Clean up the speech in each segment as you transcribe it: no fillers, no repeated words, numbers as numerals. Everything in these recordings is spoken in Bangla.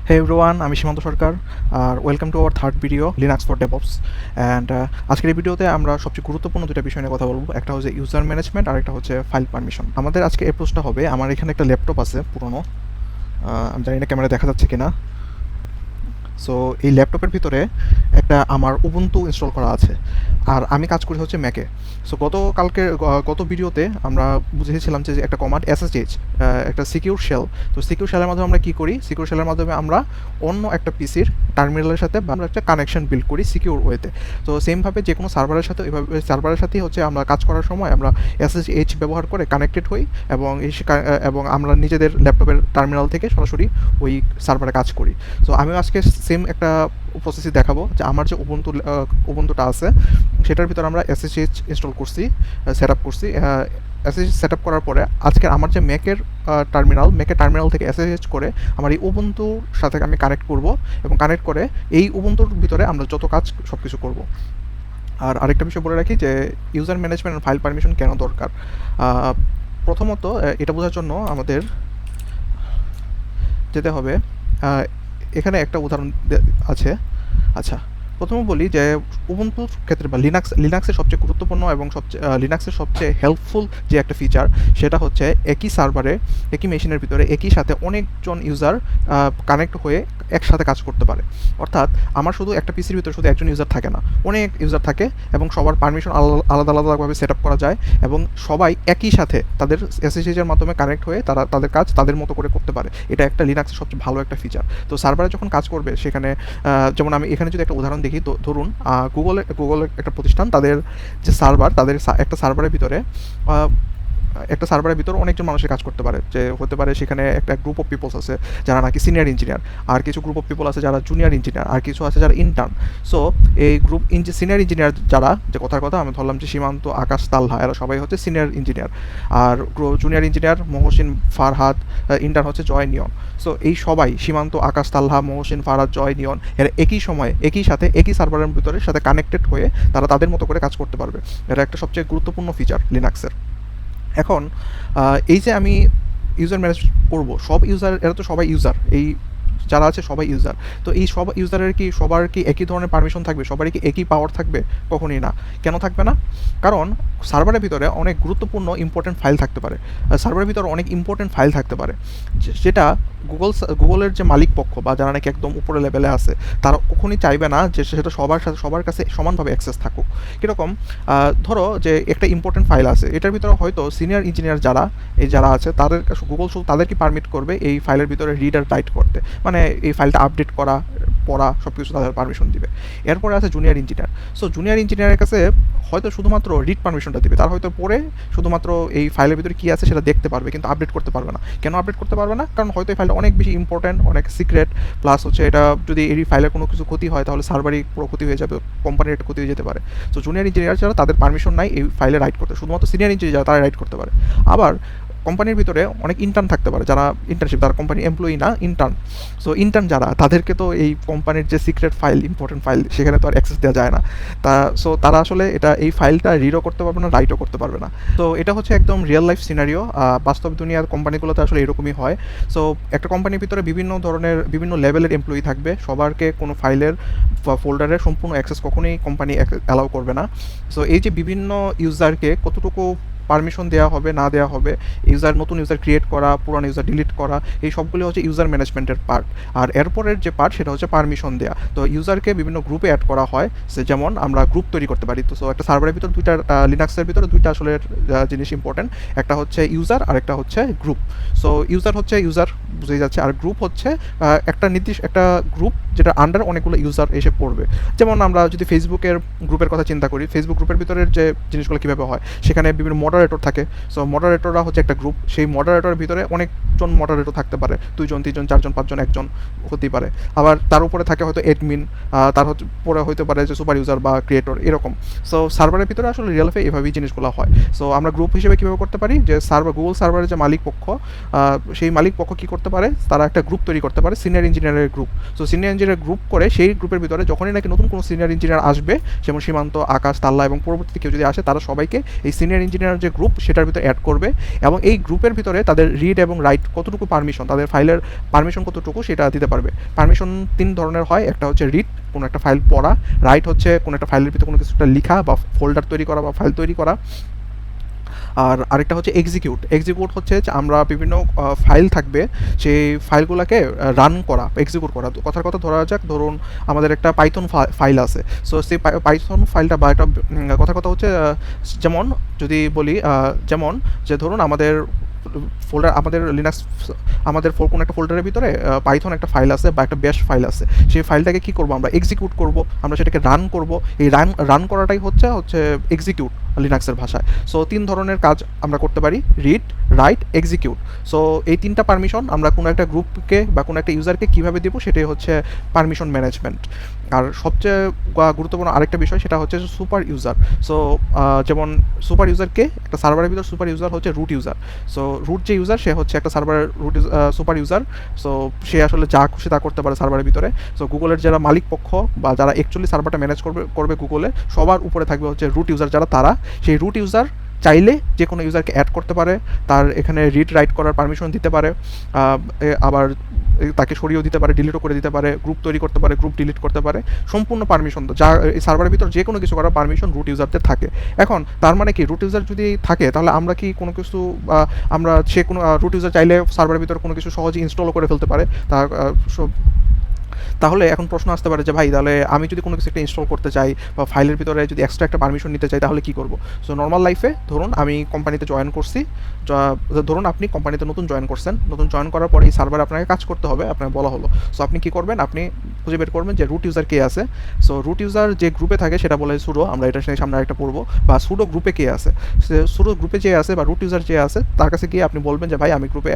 হে এভরিওয়ান, আমি সীমান্ত সরকার আর welcome to our third video Linux for DevOps. And আজকের এই ভিডিওতে আমরা সবচেয়ে গুরুত্বপূর্ণ দুটো বিষয় নিয়ে কথা বলবো। একটা হচ্ছে ইউজার ম্যানেজমেন্ট আর একটা হচ্ছে ফাইল পারমিশন। আমাদের আজকে অ্যাপ্রোচটা হবে, আমার এখানে একটা ল্যাপটপ আছে পুরনো, আমি জানি না ক্যামেরা দেখা যাচ্ছে কিনা। সো এই ল্যাপটপের ভিতরে একটা আমার উবুন্টু ইনস্টল করা আছে, আর আমি কাজ করি হচ্ছে ম্যাকে। সো গত ভিডিওতে আমরা বুঝিয়েছিলাম যে একটা কমান্ড এসএসএইচ, একটা সিকিউর শেল। তো সিকিউর শেলের মাধ্যমে আমরা কী করি, সিকিউর শেলের মাধ্যমে আমরা অন্য একটা পিসির টার্মিনালের সাথে আমরা একটা কানেকশন বিল্ড করি সিকিউর ওয়েতে। তো সেমভাবে যে কোনো সার্ভারের সাথে ওইভাবে সার্ভারের সাথেই হচ্ছে আমরা কাজ করার সময় আমরা এসএসএইচ ব্যবহার করে কানেক্টেড হই এবং আমরা নিজেদের ল্যাপটপের টার্মিনাল থেকে সরাসরি ওই সার্ভারে কাজ করি। সো আমিও আজকে সেম একটা প্রসেসই দেখাবো যে আমার যে উবুন্টুটা আছে সেটার ভিতরে আমরা এসএসএইচ ইনস্টল করছি, সেট আপ করছি। এসএসএইচ সেট আপ করার পরে আজকে আমার যে ম্যাকের টার্মিনাল থেকে এসএসএইচ করে আমার এই উবুন্টুর সাথে আমি কানেক্ট করব, এবং কানেক্ট করে এই উবুন্টুর ভিতরে আমরা যত কাজ সব কিছু করবো। আর আরেকটা বিষয় বলে রাখি যে ইউজার ম্যানেজমেন্ট আর ফাইল পারমিশন কেন দরকার। প্রথমত এটা বোঝার জন্য আমাদের যেতে হবে, এখানে একটা উদাহরণ আছে। আচ্ছা, প্রথমে বলি যে উবুন্টুর ক্ষেত্রে বা লিনাক্সের সবচেয়ে গুরুত্বপূর্ণ এবং লিনাক্সের সবচেয়ে হেল্পফুল যে একটা ফিচার, সেটা হচ্ছে একই সার্ভারে একই মেশিনের ভিতরে একই সাথে অনেকজন ইউজার কানেক্ট হয়ে একসাথে কাজ করতে পারে। অর্থাৎ আমার শুধু একটা পিসির ভিতরে শুধু একজন ইউজার থাকে না, অনেক ইউজার থাকে এবং সবার পারমিশন আলাদা আলাদাভাবে সেট আপ করা যায়, এবং সবাই একই সাথে তাদের এসএসএইচের মাধ্যমে কানেক্ট হয়ে তারা তাদের কাজ তাদের মতো করে করতে পারে। এটা একটা লিনাক্সের সবচেয়ে ভালো একটা ফিচার। তো সার্ভারে যখন কাজ করবে সেখানে যেমন আমি এখানে যদি একটা উদাহরণ দেখি, তো ধরুন গুগলের একটা প্রতিষ্ঠান, তাদের যে সার্ভার, তাদের একটা সার্ভারের ভিতরে অনেকজন মানুষের কাজ করতে পারে। যে হতে পারে সেখানে একটা গ্রুপ অফ পিপলস আছে যারা নাকি সিনিয়র ইঞ্জিনিয়ার, আর কিছু গ্রুপ অফ পিপল আছে যারা জুনিয়র ইঞ্জিনিয়ার, আর কিছু আছে যারা ইন্টার্ন। সো এই সিনিয়র ইঞ্জিনিয়ার যারা, যে কথার কথা আমি ধরলাম যে সীমান্ত, আকাশ, তালহা, এরা সবাই হচ্ছে সিনিয়র ইঞ্জিনিয়ার। আর junior engineer Mohsin, Farhad, intern হচ্ছে জয়, নিয়ন। সো এই সবাই সীমান্ত, আকাশ, তালহা, মহসিন, ফারহাদ, জয়, নিয়ন এরা একই সময়ে একই সাথে একই সার্ভারের ভিতরে সাথে কানেক্টেড হয়ে তারা তাদের মতো করে কাজ করতে পারবে। এটা একটা সবচেয়ে গুরুত্বপূর্ণ ফিচার লিনাক্সের। এখন এই যে আমি ইউজার ম্যানেজ করবো, এরা তো সবাই ইউজার, এই যারা আছে সবাই ইউজার। তো এই সব ইউজারের কি সবার কি একই ধরনের পারমিশন থাকবে, সবারই কি একই পাওয়ার থাকবে? কখনই না। কেন থাকবে না? কারণ সার্ভারের ভিতরে অনেক গুরুত্বপূর্ণ ইম্পর্টেন্ট ফাইল থাকতে পারে, সার্ভারের ভিতরে অনেক ইম্পর্টেন্ট ফাইল থাকতে পারে, যেটা গুগলের যে মালিক পক্ষ বা যারা নাকি একদম উপরে লেভেলে আছে তারা কখনই চাইবে না যে সেটা সবার কাছে সমানভাবে অ্যাক্সেস থাকুক। কীরকম, ধরো যে একটা ইম্পর্টেন্ট ফাইল আছে, এটার ভিতরে হয়তো সিনিয়র ইঞ্জিনিয়ার যারা আছে তাদের গুগল শুধু তাদেরকে পারমিট করবে এই ফাইলের ভিতরে রিড আর রাইট করতে, মানে এই ফাইলটা আপডেট করা, পড়া, সব কিছু তাদের পারমিশন দিবে। এরপরে আছে জুনিয়র ইঞ্জিনিয়ার। সো জুনিয়র ইঞ্জিনিয়ারের কাছে হয়তো শুধুমাত্র রিড পারমিশনটা দিবে, তার হয়তো পরে শুধুমাত্র এই ফাইলের ভিতরে কী আছে সেটা দেখতে পারবে, কিন্তু আপডেট করতে পারবে না। কেন আপডেট করতে পারবে না? কারণ হয়তো এই ফাইলটা অনেক বেশি ইম্পর্ট্যান্ট, অনেক সিক্রেট, প্লাস হচ্ছে এটা যদি এই ফাইলের কোনো কিছু ক্ষতি হয় তাহলে সার্ভারই পুরো ক্ষতি হয়ে যাবে, কোম্পানির একটা ক্ষতি হয়ে যেতে পারে। সো জুনিয়র ইঞ্জিনিয়ার যারা, তাদের পারমিশন নাই এই ফাইলে রাইট করতে, শুধুমাত্র সিনিয়র ইঞ্জিনিয়ার যারা তারা রাইট করতে পারে। আবার কোম্পানির ভিতরে অনেক ইন্টার্ন থাকতে পারে যারা ইন্টার্নশিপ, তারা কোম্পানি এমপ্লয়ি না, ইন্টার্ন। সো ইন্টার্ন যারা, তাদেরকে তো এই কোম্পানির যে সিক্রেট ফাইল, ইম্পর্টেন্ট ফাইল, সেখানে তো আর অ্যাক্সেস দেওয়া যায় না। তারা আসলে এই ফাইলটা রিডও করতে পারবে না, রাইটও করতে পারবে না। তো এটা হচ্ছে একদম রিয়েল লাইফ সিনারিও, বাস্তব দুনিয়ার কোম্পানিগুলোতে আসলে এরকমই হয়। সো একটা কোম্পানির ভিতরে বিভিন্ন লেভেলের এমপ্লয়ি থাকবে, সবারকে কোনো ফাইলের বা ফোল্ডারের সম্পূর্ণ অ্যাক্সেস কখনোই কোম্পানি অ্যালাউ করবে না। সো এই যে বিভিন্ন ইউজারকে কতটুকু পারমিশন দেওয়া হবে না দেওয়া হবে, নতুন ইউজার ক্রিয়েট করা, পুরানো ইউজার ডিলিট করা, এই সবগুলো হচ্ছে ইউজার ম্যানেজমেন্টের পার্ট। আর এরপরের যে পার্ট সেটা হচ্ছে পারমিশন দেওয়া। তো ইউজারকে বিভিন্ন গ্রুপে অ্যাড করা হয়, যেমন আমরা গ্রুপ তৈরি করতে পারি। তো একটা সার্ভারের ভিতরে লিনাক্সের ভিতরে দুইটা আসলে জিনিস ইম্পর্টেন্ট, একটা হচ্ছে ইউজার আর একটা হচ্ছে গ্রুপ। সো ইউজার হচ্ছে ইউজার, বুঝেই যাচ্ছে, আর গ্রুপ হচ্ছে একটা গ্রুপ যেটা আন্ডার অনেকগুলো ইউজার এসে পড়বে। যেমন আমরা যদি ফেসবুকের গ্রুপের কথা চিন্তা করি, ফেসবুক গ্রুপের ভিতরের যে জিনিসগুলো কীভাবে হয়, সেখানে বিভিন্ন মডারেটর থাকে। সো মডারেটররা হচ্ছে একটা গ্রুপ, সেই মডারেটরের ভিতরে অনেকজন মডারেটর থাকতে পারে, 2 জন 3 জন 4 জন 5 জন 1 জন হতেই পারে। আবার তার উপরে থাকে হয়তো অ্যাডমিন, তার পরে হতে পারে যে সুপার ইউজার বা ক্রিয়েটর, এরকম। সো সার্ভারের ভিতরে আসলে রিয়েল লাইফে এভাবেই জিনিসগুলো হয়। সো আমরা গ্রুপ হিসেবে কীভাবে করতে পারি, যে গুগল সার্ভারের যে মালিক পক্ষ, সেই মালিক পক্ষ কী করতে পারে, তারা একটা গ্রুপ তৈরি করতে পারে, সিনিয়র ইঞ্জিনিয়ারের গ্রুপ। সো সিনিয়র ইঞ্জিনিয়ার গ্রুপ করে সেই গ্রুপের ভিতরে যখনই নাকি নতুন কোনো সিনিয়র ইঞ্জিনিয়ার আসবে, যেমন সীমান্ত, আকাশ, তাল্লা এবং পরবর্তীতে কেউ যদি আসে, তারা সবাইকে এই সিনিয়র ইঞ্জিনিয়ার যে যে গ্রুপ সেটার ভিতরে অ্যাড করবে এবং এই গ্রুপের ভিতরে তাদের রিড এবং রাইট কতটুকু পারমিশন, তাদের ফাইলের পারমিশন কতটুকু সেটা দিতে পারবে। পারমিশন 3 ধরনের হয়, একটা হচ্ছে রিড, কোনো একটা ফাইল পড়া, রাইট হচ্ছে কোনো একটা ফাইলের ভিতরে কোনো কিছুটা লেখা বা ফোল্ডার তৈরি করা বা ফাইল তৈরি করা, আর আরেকটা হচ্ছে এক্সিকিউট। এক্সিকিউট হচ্ছে যে আমরা বিভিন্ন ফাইল থাকবে, সেই ফাইলগুলোকে রান করা, এক্সিকিউট করা। তো কথার কথা ধরা যাক, ধরুন আমাদের একটা পাইথন ফাইল আছে, সো সেই পাইথন ফাইলটা বা একটা কথার কথা হচ্ছে যেমন যদি বলি যেমন যে ধরুন আমাদের ফোল্ডার, আমাদের লিনাক্স, আমাদের কোনো একটা ফোল্ডারের ভিতরে পাইথন একটা ফাইল আছে বা একটা ব্যাশ ফাইল আছে, সেই ফাইলটাকে কী করবো আমরা এক্সিকিউট করব, আমরা সেটাকে রান করব। এই রান করাটাই হচ্ছে এক্সিকিউট লিনাক্সের ভাষায়। সো 3 ধরনের কাজ আমরা করতে পারি, রিড, রাইট, এক্সিকিউট। সো এই 3টা পারমিশন আমরা কোনো একটা গ্রুপকে বা কোনো একটা ইউজারকে কীভাবে দেবো সেটাই হচ্ছে পারমিশন ম্যানেজমেন্ট। আর সবচেয়ে গুরুত্বপূর্ণ আরেকটা বিষয় সেটা হচ্ছে সুপার ইউজার। সো যেমন সুপার ইউজারকে, একটা সার্ভারের ভিতর সুপার ইউজার হচ্ছে রুট ইউজার। সো রুট যে ইউজার সে হচ্ছে একটা সার্ভারের রুট সুপার ইউজার। সো সে আসলে যা খুশি তা করতে পারে সার্ভারের ভিতরে। সো গুগলের যারা মালিক পক্ষ বা যারা অ্যাকচুয়ালি সার্ভারটা ম্যানেজ করবে গুগলে, সবার উপরে থাকবে হচ্ছে রুট ইউজার যারা, তারা সেই রুট ইউজার চাইলে যে কোনো ইউজারকে অ্যাড করতে পারে, তার এখানে রিড রাইট করার পারমিশন দিতে পারে, আবার তাকে সরিয়েও দিতে পারে, ডিলিটও করে দিতে পারে, গ্রুপ তৈরি করতে পারে, গ্রুপ ডিলিট করতে পারে, সম্পূর্ণ পারমিশন যা এই সার্ভারের ভিতর যে কোনো কিছু করার পারমিশন রুট ইউজারদের থাকে। এখন তার মানে কি, রুট ইউজার যদি থাকে তাহলে আমরা কি কোনো কিছু আমরা সে কোনো রুট ইউজার চাইলে সার্ভারের ভিতর কোনো কিছু সহজে ইনস্টলও করে ফেলতে পারে। তাহলে এখন প্রশ্ন আসতে পারে যে ভাই, তাহলে আমি যদি কোনো কিছু একটা ইনস্টল করতে চাই বা ফাইলের ভিতরে যদি এক্সট্রা একটা পারমিশন নিতে চাই তাহলে কী করব? সো নর্মাল লাইফে ধরুন আমি কোম্পানিতে জয়েন করছি, ধরুন আপনি কোম্পানিতে নতুন জয়েন করছেন, নতুন জয়েন করার পরে এই সার্ভারে আপনাকে কাজ করতে হবে, আপনাকে বলা হলো। সো আপনি কী করবেন, আপনি খুঁজে বের করবেন যে রুট ইউজার কে আছে। সো রুট ইউজার যে গ্রুপে থাকে সেটা বলে সুডো, আমরা এটা সামনে একটা পড়বো, বা সুডো গ্রুপে কে আছে, সুডো গ্রুপে যে আছে বা রুট ইউজার যে আছে তার কাছে গিয়ে আপনি বলবেন যে ভাই আমি গ্রুপে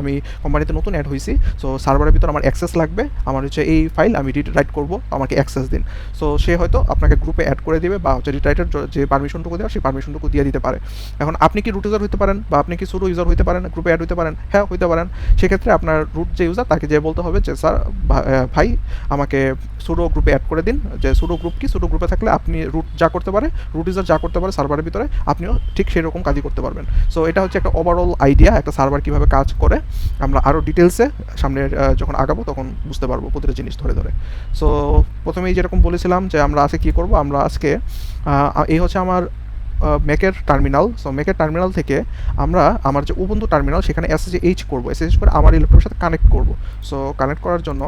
আমি কোম্পানিতে নতুন অ্যাড হয়েছি, সো সার্ভারের ভিতর আমার অ্যাক্সেস লাগবে, আমার হচ্ছে এই ফাইল আমি রিড রাইট করবো, আমাকে অ্যাক্সেস দিন। সো সে হয়তো আপনাকে গ্রুপে অ্যাড করে দেবে বা হচ্ছে রিড রাইটের যে পারমিশনটুকু দেওয়া সেই পারমিশনটুকু দিয়ে দিতে পারে। এখন আপনি কি রুট ইউজার হতে পারেন বা আপনি কি সুডো ইউজার হতে পারেন, গ্রুপে অ্যাড হতে পারেন? হ্যাঁ, হতে পারেন। সেক্ষেত্রে আপনার রুট যে ইউজার তাকে যে বলতে হবে যে স্যার ভাই আমাকে সুডো গ্রুপে অ্যাড করে দিন। যে সুডো গ্রুপ কি, সুডো গ্রুপে থাকলে আপনি রুট যা করতে পারে, রুট ইউজার যা করতে পারে সার্ভারের ভিতরে আপনিও ঠিক সেই রকম কাজই করতে পারবেন। সো এটা হচ্ছে একটা ওভারঅল আইডিয়া একটা সার্ভার কীভাবে কাজ করে। আমরা আরও ডিটেলসে সামনে যখন আগাবো তখন বুঝতে পারবো প্রতিটা জিনিস ধরে ধরে। সো প্রথমেই যেরকম বলেছিলাম যে আমরা আজকে কী করবো, আমরা আজকে এই হচ্ছে আমার ম্যাকের টার্মিনাল। সো ম্যাকের টার্মিনাল থেকে আমরা আমার যে উবুন্টু টার্মিনাল সেখানে SSH করবো, SSH করে আমার এই ল্যাপটপের সাথে কানেক্ট করবো। সো কানেক্ট করার জন্য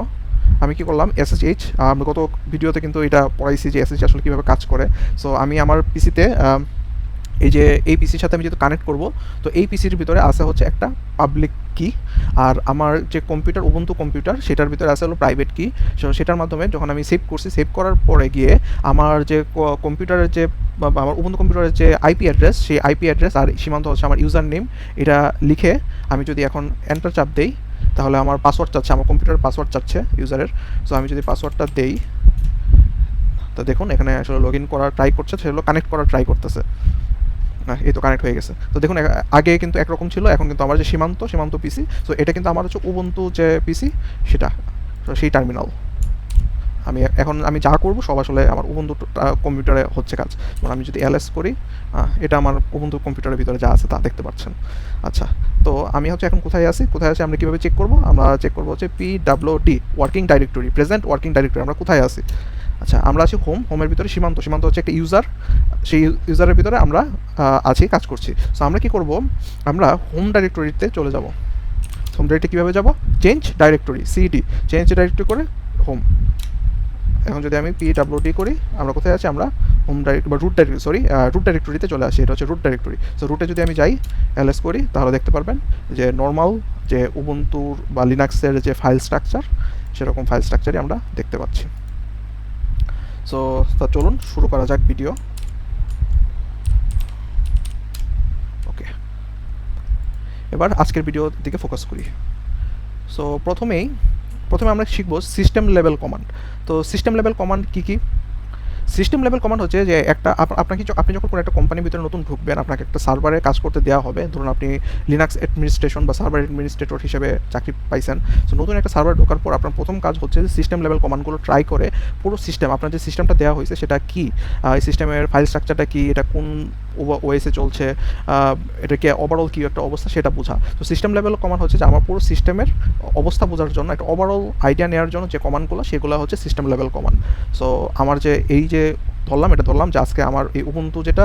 আমি কি করলাম, SSH, আমরা গত ভিডিওতে কিন্তু এটা পড়াইছি যে SSH আসলে কীভাবে কাজ করে। সো আমি আমার পিসিতে এই যে এই পিসির সাথে আমি যেহেতু কানেক্ট করব, তো এই পিসির ভিতরে আছে হচ্ছে একটা পাবলিক কি, আর আমার যে কম্পিউটার উবুন্টু কম্পিউটার সেটার ভিতরে আছে হলো প্রাইভেট কি। সেটার মাধ্যমে যখন আমি সেভ করছি, সেভ করার পরে গিয়ে আমার যে কম্পিউটারের যে আমার উবুন্টু কম্পিউটারের যে আইপি অ্যাড্রেস, সেই আইপি অ্যাড্রেস আর সীমান্ত হচ্ছে আমার ইউজার নেম, এটা লিখে আমি যদি এখন এন্টার চাপ দেই তাহলে আমার পাসওয়ার্ড চাচ্ছে, আমার কম্পিউটারের পাসওয়ার্ড চাচ্ছে ইউজারের। সো আমি যদি পাসওয়ার্ডটা দেই তো দেখুন এখানে আসলে লগ ইন করার ট্রাই করছে, সেগুলো কানেক্ট করার ট্রাই করতেছে। না, এই তো কানেক্ট হয়ে গেছে। তো দেখুন আগে কিন্তু একরকম ছিল, এখন কিন্তু আমার যে সীমান্ত পিসি, সো এটা কিন্তু আমার হচ্ছে উবুন্টু যে পিসি সেটা, সেই টার্মিনাল। আমি যা করবো সব আসলে আমার উবুন্টু কম্পিউটারে হচ্ছে কাজ। মানে আমি যদি ls করি, এটা আমার উবুন্টু কম্পিউটারের ভিতরে যা আছে তা দেখতে পাচ্ছেন। আচ্ছা, তো আমি হচ্ছে এখন কোথায় আছি আমরা কীভাবে চেক করবো, আমরা চেক করবো হচ্ছে pwd working directory, present working directory, আমরা কোথায় আছি। আচ্ছা, আমরা আছি হোমের ভিতরে, সীমান্ত হচ্ছে একটা ইউজার, সেই ইউজারের ভিতরে আমরা আছি, কাজ করছি। সো আমরা কী করবো, আমরা হোম ডাইরেক্টরিতে চলে যাব। হোম ডাইরেক্টরি কীভাবে যাব, change directory, CD change directory করে হোম। এখন যদি আমি pwd করি, আমরা কোথায় আছি, আমরা হোম ডাইরেক্টরি বা রুট ডাইরেক্টরিতে চলে আসি, এটা হচ্ছে রুট ডাইরেক্টরি। সো রুটে যদি আমি যাই, ls করি, তাহলে দেখতে পারবেন যে নর্মাল যে উবুন্টুর বা লিনাক্সের যে ফাইল স্ট্রাকচার, সেরকম ফাইল স্ট্রাকচারই আমরা দেখতে পাচ্ছি। সো তা চলুন শুরু করা যাক ভিডিও। ওকে, এবার আজকের ভিডিওর দিকে ফোকাস করি। সো প্রথমে আমরা শিখব সিস্টেম লেভেল কমান্ড। তো সিস্টেম লেভেল কমান্ড কী কী, সিস্টেম লেভেল কমান্ড হচ্ছে যে একটা আপনি যখন কোনো একটা কোম্পানির ভিতরে নতুন ঢুকবেন, আপনাকে একটা সার্ভারে কাজ করতে দেওয়া হবে। ধরুন আপনি লিনাক্স অ্যাডমিনিস্ট্রেশন বা সার্ভার অ্যাডমিনিস্ট্রেটর হিসেবে চাকরি পাইছেন। সো নতুন একটা সার্ভার ঢোকার পর আপনার প্রথম কাজ হচ্ছে যে সিস্টেম লেভেল কমান্ডগুলো ট্রাই করে পুরো সিস্টেম, আপনার যে সিস্টেমটা দেওয়া হয়েছে সেটা কী, এই সিস্টেমের ফাইল স্ট্রাকচারটা কী, এটা কোন ওএসে চলছে, এটাকে ওভারঅল কী একটা অবস্থা সেটা বোঝা। তো সিস্টেম লেভেল কমান্ড হচ্ছে যে আমার পুরো সিস্টেমের অবস্থা বোঝার জন্য, একটা ওভারঅল আইডিয়া নেওয়ার জন্য যে কমান্ডগুলো, সেগুলো হচ্ছে সিস্টেম লেভেল কমান্ড। সো আমার যে এই যে ধরলাম যে আজকে আমার এই উবুন্টু যেটা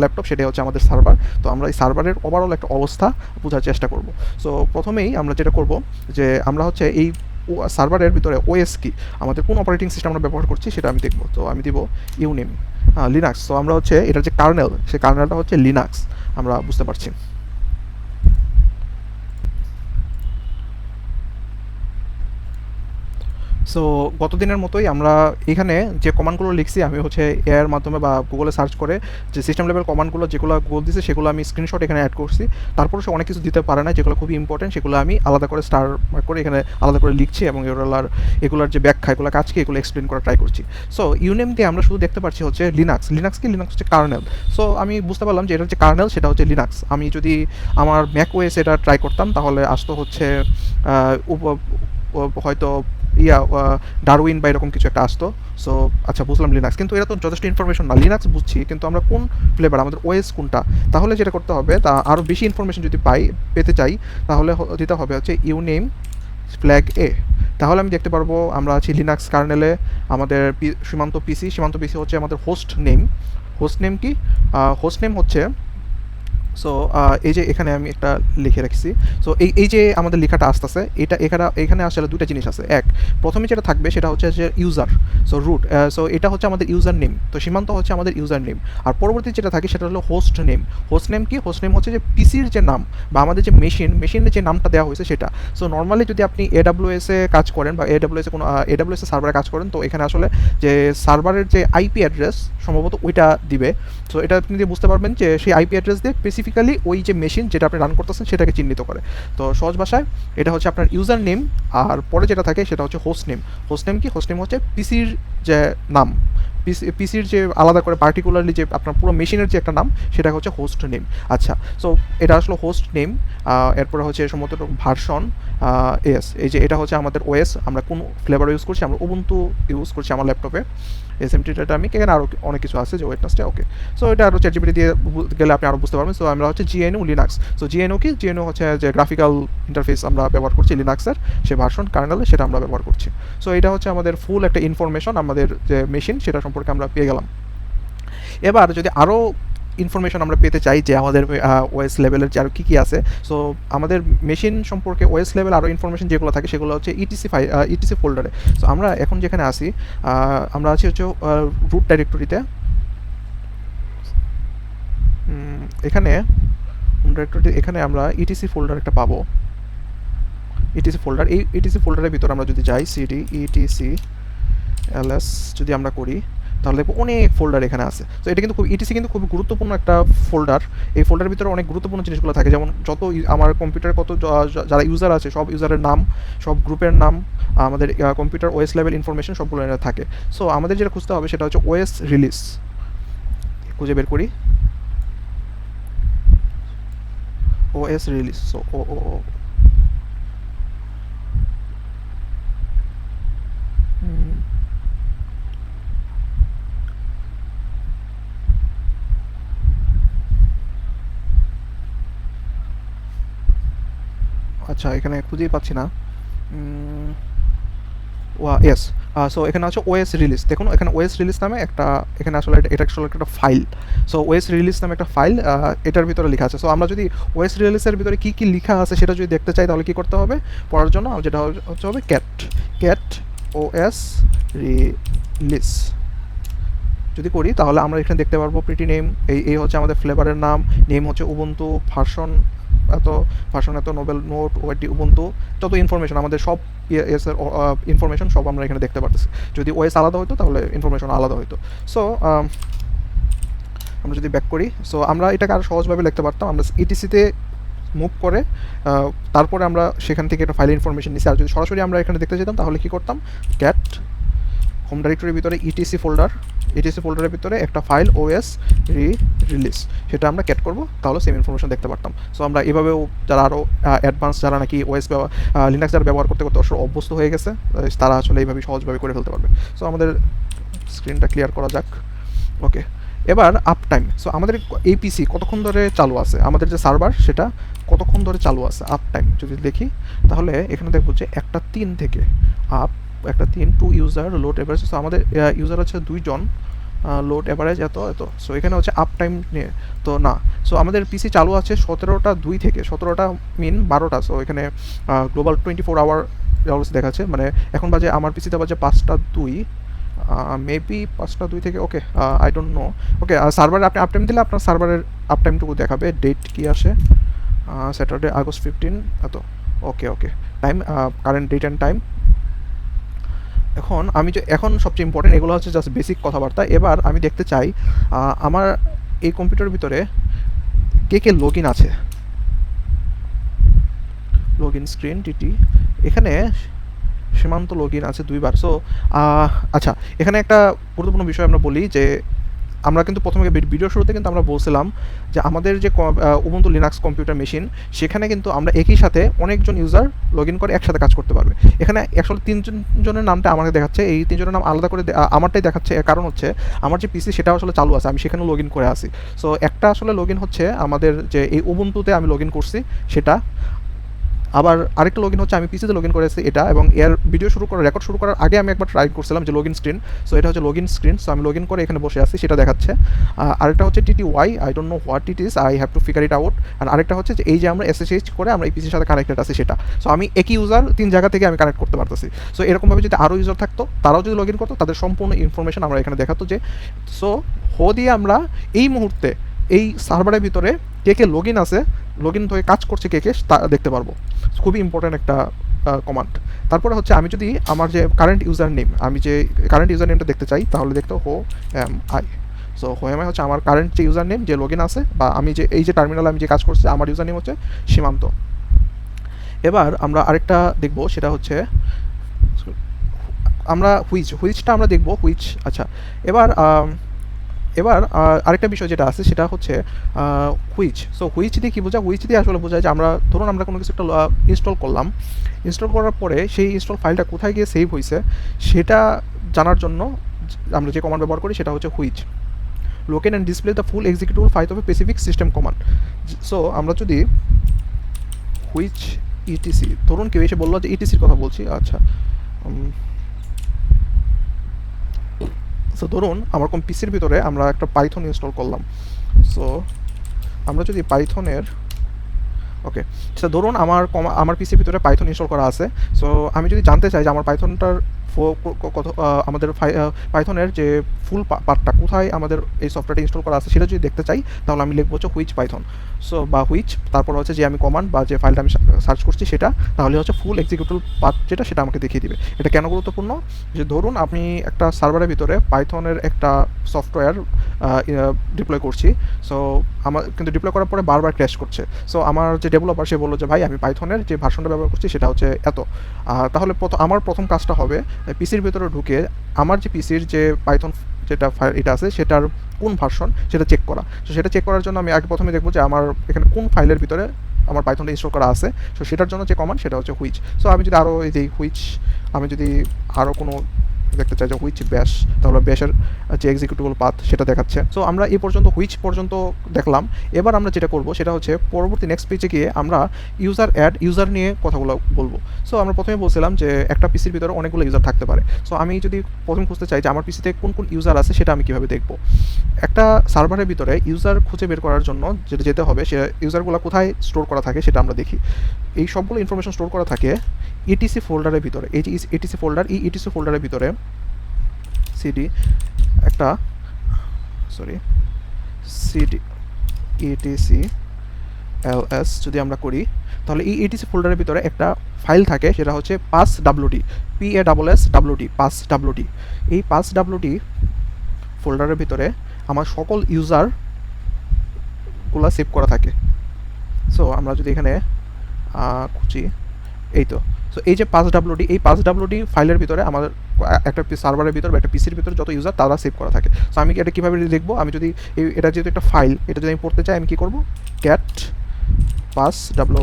ল্যাপটপ, সেটাই হচ্ছে আমাদের সার্ভার। তো আমরা এই সার্ভারের ওভারঅল একটা অবস্থা বোঝার চেষ্টা করব। সো প্রথমেই আমরা যেটা করব যে আমরা হচ্ছে এই সার্ভারের ভিতরে ওএস কি, আমাদের কোন অপারেটিং সিস্টেম আমরা ব্যবহার করছি সেটা আমি দেখব। তো আমি দিব ইউনেম লিনাক্স। তো আমরা হচ্ছে এটার যে কার্নেল, সেই কার্নেলটা হচ্ছে লিনাক্স, আমরা বুঝতে পারছি। সো গত দিনের মতোই আমরা এখানে যে কমান্ডগুলো লিখছি, আমি হচ্ছে এর মাধ্যমে বা গুগলে সার্চ করে যে সিস্টেম লেভেল কমান্ডগুলো যেগুলো গুগল দিছে সেগুলো আমি স্ক্রিনশট এখানে অ্যাড করছি। তারপরে সে অনেক কিছু দিতে পারে না, যেগুলো খুবই ইম্পর্টেন্ট সেগুলো আমি আলাদা করে স্টার করে এখানে আলাদা করে লিখছি এবং এগুলোর যে ব্যাখ্যা, এগুলো কাজকে এগুলো এক্সপ্লেন করা ট্রাই করছি। সো ইউনেম দিয়ে আমরা শুধু দেখতে পাচ্ছি হচ্ছে লিনাক্স। লিনাক্স হচ্ছে কার্নেল। সো আমি বুঝতে পারলাম যে এটার যে কার্নেল সেটা হচ্ছে লিনাক্স। আমি যদি আমার ম্যাক ওএস এটা ট্রাই করতাম তাহলে আসতো হচ্ছে হয়তো ডারউইন বা এরকম কিছু একটা আসতো। সো আচ্ছা, বুঝলাম লিনাক্স, কিন্তু এটা তো যথেষ্ট ইনফরমেশন না। লিনাক্স বুঝছি, কিন্তু আমরা কোন ফ্লেভার, আমাদের ওএস কোনটা? তাহলে যেটা করতে হবে, তা আরও বেশি ইনফরমেশন যদি পেতে চাই তাহলে দিতে হবে হচ্ছে ইউনেম ফ্ল্যাগ এ। তাহলে আমি দেখতে পারবো আমরা আছি লিনাক্স কার্নেলে। আমাদের সীমান্ত পিসি হচ্ছে আমাদের হোস্ট নেম কি? হোস্ট নেম হচ্ছে, সো এই যে এখানে আমি একটা লিখে রাখছি। সো এই যে আমাদের লেখাটা আসতেছে, এখানে আসলে দুটো জিনিস আছে। প্রথমে যেটা থাকবে সেটা হচ্ছে যে ইউজার, সো রুট। সো এটা হচ্ছে আমাদের ইউজার নেম, তো সীমান্ত হচ্ছে আমাদের ইউজার নেম। আর পরবর্তী যেটা থাকে সেটা হলো হোস্ট নেম কি? হোস্ট নেম হচ্ছে যে পিসির যে নাম বা আমাদের যে মেশিনের যে নামটা দেওয়া হয়েছে সেটা। সো নর্মালি যদি আপনি এডাব্লিউএসে কাজ করেন বা এডাব্লিউএসে সার্ভারে কাজ করেন, তো এখানে আসলে যে সার্ভারের যে আইপি অ্যাড্রেস সম্ভবত ওইটা দিবে। সো এটা আপনি দিয়ে বুঝতে পারবেন যে সেই আইপি অ্যাড্রেস দিয়ে স্পেসিফিক্যালি ওই যে মেশিন যেটা আপনি রান করতেছেন সেটাকে চিহ্নিত করে। তো সহজ ভাষায় এটা হচ্ছে আপনার ইউজার নেম, আর পরে যেটা থাকে সেটা হচ্ছে হোস্ট নেম কি? হোস্ট নেম হচ্ছে পিসির যে নাম, পিসির যে আলাদা করে পার্টিকুলারলি যে আপনার পুরো মেশিনের যে একটা নাম, সেটা হচ্ছে হোস্ট নেম। আচ্ছা, সো এটা আসলে হোস্ট নেম। এরপরে হচ্ছে সম্ভবত ভার্সন এস, এই যে এটা হচ্ছে আমাদের ওএস। আমরা কোন ফ্লেভার ইউজ করছি? আমরা উবুন্টু ইউজ করছি আমার ল্যাপটপে। এসএমটি ডাটা আমি এখানে আরও অনেক কিছু আছে যে ওয়েটনেসটা। ওকে, সো এটা আরও চ্যাটজিপিটি দিয়ে গেলে আপনি আরও বুঝতে পারবেন। সো আমরা হচ্ছে জিএনইউ লিনাক্স। সো জিএনইউ হচ্ছে যে গ্রাফিক্যাল ইন্টারফেস আমরা ব্যবহার করছি লিনাক্সের, সে ভার্সন কার্নেলে সেটা আমরা ব্যবহার করছি। সো এটা হচ্ছে আমাদের ফুল একটা ইনফরমেশন আমাদের যে মেশিন সেটা সম্পর্কে আমরা পেয়ে গেলাম। এবার যদি আরও ইনফরমেশন আমরা পেতে চাই যে আমাদের ওএস লেভেলের যে আরও কী কী আছে, সো আমাদের মেশিন সম্পর্কে ওএস লেভেল আরও ইনফরমেশন যেগুলো থাকে সেগুলো হচ্ছে ইটিসি ফোল্ডারে। সো আমরা এখন যেখানে আসি, আমরা আছি হচ্ছে রুট ডাইরেক্টরিতে। এখানে আমরা ইটিসি ফোল্ডার একটা পাবো। এই ইটিসি ফোল্ডারের ভিতরে আমরা যদি যাই সিডি ইটিসি এলএস যদি আমরা করি, তাহলে দেখবো অনেক ফোল্ডার এখানে আছে। তো এটা কিন্তু ইটিসি কিন্তু খুবই গুরুত্বপূর্ণ একটা ফোল্ডার। এই ফোল্ডারের ভিতরে অনেক গুরুত্বপূর্ণ জিনিসগুলো থাকে, যেমন যত আমার কম্পিউটারে যারা ইউজার আছে সব ইউজারের নাম, সব গ্রুপের নাম, আমাদের কম্পিউটার ওএস লেভেল ইনফরমেশন সবগুলো এখানে থাকে। সো আমাদের যেটা খুঁজতে হবে সেটা হচ্ছে ওএস রিলিজ। খুঁজে বের করি ওএস রিলিজ। সো আচ্ছা, এখানে খুঁজেই পাচ্ছি না। ইয়েস, সো এখানে হচ্ছে ওএস রিলিজ। দেখুন এখানে ওএস রিলিজ নামে একটা, এখানে আসলে এটা আসলে একটা ফাইল। সো ওএস রিলিজ নামে একটা ফাইল এটার ভিতরে লেখা আছে। সো আমরা যদি ওএস রিলিজের ভিতরে কী কী লেখা আছে সেটা যদি দেখতে চাই তাহলে কী করতে হবে? পড়ার জন্য যেটা হচ্ছে হবে ক্যাট ওএস রিলিজ যদি করি, তাহলে আমরা এখানে দেখতে পারবো প্রিটি নেম। এই হচ্ছে আমাদের ফ্লেভারের নাম, নেম হচ্ছে উবুন্টু, ভার্সন এত নোবেল নোট ওয়াইটি উবুন্টু, যত ইনফরমেশন আমাদের সব এসের ইনফরমেশন সব আমরা এখানে দেখতে পারতেছি। যদি ওএস আলাদা হতো তাহলে ইনফরমেশন আলাদা হতো। সো আমরা যদি ব্যাক করি, সো আমরা এটাকে আরও সহজভাবে লিখতে পারতাম। আমরা ইটিসিতে মুভ করে তারপরে আমরা সেখান থেকে একটা ফাইল ইনফরমেশন নিচ্ছি। আর যদি সরাসরি আমরা এখানে দেখতে যেতাম তাহলে কী করতাম? ক্যাট হোম ডাইরেক্টরির ভিতরে ইটিসি ফোল্ডারের ভিতরে একটা ফাইল ওএস রিলিজ, সেটা আমরা ক্যাট করব, তাহলে সেম ইনফরমেশন দেখতে পারতাম। সো আমরা এভাবেও যারা আরও অ্যাডভান্স, যারা নাকি ওএস লিনাক্স যারা ব্যবহার করতে করতে আসলে অভ্যস্ত হয়ে গেছে, তারা আসলে এইভাবে সহজভাবে করে ফেলতে পারবে। সো আমাদের স্ক্রিনটা ক্লিয়ার করা যাক। ওকে, এবার আপ টাইম। সো আমাদের এই পিসি কতক্ষণ ধরে চালু আছে, আমাদের যে সার্ভার সেটা কতক্ষণ ধরে চালু আছে, আপ টাইম যদি দেখি তাহলে এখানে দেখবো যে 1:03 থেকে up 1:03 two user load average. So আমাদের ইউজার আছে 2 জন, লোড এভারেজ এত। সো এখানে হচ্ছে আপ টাইম নিয়ে তো না। সো আমাদের পিসি চালু আছে 17টা 2 থেকে, 17টা মিন 12টা। সো এখানে গ্লোবাল 24 আওয়ার দেখাচ্ছে, মানে এখন বাজে আমার পিসিতে বাজে 5টা 2, মেবি 5টা 2 থেকে। ওকে, আই ডোন্ট নো। ওকে, সার্ভারে আপনি আপ টাইম দিলে আপনার সার্ভারের আপ টাইমটুকু দেখাবে। ডেট কি আসে, স্যাটারডে আগস্ট 15 এত। Okay, time, current date and time. এখন সবচেয়ে ইম্পর্টেন্ট, এগুলো হচ্ছে জাস্ট বেসিক কথাবার্তা। এবার আমি দেখতে চাই আমার এই কম্পিউটারের ভিতরে কে লগ ইন আছে। লগ ইন স্ক্রিন টিটি, এখানে সীমান্ত লগ ইন আছে 2বার। সো আচ্ছা, এখানে একটা গুরুত্বপূর্ণ বিষয় আমরা বলি যে আমরা কিন্তু প্রথমে ভিডিও শুরুতে কিন্তু আমরা বলছিলাম যে আমাদের যে উবুন্টু লিনাক্স কম্পিউটার মেশিন, সেখানে কিন্তু আমরা একই সাথে অনেকজন ইউজার লগ ইন করে একসাথে কাজ করতে পারবে। এখানে আসলে 3জনের নামটা আমাকে দেখাচ্ছে, এই 3জনের নাম আলাদা করে আমারটাই দেখাচ্ছে। এর কারণ হচ্ছে আমার যে পিসি সেটা আসলে চালু আছে, আমি সেখানে লগ ইন করে আসি। সো একটা আসলে লগ ইন হচ্ছে আমাদের যে এই উবুন্টুতে আমি লগ ইন করছি সেটা, আবার আরেকটা লগ ইন হচ্ছে আমি পিসিতে লগ ইন করেছি এটা, এবং এর ভিডিও রেকর্ড শুরু করার আগে আমি একবার ট্রাই করছিলাম যে লগ ইন স্ক্রিন। সো এটা হচ্ছে লগ ইন স্ক্রিন। সো আমি লগ ইন করে এখানে বসে আছি, সেটা দেখাচ্ছে। আরেকটা হচ্ছে TTY, I don't know what it is, I have to figure it out. আর আরেকটা হচ্ছে যে এই যে আমরা SSH করে আমরা এই পিসির সাথে কানেক্টেড আছি সেটা। সো আমি একই ইউজার 3 জায়গা থেকে আমি কানেক্ট করতে পারতেছি। সো এরকমভাবে যদি আরও ইউজার থাকতো, তারাও যদি লগ ইন করতো, তাদের সম্পূর্ণ ইনফরমেশন আমরা এখানে দেখাতো যে। সো দিয়ে আমরা এই মুহূর্তে এই সার্ভারের ভিতরে কে লগ ইন আছে, লগ ইন হয়ে কাজ করছে কে তা দেখতে পারবো। খুবই ইম্পর্ট্যান্ট একটা কমান্ড। তারপরে হচ্ছে আমি যদি আমার যে কারেন্ট ইউজার নেম, আমি যে কারেন্ট ইউজার নেমটা দেখতে চাই, তাহলে দেখতে HOMI। সো HOMI হচ্ছে আমার কারেন্ট যে ইউজার নেম, যে লগ ইন আছে, বা আমি যে এই যে টার্মিনালে আমি যে কাজ করছি, আমার ইউজার নেম হচ্ছে সীমান্ত। এবার আমরা আরেকটা দেখব, সেটা হচ্ছে আমরা হুইচটা আমরা দেখব আচ্ছা, এবার আরেকটা বিষয় যেটা আছে সেটা হচ্ছে হুইচ দিয়ে কী বোঝা, হুইচ দিয়ে আসলে বোঝায় যে আমরা ধরুন আমরা কোনো কিছু একটা ইনস্টল করলাম, ইনস্টল করার পরে সেই ইনস্টল ফাইলটা কোথায় গিয়ে সেভ হয়েছে সেটা জানার জন্য আমরা যে কমান্ড ব্যবহার করি সেটা হচ্ছে which. Locate and display the full executable file of a specific system command. So আমরা যদি হুইচ ইটিসি, ধরুন কেউ এসে বললো যে ইটিসির কথা বলছি, আচ্ছা। সো ধরুন আমার পিসির ভিতরে আমরা একটা পাইথন ইনস্টল করলাম। সো আমরা যদি পাইথনের, ওকে, সেটা ধরুন আমার পিসির ভিতরে পাইথন ইনস্টল করা আছে। সো আমি যদি জানতে চাই যে আমার পাইথনটার আমাদের পাইথনের যে ফুল পার্টটা কোথায় আমাদের এই সফটওয়্যারটা ইনস্টল করা আছে সেটা যদি দেখতে চাই, তাহলে আমি লিখবো হচ্ছে হুইচ পাইথন। সো বা হুইচ, তারপর হচ্ছে যে আমি কমান্ড বা যে ফাইলটা আমি সার্চ করছি সেটা, তাহলে হচ্ছে ফুল এক্সিকিউটেবল পার্ট যেটা সেটা আমাকে দেখিয়ে দিবে। এটা কেন গুরুত্বপূর্ণ, যে ধরুন আমি একটা সার্ভারের ভিতরে পাইথনের একটা সফটওয়্যার ডিপ্লয় করছি। সো আমার কিন্তু ডিপ্লয় করার পরে বারবার ক্র্যাশ করছে। সো আমার যে ডেভেলপার সে বললো যে ভাই আমি পাইথনের যে ভার্সনটা ব্যবহার করছি সেটা হচ্ছে এত। তাহলে আমার প্রথম কাজটা হবে পিসির ভিতরে ঢুকে আমার যে পিসির যে পাইথন যেটা এটা আছে সেটার কোন ভার্সন সেটা চেক করা। তো সেটা চেক করার জন্য আমি আগে প্রথমে দেখবো যে আমার এখানে কোন ফাইলের ভিতরে আমার পাইথনটা ইনস্টল করা আছে। সো সেটার জন্য যে কমান্ড সেটা হচ্ছে হুইচ। সো আমি যদি আরও এই যে হুইচ, আমি যদি আরও কোনো দেখতে চাই যে হুইচ ব্যাশ, তাহলে ব্যাশের যে এক্সিকিউটেবল পাথ সেটা দেখাচ্ছে। সো আমরা এই পর্যন্ত হুইচ পর্যন্ত দেখলাম। এবার আমরা যেটা করব সেটা হচ্ছে পরবর্তী নেক্সট পেজে গিয়ে আমরা ইউজার নিয়ে কথাগুলো বলবো। সো আমরা প্রথমে বলছিলাম যে একটা পিসির ভিতরে অনেকগুলো ইউজার থাকতে পারে। সো আমি যদি প্রথম খুঁজতে চাই যে আমার পিসিতে কোন কোন ইউজার আছে সেটা আমি কীভাবে দেখব। একটা সার্ভারের ভিতরে ইউজার খুঁজে বের করার জন্য যেটা যেতে হবে, সে ইউজারগুলো কোথায় স্টোর করা থাকে সেটা আমরা দেখি। এই সবগুলো ইনফরমেশন স্টোর করা থাকে ইটিসি ফোল্ডারের ভিতরে। এই যে ইটিসি ফোল্ডার, এই ইটিসি ফোল্ডারের ভিতরে সিডি ইটিসি ls যদি আমরা করি, তাহলে এই ইটিসি ফোল্ডারের ভিতরে একটা ফাইল থাকে, সেটা হচ্ছে pass.wd, PASSWD, pass.wd। এই pass.wd ফোল্ডারের ভিতরে আমার সকল ইউজারগুলো সেভ করা থাকে। সো আমরা যদি এখানে খুঁজি, এই তো। সো এই যে pass.wd, এই pass.wd ফাইলের ভিতরে আমাদের একটা সার্ভারের ভিতর বা একটা পিসির ভিতরে যত ইউজার তারা সেভ করা থাকে। সো আমি এটা কীভাবে দেখবো, আমি যদি এটা যেহেতু একটা ফাইল, এটা যদি আমি পড়তে চাই আমি কী করবো, ক্যাট পাস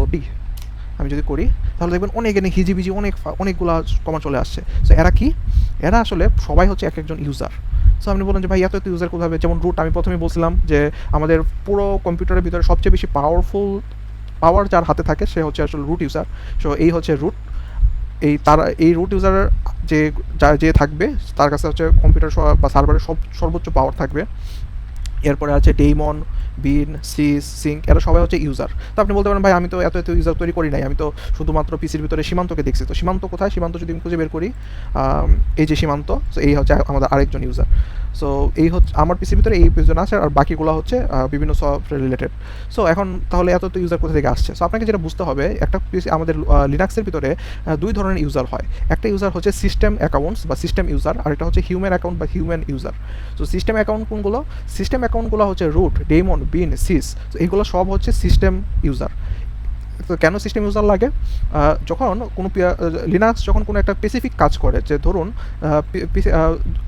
WD আমি যদি করি তাহলে দেখবেন অনেক হিজিবিজি অনেকগুলো কমান্ড চলে আসছে। সো এরা কি, এরা আসলে সবাই হচ্ছে এক একজন ইউজার। সো আপনি বলেন যে ভাই এত ইউজার কোথাবে, যেমন রুট, আমি প্রথমে বলছিলাম যে আমাদের পুরো কম্পিউটারের ভিতরে সবচেয়ে বেশি পাওয়ার যার হাতে থাকে সে হচ্ছে আসলে রুট ইউজার। সো এই হচ্ছে রুট, এই রুট ইউজারের যে থাকবে তার কাছে হচ্ছে কম্পিউটার বা সার্ভারের সর্বোচ্চ পাওয়ার থাকবে। এরপরে আছে ডেইমন, বিন, সিঙ্ক, এরা সবাই হচ্ছে ইউজার। তো আপনি বলতে পারেন ভাই আমি তো এত ইউজার তৈরি করি নাই, আমি তো শুধুমাত্র পিসির ভিতরে সীমান্তকে দেখছি। তো সীমান্ত কোথায়, সীমান্ত যদি আমি খুঁজে বের করি, এই যে সীমান্ত, সো এই হচ্ছে আমাদের আরেকজন ইউজার। সো এই হচ্ছে আমার পিসির ভিতরে এই পিসজন আছে, আর বাকিগুলো হচ্ছে বিভিন্ন সফটওয়্যার রিলেটেড। সো এখন তাহলে এত ইউজার কোথা থেকে আসছে? সো আপনাকে যেটা বুঝতে হবে, একটা পিসি আমাদের লিনাক্সের ভিতরে দুই ধরনের ইউজার হয়। একটা ইউজার হচ্ছে সিস্টেম অ্যাকাউন্টস বা সিস্টেম ইউজার, আর একটা হচ্ছে হিউম্যান অ্যাকাউন্ট বা human user. So system account কোনগুলো? সিস্টেম অ্যাকাউন্টগুলো হচ্ছে রুট, ডেমন, বিন, সিস, এইগুলো সব হচ্ছে সিস্টেম ইউজার। তো কেন সিস্টেম ইউজার লাগে? যখন কোনো লিনাক্স যখন কোনো একটা স্পেসিফিক কাজ করে, যে ধরুন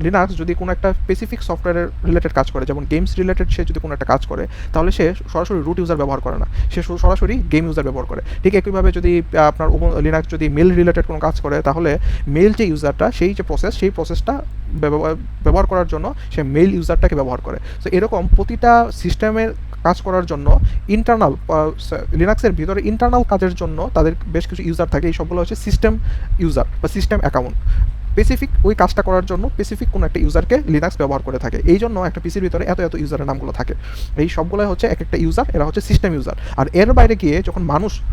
লিনাক্স যদি কোনো একটা স্পেসিফিক সফটওয়্যারের রিলেটেড কাজ করে, যেমন গেমস রিলেটেড সে যদি কোনো একটা কাজ করে, তাহলে সে সরাসরি রুট ইউজার ব্যবহার করে না, সে সরাসরি গেম ইউজার ব্যবহার করে। ঠিক একইভাবে যদি আপনার লিনাক্স যদি মেল রিলেটেড কোনো কাজ করে, তাহলে মেল যে ইউজারটা, সেই প্রসেসটা ব্যবহার করার জন্য সে মেল ইউজারটাকে ব্যবহার করে। তো এরকম প্রতিটা সিস্টেমের কাজ করার জন্য ইন্টারনাল লিনাক্সের ভিতরে ইন্টারনাল কাজের জন্য তাদের বেশ কিছু ইউজার থাকে, এই সবগুলো হচ্ছে সিস্টেম ইউজার বা সিস্টেম অ্যাকাউন্ট। স্পেসিফিক ওই কাজটা করার জন্য স্পেসিফিক কোনো একটা ইউজারকে লিনাক্স ব্যবহার করে থাকে, এই জন্য একটা পিসির ভিতরে এত ইউজারের নামগুলো থাকে। এই সবগুলো হচ্ছে এক একটা ইউজার, এরা হচ্ছে সিস্টেম ইউজার। আর এর বাইরে গিয়ে যখন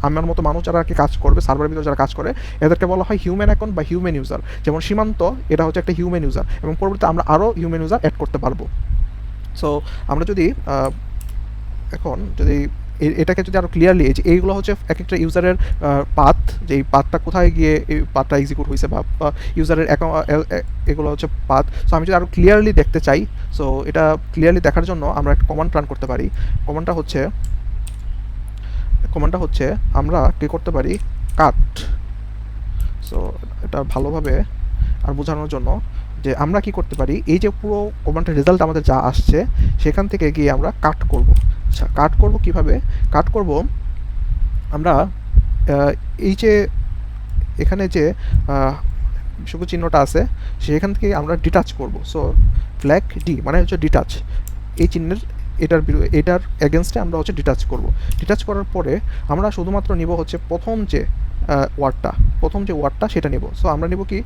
আমার মতো মানুষ যারা কাজ করবে সার্ভারের ভিতরে যারা কাজ করে, এদেরকে বলা হয় হিউম্যান অ্যাকাউন্ট বা হিউম্যান ইউজার। যেমন সীমান্ত, এটা হচ্ছে একটা হিউম্যান ইউজার, এবং পরবর্তীতে আমরা আরও হিউম্যান ইউজার অ্যাড করতে পারবো। সো আমরা যদি এখন যদি এটাকে যদি আরও ক্লিয়ারলি, এইগুলো হচ্ছে এক একটা ইউজারের পাথ, যে এই পাথটা কোথায় গিয়ে এই পাথটা এক্সিকিউট হয়েছে বা ইউজারের এগুলো হচ্ছে পাথ। সো আমি যদি আরও ক্লিয়ারলি দেখতে চাই, সো এটা ক্লিয়ারলি দেখার জন্য আমরা একটা কমান্ড রান করতে পারি। কমান্ডটা হচ্ছে আমরা কী করতে পারি, কাট। সো এটা ভালোভাবে আর বোঝানোর জন্য যে আমরা কি করতে পারি, এই যে পুরো কমান্ডের রেজাল্ট আমাদের যা আসছে সেখান থেকে গিয়ে আমরা কাট করব। আচ্ছা, কাট করব কিভাবে? কাট করব আমরা এই যে এখানে যে শুধু চিহ্নটা আছে সেখান থেকে আমরা ডিটাচ করব। সো ফ্ল্যাগ ডি মানে হচ্ছে ডিটাচ, এই চিহ্নের এটার এগেনস্টে আমরা হচ্ছে ডিটাচ করব। ডিটাচ করার পরে আমরা শুধুমাত্র নিব হচ্ছে প্রথম যে ওয়ার্ডটা সেটা নিব। সো আমরা নিব কি,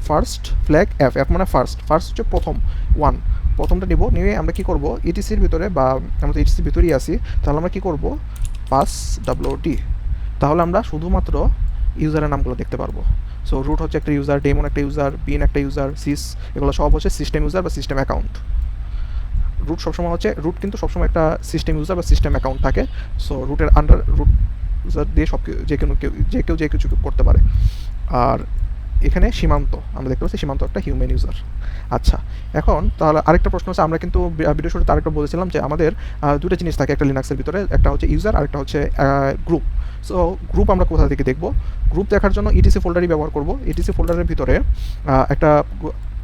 ফার্স্ট ফ্ল্যাগ এফ মানে ফার্স্ট হচ্ছে প্রথমটা নিয়ে আমরা কি করব, ইটিসির ভিতরে, বা আমরা তো ইটিসির ভিতরেই আসি, তাহলে আমরা কি করব, পাস WD, তাহলে আমরা শুধুমাত্র ইউজারের নামগুলো দেখতে পারবো। সো রুট হচ্ছে একটা ইউজার, ডেমন একটা ইউজার, বিন একটা ইউজার, সিস, এগুলো সব হচ্ছে সিস্টেম ইউজার বা সিস্টেম অ্যাকাউন্ট। রুট কিন্তু সবসময় একটা সিস্টেম ইউজার বা সিস্টেম অ্যাকাউন্ট থাকে। সো রুট ইউজার দিয়ে যে কেউ কিছু করতে পারে। আর এখানে সীমান্ত আমরা দেখতে পাচ্ছি, সীমান্ত একটা হিউম্যান ইউজার। আচ্ছা, এখন তাহলে আরেকটা প্রশ্ন আছে, আমরা কিন্তু ভিডিও শুরুতে আরেকটা বলেছিলাম যে আমাদের দুটো জিনিস থাকে একটা লিনাক্সের ভিতরে, একটা হচ্ছে ইউজার আর একটা হচ্ছে গ্রুপ। সো গ্রুপ আমরা কোথা থেকে দেখব? গ্রুপ দেখার জন্য ইটিসি ফোল্ডারই ব্যবহার করব। ইটিসি ফোল্ডারের ভিতরে একটা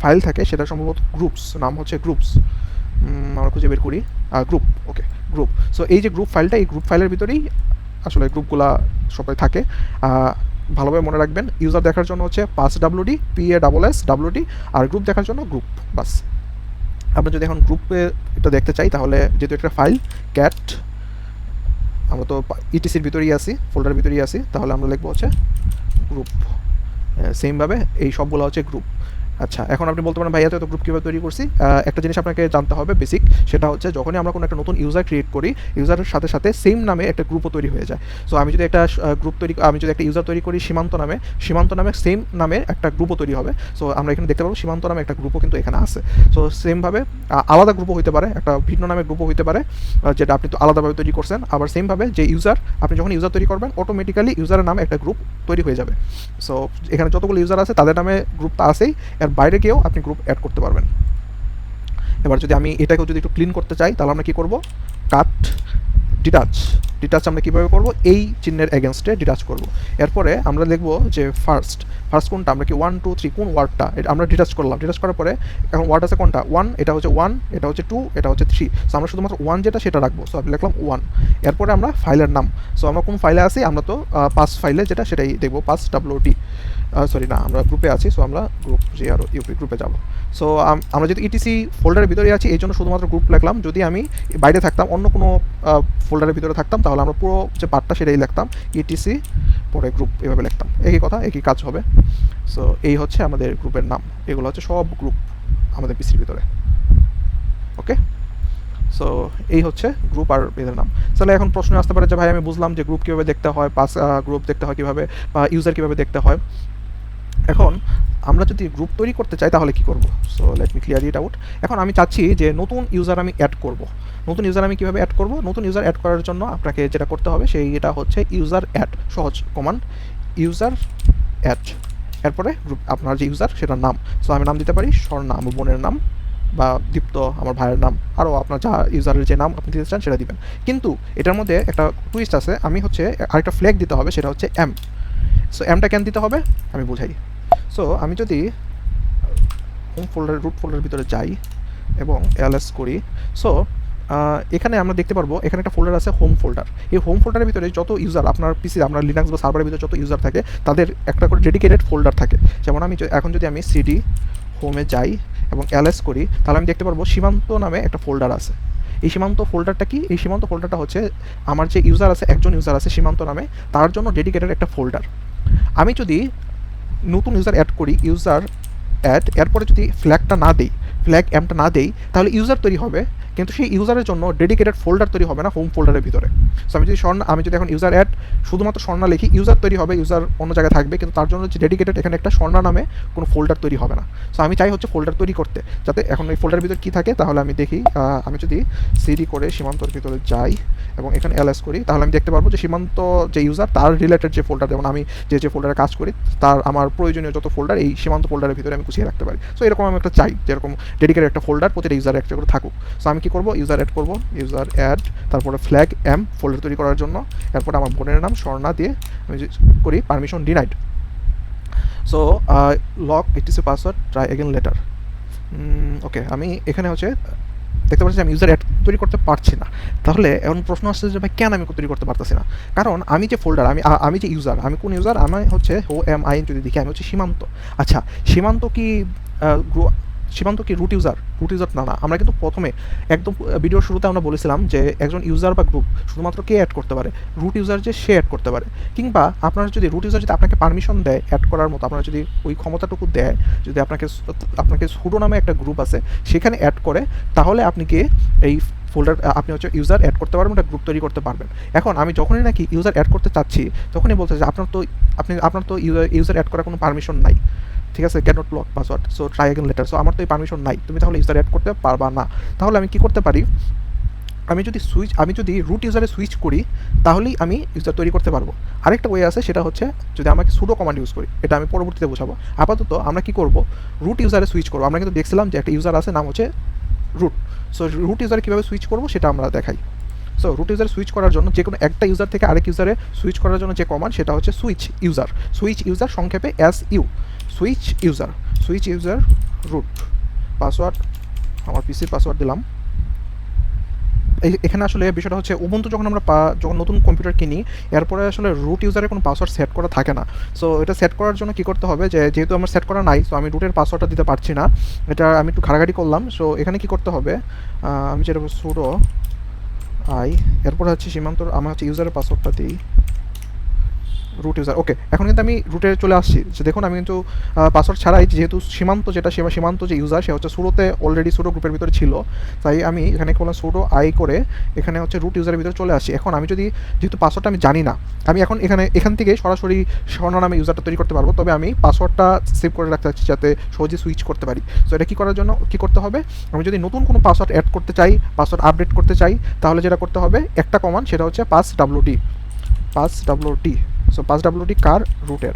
ফাইল থাকে, সেটা সম্ভবত গ্রুপস, নাম হচ্ছে গ্রুপস। আমরা খুঁজে বের করি গ্রুপ। সো এই যে গ্রুপ ফাইলটা, এই গ্রুপ ফাইলের ভিতরেই আসলে গ্রুপগুলা সবাই থাকে। ভালোভাবে মনে রাখবেন, ইউজার দেখার জন্য হচ্ছে পাস WD, PASS WD, আর গ্রুপ দেখার জন্য গ্রুপ, বাস। আমরা যদি এখন গ্রুপে এটা দেখতে চাই, তাহলে যেহেতু একটা ফাইল ক্যাট, আমরা তো ইটিসির ভিতরেই আসি, ফোল্ডারের ভিতরেই আসি, তাহলে আমরা লিখবো হচ্ছে গ্রুপ। সেমভাবে এই সবগুলো হচ্ছে গ্রুপ। আচ্ছা, এখন আপনি বলতে পারেন ভাই এত গ্রুপ কীভাবে তৈরি করছি? একটা জিনিস আপনাকে জানতে হবে বেসিক, সেটা হচ্ছে যখনই আমরা কোনো একটা নতুন ইউজার ক্রিয়েট করি, ইউজারের সাথে সাথে সেম নামে একটা গ্রুপও তৈরি হয়ে যায়। সো আমি যদি একটা ইউজার তৈরি করি সীমান্ত নামে সেম নামে একটা গ্রুপও তৈরি হবে। সো আমরা এখানে দেখতে পাবো সীমান্ত নামে একটা গ্রুপও কিন্তু এখানে আছে। সো সেমভাবে আলাদা গ্রুপও হতে পারে, একটা ভিন্ন নামে গ্রুপও হতে পারে, যেটা আপনি তো আলাদাভাবে তৈরি করছেন। আবার সেমভাবে যে আপনি যখন ইউজার তৈরি করবেন, অটোমেটিক্যালি ইউজারের নামে একটা গ্রুপ তৈরি হয়ে যাবে। সো এখানে যতগুলো ইউজার আছে তাদের নামে গ্রুপটা আছেই, এর বাইরে গিয়েও আপনি গ্রুপ অ্যাড করতে পারবেন। এবার যদি আমি এটাকেও যদি একটু ক্লিন করতে চাই, তাহলে আমরা কি করব, কাট ডিটাচ ডিটাচ আমরা কীভাবে করবো, এই চিহ্নের এগেনস্টে ডিটাচ করব। এরপরে আমরা লিখবো যে ফার্স্ট কোনটা, আমরা কি 1 2 3 কোন ওয়ার্ডটা, এটা আমরা ডিটাচ করলাম। ডিটাচ করার পরে এখন ওয়ার্ড আছে কোনটা 1, এটা হচ্ছে 1, এটা হচ্ছে 2, এটা হচ্ছে 3। সো আমরা শুধুমাত্র 1 যেটা সেটা রাখবো। সো আমি লিখলাম 1। এরপরে আমরা ফাইলের নাম, সো আমরা কোন ফাইলে আছি, আমরা তো পাস ফাইলে যেটা সেটাই দেখবো, পাস WT, সরি না, আমরা গ্রুপে আছি। সো আমরা গ্রুপ GRUP গ্রুপে যাব। সো আমরা যদি ETC ফোল্ডারের ভিতরে আছি এই জন্য শুধুমাত্র গ্রুপ লিখলাম। যদি আমি বাইরে থাকতাম, অন্য কোনো ফোল্ডারের ভিতরে থাকতাম, তাহলে আমরা পুরো যে পার্টটা সেটাই লিখতাম, ETC পরে গ্রুপ, এভাবে লিখতাম। একই কথা, একই কাজ হবে। সো এই হচ্ছে আমাদের গ্রুপের নাম। এগুলো হচ্ছে সব গ্রুপ আমাদের পিসির ভিতরে। ওকে, সো এই হচ্ছে গ্রুপ আর এদের নাম। তাহলে এখন প্রশ্ন আসতে পারে যে ভাই আমি বুঝলাম যে গ্রুপ কীভাবে দেখতে হয়, পাস গ্রুপ দেখতে হয় কীভাবে, বা ইউজার কীভাবে দেখতে হয়। এখন আমরা যদি গ্রুপ তৈরি করতে চাই তাহলে কি করব? So let me clear it out. এখন আমি চাচ্ছি যে নতুন ইউজার আমি অ্যাড করব। নতুন ইউজার আমি কীভাবে অ্যাড করব? নতুন ইউজার অ্যাড করার জন্য আপনাকে যেটা করতে হবে সেইটা হচ্ছে ইউজার অ্যাড, সহজ কমান্ড, ইউজার অ্যাড। এরপরে গ্রুপ আপনার যে ইউজার সেটার নাম, সো আমি নাম দিতে পারি স্বর্ণা, আমার বোনের নাম, বা দীপ্ত আমার ভাইয়ের নাম, আরও আপনার যা ইউজারের যে নাম আপনি দিতে চান সেটা দিবেন। কিন্তু এটার মধ্যে একটা টুইস্ট আছে, আমি হচ্ছে আরেকটা ফ্ল্যাগ দিতে হবে, সেটা হচ্ছে এম। সো এমটা কেন দিতে হবে আমি বুঝাই। সো আমি যদি হোম ফোল্ডার, রুট ফোল্ডারের ভিতরে যাই এবং ls করি, সো এখানে আমরা দেখতে পারবো এখানে একটা ফোল্ডার আছে হোম ফোল্ডার। এই হোম ফোল্ডারের ভিতরে যত ইউজার আপনার পিসি, আপনার লিনাক্স বা সার্ভারের ভিতরে যত ইউজার থাকে তাদের একটা করে ডেডিকেটেড ফোল্ডার থাকে। যেমন আমি এখন যদি আমি cd হোমে যাই এবং ls করি, তাহলে আমি দেখতে পারবো সীমান্ত নামে একটা ফোল্ডার আছে। এই সীমান্ত ফোল্ডারটা কি? এই সীমান্ত ফোল্ডারটা হচ্ছে আমার যে ইউজার আছে, একজন ইউজার আছে সীমান্ত নামে, তার জন্য ডেডিকেটেড একটা ফোল্ডার। আমি যদি নতুন ইউজার অ্যাড করি, ইউজার অ্যাড, এরপরে যদি ফ্ল্যাগটা না দেই, ফ্ল্যাগ এমটা না দেই, তাহলে ইউজার তৈরি হবে, কিন্তু সেই ইউজারের জন্য ডেডিকেটেড ফোল্ডার তৈরি হবে না হোম ফোল্ডারের ভিতরে। সো আমি যদি এখন ইউজার অ্যাড শুধুমাত্র স্বর্ণা লিখি, ইউজার তৈরি হবে, ইউজার অন্য জায়গায় থাকবে, কিন্তু তার জন্য যে ডেডিকেটেড এখানে একটা স্বর্ণা নামে কোনো ফোল্ডার তৈরি হবে না। সো আমি চাই হচ্ছে ফোল্ডার তৈরি করতে, যাতে এখন এই ফোল্ডারের ভিতরে কী থাকে, তাহলে আমি দেখি, আমি যদি cd করে সীমান্তর ভিতরে যাই এবং এখানে ls করি, তাহলে আমি দেখতে পারবো যে সীমান্ত যে ইউজার তার রিলেটেড যে ফোল্ডার, যেমন আমি যে ফোল্ডারে কাজ করি তার আমার প্রয়োজনীয় যত ফোল্ডার এই সীমান্ত ফোল্ডারের ভিতরে আমি গুছিয়ে রাখতে পারি। সো এরকম আমি একটা চাই যেরকম ডেডিকেটেড একটা ফোল্ডার প্রতিটা ইউজার একটা করে থাকুক। সো আমি কী করবো, ইউজার অ্যাড করবো, ইউজার অ্যাড, তারপরে ফ্ল্যাগ এম ফোল্ডার তৈরি করার জন্য, এরপরে আমার বোনের নাম স্বর্ণা দিয়ে আমি করি permission denied. So lock etc password try again later. Okay, আমি এখানে হচ্ছে দেখতে পাচ্ছি আমি ইউজার অ্যাড তৈরি করতে পারছি না। তাহলে এখন প্রশ্ন আসছে যে ভাই কেন আমি তৈরি করতে পারতেছি না? কারণ আমি যে ফোল্ডার, আমি যে ইউজার, আমি কোন ইউজার, আমি হচ্ছে OMIN যদি দেখি আমি হচ্ছে সীমান্ত। আচ্ছা, সীমান্ত কি রুট ইউজার? রুট ইউজার না, আমরা কিন্তু প্রথমে একদম ভিডিওর শুরুতে আমরা বলেছিলাম যে একজন ইউজার বা গ্রুপ শুধুমাত্র কে অ্যাড করতে পারে? রুট ইউজার যে সে অ্যাড করতে পারে। কিংবা আপনার যদি রুট ইউজার যদি আপনাকে পারমিশন দেয় অ্যাড করার মতো, আপনার যদি ওই ক্ষমতাটুকু দেয়, যদি আপনাকে সুডো নামে একটা গ্রুপ আছে সেখানে অ্যাড করে, তাহলে আপনি কি এই ফোল্ডার আপনি হচ্ছে ইউজার অ্যাড করতে পারবেন, একটা গ্রুপ তৈরি করতে পারবেন। এখন আমি যখনই নাকি ইউজার অ্যাড করতে চাচ্ছি তখনই বলতে যে আপনার তো ইউজার অ্যাড করার কোনো পারমিশন নাই, ঠিক আছে, can not lock password, so try again letter. So আমার তো এই পারমিশন নাই, তুমি তাহলে ইউজার অ্যাড করতে পারবা না। তাহলে আমি কি করতে পারি, আমি যদি রুট ইউজারে সুইচ করি তাহলেই আমি ইউজার তৈরি করতে পারবো। আরেকটা ওয়ে আছে, সেটা হচ্ছে যদি আমাকে সুডো কমান্ড ইউজ করি, এটা আমি পরবর্তীতে বোঝাবো। আপাতত আমরা কি করব, রুট ইউজারে সুইচ করবো। আমরা কিন্তু দেখছিলাম যে একটা ইউজার আছে নাম হচ্ছে রুট। সো রুট ইউজারে কীভাবে সুইচ করবো সেটা আমরা দেখাই। সো রুট ইউজার সুইচ করার জন্য যে কোনো একটা ইউজার থেকে আরেক ইউজারে সুইচ করার জন্য যে কমান্ড সেটা হচ্ছে সুইচ ইউজার সংক্ষেপে SU, switch user root. Password আমার পিসির পাসওয়ার্ড দিলাম। এখানে আসলে বিষয়টা হচ্ছে উবুন্টু যখন আমরা যখন নতুন কম্পিউটার কিনি, এরপরে আসলে রুট ইউজারের কোনো পাসওয়ার্ড সেট করা থাকে না। সো এটা সেট করার জন্য কী করতে হবে, যেহেতু আমার সেট করা নাই, সো আমি রুটের পাসওয়ার্ডটা দিতে পারছি না, এটা আমি একটু ঘাটাঘাটি করলাম। সো এখানে কী করতে হবে, আমি যেটা সুডো এরপর হচ্ছে সীমান্তর, আমার হচ্ছে ইউজারের পাসওয়ার্ডটা দিই, রুট ইউজার। ওকে, এখন কিন্তু আমি রুটে চলে আসছি। যে দেখুন আমি কিন্তু পাসওয়ার্ড ছাড়াই, যেহেতু সীমান্ত যে ইউজার সে হচ্ছে সুডোতে অলরেডি সুডো গ্রুপের ভিতরে ছিল, তাই আমি এখানে করলাম সুডো করে এখানে হচ্ছে রুট ইউজারের ভিতরে চলে আসি। এখন আমি যদি, যেহেতু পাসওয়ার্ডটা আমি জানি না, আমি এখান থেকে সরাসরি স্বর্ণ নামে ইউজারটা তৈরি করতে পারবো, তবে আমি পাসওয়ার্ডটা সেভ করে রাখতে চাচ্ছি যাতে সহজে সুইচ করতে পারি। সো এটা কী করার জন্য কী করতে হবে, আমি যদি নতুন কোনো পাসওয়ার্ড অ্যাড করতে চাই, পাসওয়ার্ড আপডেট করতে চাই, তাহলে যেটা করতে হবে একটা কমান্ড, সেটা হচ্ছে pass WT। So pass WT কার, রুটের।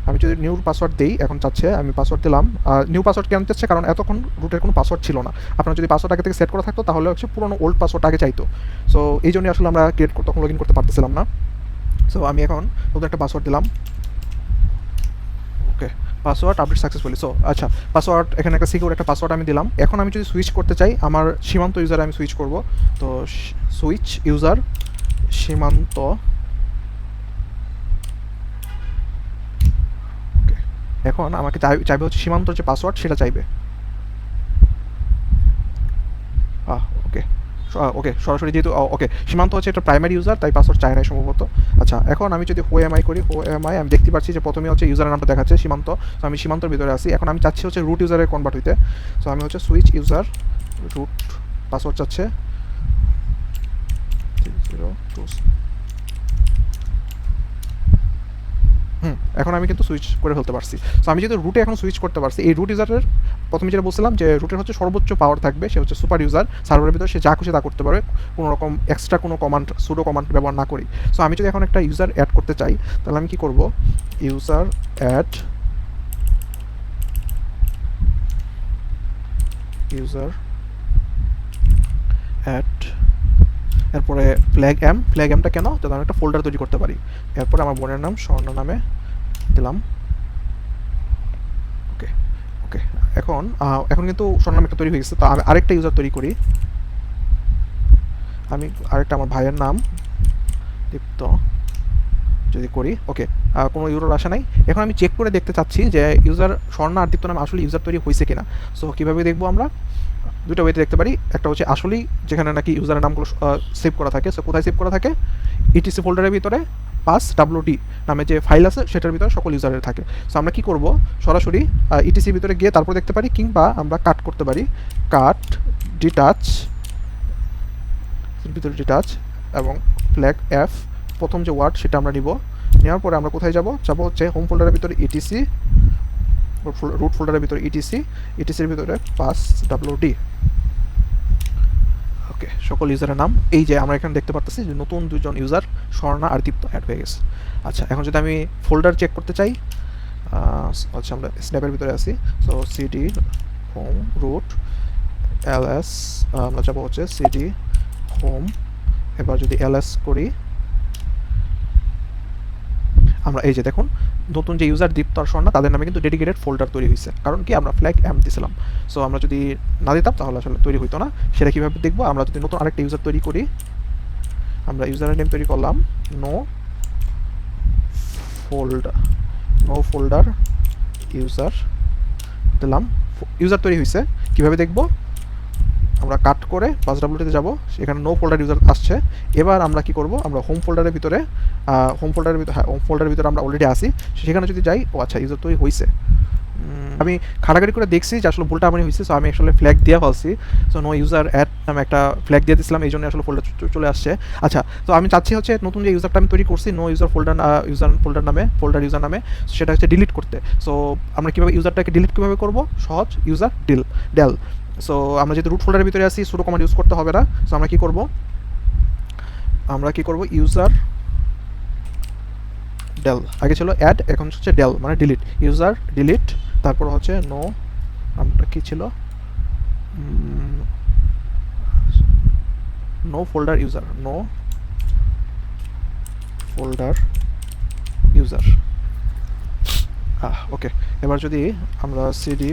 আমি যদি নিউ পাসওয়ার্ড দিই, এখন চাচ্ছে আমি পাসওয়ার্ড দিলাম। নিউ পাসওয়ার্ড কেন চাচ্ছে, কারণ এতক্ষণ রুটের কোনো পাসওয়ার্ড ছিল না। আপনার যদি পাসওয়ার্ড আগে থেকে সেট করা থাকতো তাহলে হচ্ছে পুরোনো ওল্ড পাসওয়ার্ড আগে চাইতো। সো এই জন্যই আসলে আমরা তখন লগ ইন করতে পারতেছিলাম না। সো আমি এখন নতুন একটা পাসওয়ার্ড দিলাম। ওকে, পাসওয়ার্ড আপডেট সাকসেসফুলি। সো আচ্ছা, পাসওয়ার্ড এখানে একটা সিকিউর একটা পাসওয়ার্ড আমি দিলাম। এখন আমি যদি সুইচ করতে চাই, আমার সীমান্ত ইউজারে আমি সুইচ করব। তো সুইচ ইউজার সীমান্ত। ওকে, এখন আমাকে চাইবে হচ্ছে সীমান্তর যে পাসওয়ার্ড সেটা চাইবে। ওকে ওকে, সরাসরি যেহেতু ওকে সীমান্ত হচ্ছে এটা প্রাইমারি ইউজার, তাই পাসওয়ার্ড চাই না সম্ভবত। আচ্ছা, এখন আমি যদি ওএমআই করি, ওএমআই আমি দেখতে পাচ্ছি যে প্রথমে হচ্ছে ইউজারের নামটা দেখাচ্ছে সীমান্ত। তো আমি সীমান্তর ভিতরে আছি। এখন আমি চাচ্ছি হচ্ছে রুট ইউজারে কনভার্ট হইতে। সো আমি হচ্ছে সুইচ ইউজার রুট পাসওয়ার্ড চাচ্ছে 302। এখন আমি কিন্তু সুইচ করে ফেলতে পারছি। সো আমি যদি রুটে এখন সুইচ করতে পারছি, এই রুট ইউজারের প্রথমে যেটা বলছিলাম যে রুটের হচ্ছে সর্বোচ্চ পাওয়ার থাকবে, সে হচ্ছে সুপার ইউজার। সার্ভারের ভিতরে সে যা খুশি তা করতে পারবে, কোনো রকম এক্সট্রা কোনো কমান্ড সুডো কমান্ড ব্যবহার না করি। সো আমি যদি এখন একটা ইউজার অ্যাড করতে চাই, তাহলে আমি কি করব, ইউজার অ্যাড ইউজার অ্যাড, এরপরে ফ্ল্যাগ এমটা কেন, যাতে আমি একটা ফোল্ডার তৈরি করতে পারি। এরপরে আমার বোনের নাম স্বর্ণ নামে দিলাম। ওকে ওকে, এখন কিন্তু স্বর্ণ নাম একটা তৈরি হয়ে গেছে। তো আমি আরেকটা ইউজার তৈরি করি। আমি আরেকটা আমার ভাইয়ের নাম দীপ্ত যদি করি। ওকে, কোনো ইউজার আসে নাই। এখন আমি চেক করে দেখতে চাচ্ছি যে ইউজার স্বর্ণ আর দীপ্ত নামে আসলে ইউজার তৈরি হয়েছে কিনা। সো কীভাবে দেখবো আমরা, দুটো ওয়েতে দেখতে পারি। একটা হচ্ছে আসলেই যেখানে নাকি ইউজারের নামগুলো সেভ করা থাকে। সো কোথায় সেভ করা থাকে, ইটিসি ফোল্ডারের ভিতরে পাস.wd নামে যে ফাইল আছে সেটার ভিতরে সকল ইউজারের থাকে। সো আমরা কি করব, সরাসরি ইটিসির ভিতরে গিয়ে তারপর দেখতে পারি, কিংবা আমরা কাট করতে পারি, কাট ডিটাচ ভিতরে ডিটাচ এবং ফ্ল্যাগ এফ প্রথম যে ওয়ার্ড সেটা আমরা নিব। নেওয়ার পরে আমরা কোথায় যাব হচ্ছে হোম ফোল্ডারের ভিতরে ইটিসি, রুট ফোল্ডারের ভিতরে ইটিসির ভিতরে পাস.wd। ওকে, সকল ইউজারের নাম এই যে আমরা এখানে দেখতে পারতেছি যে নতুন দুজন ইউজার স্বর্ণা আর দীপ্ত অ্যাড হয়ে গেছে। আচ্ছা, এখন যদি আমি ফোল্ডার চেক করতে চাই, আচ্ছা আমরা স্ন্যাপের ভিতরে আছি। So CD home root LS, আমরা যাবো হচ্ছে সিডি হোম। এবার যদি এলএস করি, আমরা এই যে দেখুন নতুন যে ইউজার দীপ্ত আর স্বর্ণা তাদের নামে কিন্তু ডেডিকেটেড ফোল্ডার তৈরি হয়েছে, কারণ কি আমরা ফ্ল্যাগ এম দিয়েছিলাম। সো আমরা যদি না দিতাম তাহলে আসলে তৈরি হইতো না। সেটা কীভাবে দেখবো, আমরা যদি নতুন আরেকটা ইউজার তৈরি করি, আমরা ইউজারের নেম তৈরি করলাম নো ফোল্ডার ইউজার দিলাম, ইউজার তৈরি হয়েছে। কীভাবে দেখবো, আমরা কাট করে পাস.wd-তে যাবো, সেখানে নো ফোল্ডার ইউজার আসছে। এবার আমরা কি করব, আমরা হোম ফোল্ডারের ভিতরে হোম ফোল্ডারের ভিতরে আমরা অলরেডি আসি। সেখানে যদি যাই, ও আচ্ছা ইউজার তৈরি হয়েছে। আমি খাটাখাটি করে দেখছি যে আসলে ভুলটা আমার হয়েছে। সো আমি আসলে ফ্ল্যাগ দিয়ে ফেলছি। সো নো ইউজার অ্যাড নামে একটা ফ্ল্যাগ দিয়ে দিয়েছিলাম, এই জন্য আসলে ফোল্ডার চলে আসছে। আচ্ছা, তো আমি চাচ্ছি হচ্ছে নতুন যে ইউজারটা আমি তৈরি করছি নো ইউজার ফোল্ডার নামে সেটা হচ্ছে ডিলিট করতে। সো আমরা কীভাবে ইউজারটাকে ডিলিট কীভাবে করবো, সহজ, ইউজার ডেল। সো আমরা যেহেতু রুট ফোল্ডারের ভিতরে আসি, সুডো কমান্ড ইউজ করতে হবে না। সো আমরা কি করব, ইউজার ডেল, আগে ছিল অ্যাড, এখন হচ্ছে ডেল মানে ডিলিট, ইউজার ডিলিট, তারপর হচ্ছে নো, নামটা কি ছিল, নো ফোল্ডার ইউজার। ওকে, এবার যদি আমরা সিডি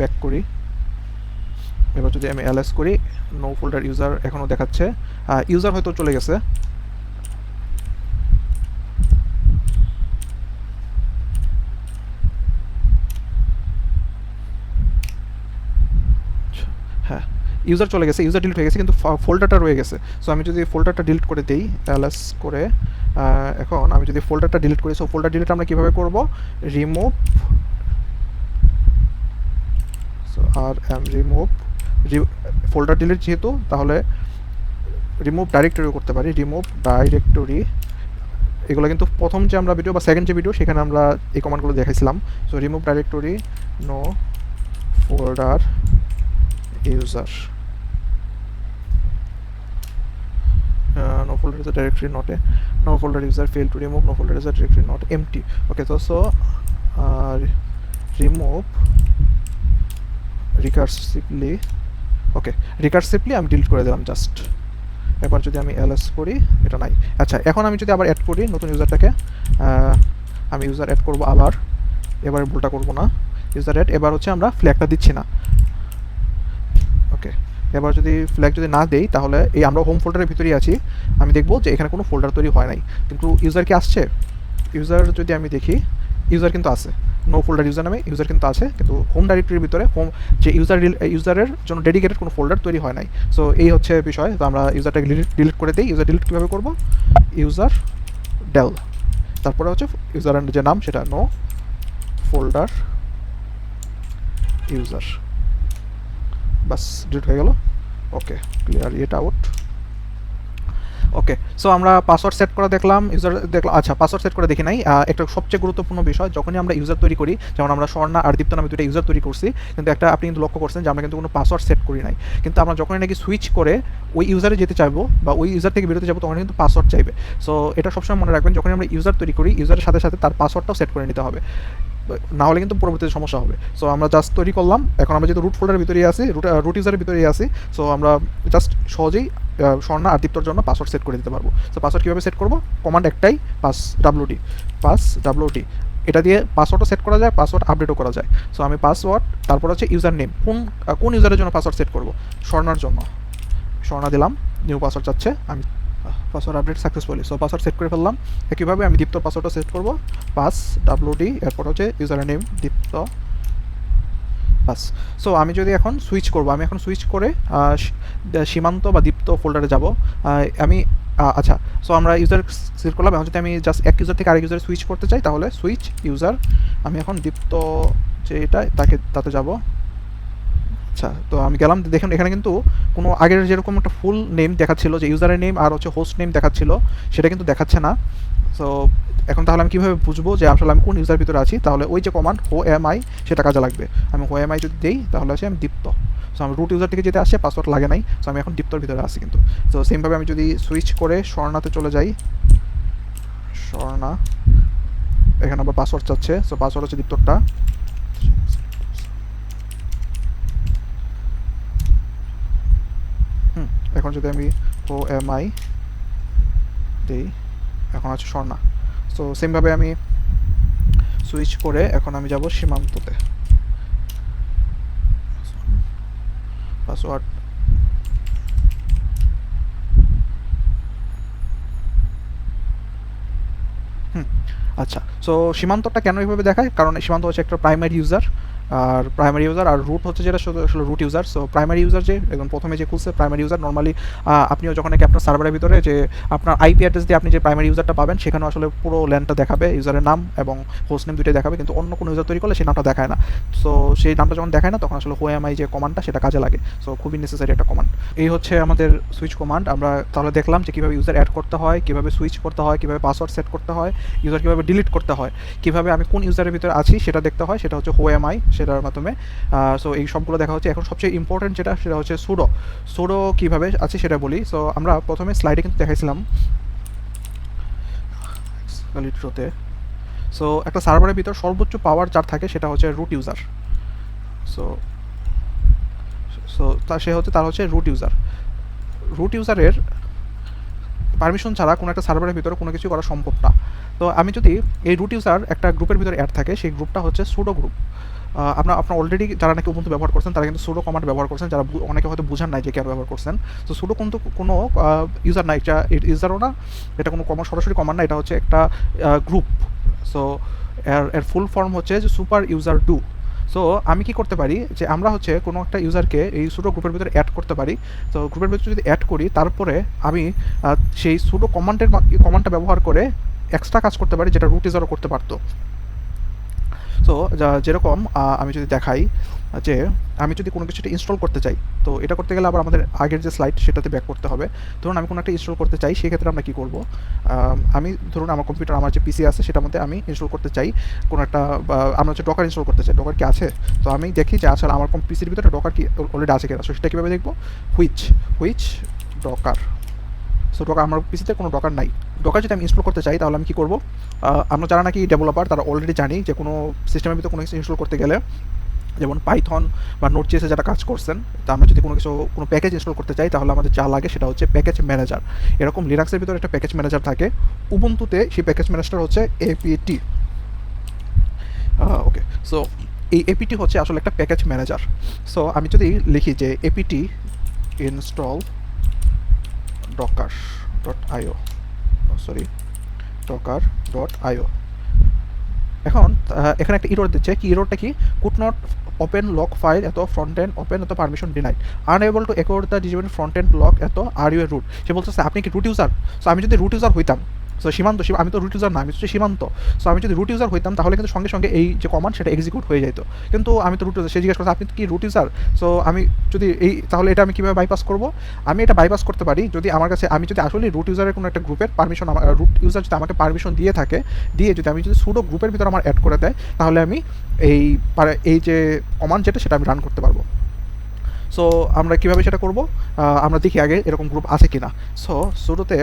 ব্যাক করি, এবার যদি আমি এলএস করি, নো ফোল্ডার ইউজার এখনও দেখাচ্ছে। ইউজার হয়তো চলে গেছে। হ্যাঁ, ইউজার চলে গেছে, ইউজার ডিলিট হয়ে গেছে, কিন্তু ফোল্ডারটা রয়ে গেছে। সো আমি যদি ফোল্ডারটা ডিলিট করে দিই, এলএস করে, এখন আমি যদি ফোল্ডারটা ডিলিট করি, সো ফোল্ডার ডিলিট আমরা কীভাবে করব, রিমুভ, রিমুভ ফোল্ডার ডিলিট যেহেতু, তাহলে রিমুভ ডাইরেক্টরিও করতে পারি, রিমুভ ডাইরেক্টরি। এগুলো কিন্তু প্রথম যে আমরা ভিডিও বা সেকেন্ড যে ভিডিও সেখানে আমরা এই কমান্ডগুলো দেখাইছিলাম। So remove directory no folder user, no folder is a directory not a no folder user failed to remove no folder is a directory not empty. Okay, so আর রিমুভ রিকার্সিভলি, ওকে রিকার্সিভলি আমি ডিলিট করে দিলাম জাস্ট। এবার যদি আমি এলএস করি, এটা নাই। আচ্ছা, এখন আমি যদি আবার অ্যাড করি নতুন ইউজারটাকে, আমি ইউজার অ্যাড করব আবার, এবার ভুলটা করব না, ইউজার অ্যাড। এবার হচ্ছে আমরা ফ্ল্যাগটা দিচ্ছি না, ওকে। এবার যদি ফ্ল্যাগ যদি না দেই তাহলে এই আমরা হোম ফোল্ডারের ভিতরেই আছি, আমি দেখবো যে এখানে কোনো ফোল্ডার তৈরি হয় নাই, কিন্তু ইউজার কি আসছে? ইউজার যদি আমি দেখি, ইউজার কিন্তু আছে, নো ফোল্ডার ইউজার নামে ইউজার কিন্তু আছে, কিন্তু হোম ডাইরেক্টরির ভিতরে হোম যে ইউজারের জন্য ডেডিকেটেড কোনো ফোল্ডার তৈরি হয় নাই। সো এই হচ্ছে বিষয়। তো আমরা ইউজারটাকে ডিলিট করে দিই। ইউজার ডিলিট কীভাবে করবো? ইউজার ডেল, তারপরে হচ্ছে ইউজারের যে নাম সেটা নো ফোল্ডার ইউজার, বাস ডিলিট হয়ে গেল। Okay, clear it out. Okay, so আমরা পাসওয়ার্ড সেট করা দেখলাম, ইউজার দেখলাম। আচ্ছা, পাসওয়ার্ড সেট করে দেখি নাই। একটা সবচেয়ে গুরুত্বপূর্ণ বিষয়, যখনই আমরা ইউজার তৈরি করি, যেমন আমরা স্বর্ণা আর দীপ্ত নামে দুটো ইউজার তৈরি করছি, কিন্তু একটা আপনি কিন্তু লক্ষ্য করছেন যে আমরা কিন্তু কোনো পাসওয়ার্ড সেট করি নাই। কিন্তু আমরা যখনই নাকি সুইচ করে ওই ইউজারে যেতে চাইবো বা ওই ইউজার থেকে বেরোতে যাবো, তখন কিন্তু পাসওয়ার্ড চাইবে। সো এটা সবসময় মনে রাখবেন, যখনই আমরা ইউজার তৈরি করি, ইউজারের সাথে সাথে তার পাসওয়ার্ডটাও সেট করে নিতে হবে, না হলে কিন্তু পরবর্তীতে সমস্যা হবে। সো আমরা জাস্ট তৈরি করলাম। এখন আমরা যেহেতু রুট ফোল্ডারের ভিতরেই আছি, রুট ইউজারের ভিতরেই আছি, সো আমরা জাস্ট সহজেই স্বর্ণা আর দীপ্তর জন্য পাসওয়ার্ড সেট করে দিতে পারবো। সো পাসওয়ার্ড কীভাবে সেট করবো? কমান্ড একটাই, পাস ডাব্লিউডি। এটা দিয়ে পাসওয়ার্ডও সেট করা যায়, পাসওয়ার্ড আপডেটও করা যায়। সো আমি পাসওয়ার্ড, তারপর হচ্ছে ইউজার নেম, কোন ইউজারের জন্য পাসওয়ার্ড সেট করবো? স্বর্ণার জন্য, স্বর্ণা দিলাম, নিউ পাসওয়ার্ড চাচ্ছে, আমি password update successfully. So password set করে ফেললাম। একইভাবে আমি দীপ্তর পাসওয়ার্ডটা সেট করবো, পাস ডাব্লিউডি, এরপর হচ্ছে ইউজারের নেম দীপ্ত, বাস। সো আমি যদি এখন সুইচ করবো, আমি এখন সুইচ করে সীমান্ত বা দীপ্ত ফোল্ডারে যাব। আমি আচ্ছা, সো আমরা ইউজার সিলেক্ট করলাম। এখন যদি আমি জাস্ট এক ইউজার থেকে আরেক ইউজারে সুইচ করতে চাই, তাহলে সুইচ ইউজার, আমি এখন দীপ্ত যে এটা তাতে যাব। আচ্ছা, তো আমি গেলাম, দেখুন এখানে কিন্তু কোনো আগের যেরকম একটা ফুল নেম দেখাচ্ছিল, যে ইউজারের নেম আর হচ্ছে হোস্ট নেম দেখাচ্ছিল, সেটা কিন্তু দেখাচ্ছে না। সো এখন তাহলে আমি কীভাবে বুঝবো যে আসলে আমি কোন ইউজার ভিতরে আছি? তাহলে ওই যে কমান্ড হো এম আই, সেটা কাজে লাগবে। আমি হো এম আই যদি দিই, তাহলে আছে আমি দীপ্ত। সো আমি রুট ইউজার থেকে যেতে আসছে, পাসওয়ার্ড লাগে নাই। সো আমি এখন দীপ্তর ভিতরে আছি কিন্তু। তো সেমভাবে আমি যদি সুইচ করে স্বর্ণাতে চলে যাই, স্বর্ণা, এখানে আবার পাসওয়ার্ড চাচ্ছে। সো পাসওয়ার্ড হচ্ছে দীপ্তরটা। এখন যদি আমি ও এম আই দিই, এখন আছে স্বর্ণা। সো সেমভাবে আমি সুইচ করে এখন আমি যাব সীমান্ততে, পাসওয়ার্ড আচ্ছা। সো সীমান্তটা কেন এইভাবে দেখায়? কারণ সীমান্ত হচ্ছে একটা প্রাইমারি ইউজার, আর রুট হচ্ছে যেটা আসলে root user. So primary user যে একদম প্রথমে যে খুলছে প্রাইমারি ইউজার, নর্মালি আপনিও যখন নাকি আপনার সার্ভারের ভিতরে যে আপনার আইপি অ্যাড্রেস দিয়ে আপনি যে প্রাইমারি ইউজারটা পাবেন, সেখানে আসলে পুরো ল্যান্ডটা দেখাবে, ইউজারের নাম এবং হোস্ট নেম দুটোই দেখাবে, কিন্তু অন্য কোনো ইউজার তৈরি করলে সেই নামটা দেখায় না। সো সেই নামটা যখন দেখায় না, তখন আসলে হোএমআই যে কমান্ডটা, সেটা কাজে লাগে। সো খুবই নেসেসারি একটা কমান্ড। এই হচ্ছে আমাদের সুইচ কমান্ড। আমরা তাহলে দেখলাম যে কীভাবে ইউজার অ্যাড করতে হয়, কীভাবে সুইচ করতে হয়, কীভাবে পাসওয়ার্ড সেট করতে হয়, ইউজার কীভাবে ডিলিট করতে হয়, কীভাবে আমি কোন ইউজারের ভিতরে আছি সেটা দেখতে হয়, সেটা হচ্ছে হোএমআই, সেটার মাধ্যমে। সো এই সবগুলো দেখা হচ্ছে। এখন সবচেয়ে ইম্পর্টেন্ট যেটা, সেটা হচ্ছে সুডো কীভাবে আছে সেটা বলি। সো আমরা প্রথমে স্লাইডে কিন্তু দেখাইছিলাম লিট্রোতে। সো একটা সার্ভারের ভিতর সর্বোচ্চ পাওয়ার যার থাকে সেটা হচ্ছে রুট ইউজার। সো সো তার হচ্ছে রুট ইউজার। রুট ইউজারের পারমিশন ছাড়া কোনো একটা সার্ভারের ভিতরে কোনো কিছু করা সম্ভব না। তো আমি যদি এই রুট ইউজার একটা গ্রুপের ভিতরে অ্যাড থাকে, সেই গ্রুপটা হচ্ছে সুডো গ্রুপ। আপনার অলরেডি যারা নাকি উবুন্টু ব্যবহার করছেন, তারা কিন্তু সুডো কমান্ড ব্যবহার করছেন, যারা অনেকে হয়তো বুঝান নাই যে কেন ব্যবহার করছেন। তো সুডো কিন্তু কোনো ইউজার না, এটা ইউজারও না, এটা কোনো সরাসরি কমান্ড না, এটা হচ্ছে একটা গ্রুপ। সো এর ফুল ফর্ম হচ্ছে যে সুপার ইউজার ডু। সো আমি কি করতে পারি, যে আমরা হচ্ছে কোনো একটা ইউজারকে এই সুডো গ্রুপের ভিতরে অ্যাড করতে পারি। তো গ্রুপের ভিতরে যদি অ্যাড করি, তারপরে আমি সেই সুডো কমান্ডটা ব্যবহার করে এক্সট্রা কাজ করতে পারি, যেটা রুট ইউজারও করতে পারতো। সো যেরকম আমি যদি দেখাই যে আমি যদি কোনো কিছুটা ইনস্টল করতে চাই, তো এটা করতে গেলে আবার আমাদের আগের যে স্লাইড সেটাতে ব্যাক করতে হবে। ধরুন আমি কোনো একটা ইনস্টল করতে চাই, সেক্ষেত্রে আমরা কী করব? আমি ধরুন আমার কম্পিউটার, আমার যে পিসি আছে সেটার মধ্যে আমি ইনস্টল করতে চাই কোনো একটা, আমরা হচ্ছে ডকার ইনস্টল করতে চাই। ডকার কি আছে? তো আমি দেখি যে আসলে আমার পিসির ভিতরে ডকার কি অলরেডি আছে কিনা। সো সেটা কীভাবে দেখবো? হুইচ ডকার, সো ডকার আমার পিসিতে কোনো ডকার নাই। ডকার যদি আমি ইনস্টল করতে চাই তাহলে আমি কী করবো, আমরা যারা নাকি ডেভেলপার তারা অলরেডি জানি যে কোনো সিস্টেমের ভিতরে কোনো কিছু ইনস্টল করতে গেলে, যেমন পাইথন বা নোড.js যারা কাজ করছেন, তা আমরা যদি কোনো প্যাকেজ ইনস্টল করতে চাই তাহলে আমাদের যা লাগে সেটা হচ্ছে প্যাকেজ ম্যানেজার। এরকম লিনাক্সের ভিতরে একটা প্যাকেজ ম্যানেজার থাকে, উবুন্টুতে সেই প্যাকেজ ম্যানেজার হচ্ছে এপিটি। ওকে, সো এই এপিটি হচ্ছে আসলে একটা প্যাকেজ ম্যানেজার। সো আমি যদি লিখি যে apt install docker.io, sorry docker.io, এখন এখানে একটা ইরর দিচ্ছে। কি ইররটা কি? Could not open lock file এত ফ্রন্ট এন্ড ওপেন এত permission denied, unable to acquire the disable front end lock এত আর ইউ এ রুট। সে বলতেছে আপনি কি রুট ইউজার? সো আমি যদি রুট ইউজার হইতাম, সো সীমান্ত, আমি তো রুট ইউজার না, আমি হচ্ছে সীমান্ত। সো আমি যদি রুট ইউজার হইতাম তাহলে কিন্তু সঙ্গে সঙ্গে এই যে কমান্ড সেটা এক্সিকিউট হয়ে যেত, কিন্তু আমি তো রুট ইউজার। সে জিজ্ঞেস করছে আপনি কি রুট ইউজার? সো আমি যদি তাহলে এটা আমি কীভাবে বাইপাস করবো? আমি এটা বাইপাস করতে পারি যদি আমার কাছে, আমি যদি আসলে রুট ইউজারের কোনো একটা গ্রুপের পারমিশন, রুট ইউজার যদি আমাকে পারমিশন দিয়ে থাকে, যদি আমি যদি সুডো গ্রুপের ভিতরে আমার অ্যাড করে দেয়, তাহলে আমি এই যে কমান্ড যেটা সেটা আমি রান করতে পারবো। সো আমরা কীভাবে সেটা করব, আমরা দেখি আগে এরকম গ্রুপ আছে কি না। সো শুরুতে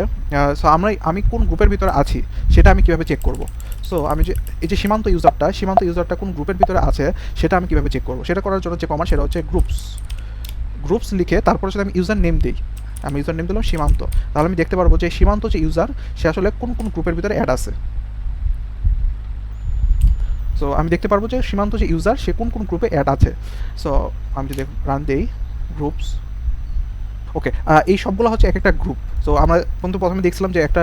আমি কোন গ্রুপের ভিতরে আছি সেটা আমি কীভাবে চেক করব। সো আমি যে এই যে সীমান্ত ইউজারটা কোন গ্রুপের ভিতরে আছে সেটা আমি কীভাবে চেক করব। সেটা করার জন্য যে কমান্ড সেটা হচ্ছে গ্রুপস লিখে তারপরে যদি আমি ইউজার নেম দিই, আমি ইউজার নেম দিলাম সীমান্ত, তাহলে আমি দেখতে পারবো যে সীমান্ত যে ইউজার সে আসলে কোন কোন গ্রুপের ভিতরে অ্যাড আছে। সো আমি দেখতে পারবো যে সীমান্ত যে ইউজার সে কোন কোন গ্রুপে অ্যাড আছে। সো আমি যদি রান দেই গ্রুপস, ওকে, এই সবগুলো হচ্ছে এক একটা গ্রুপ। সো আমরা কিন্তু প্রথমে দেখছিলাম যে একটা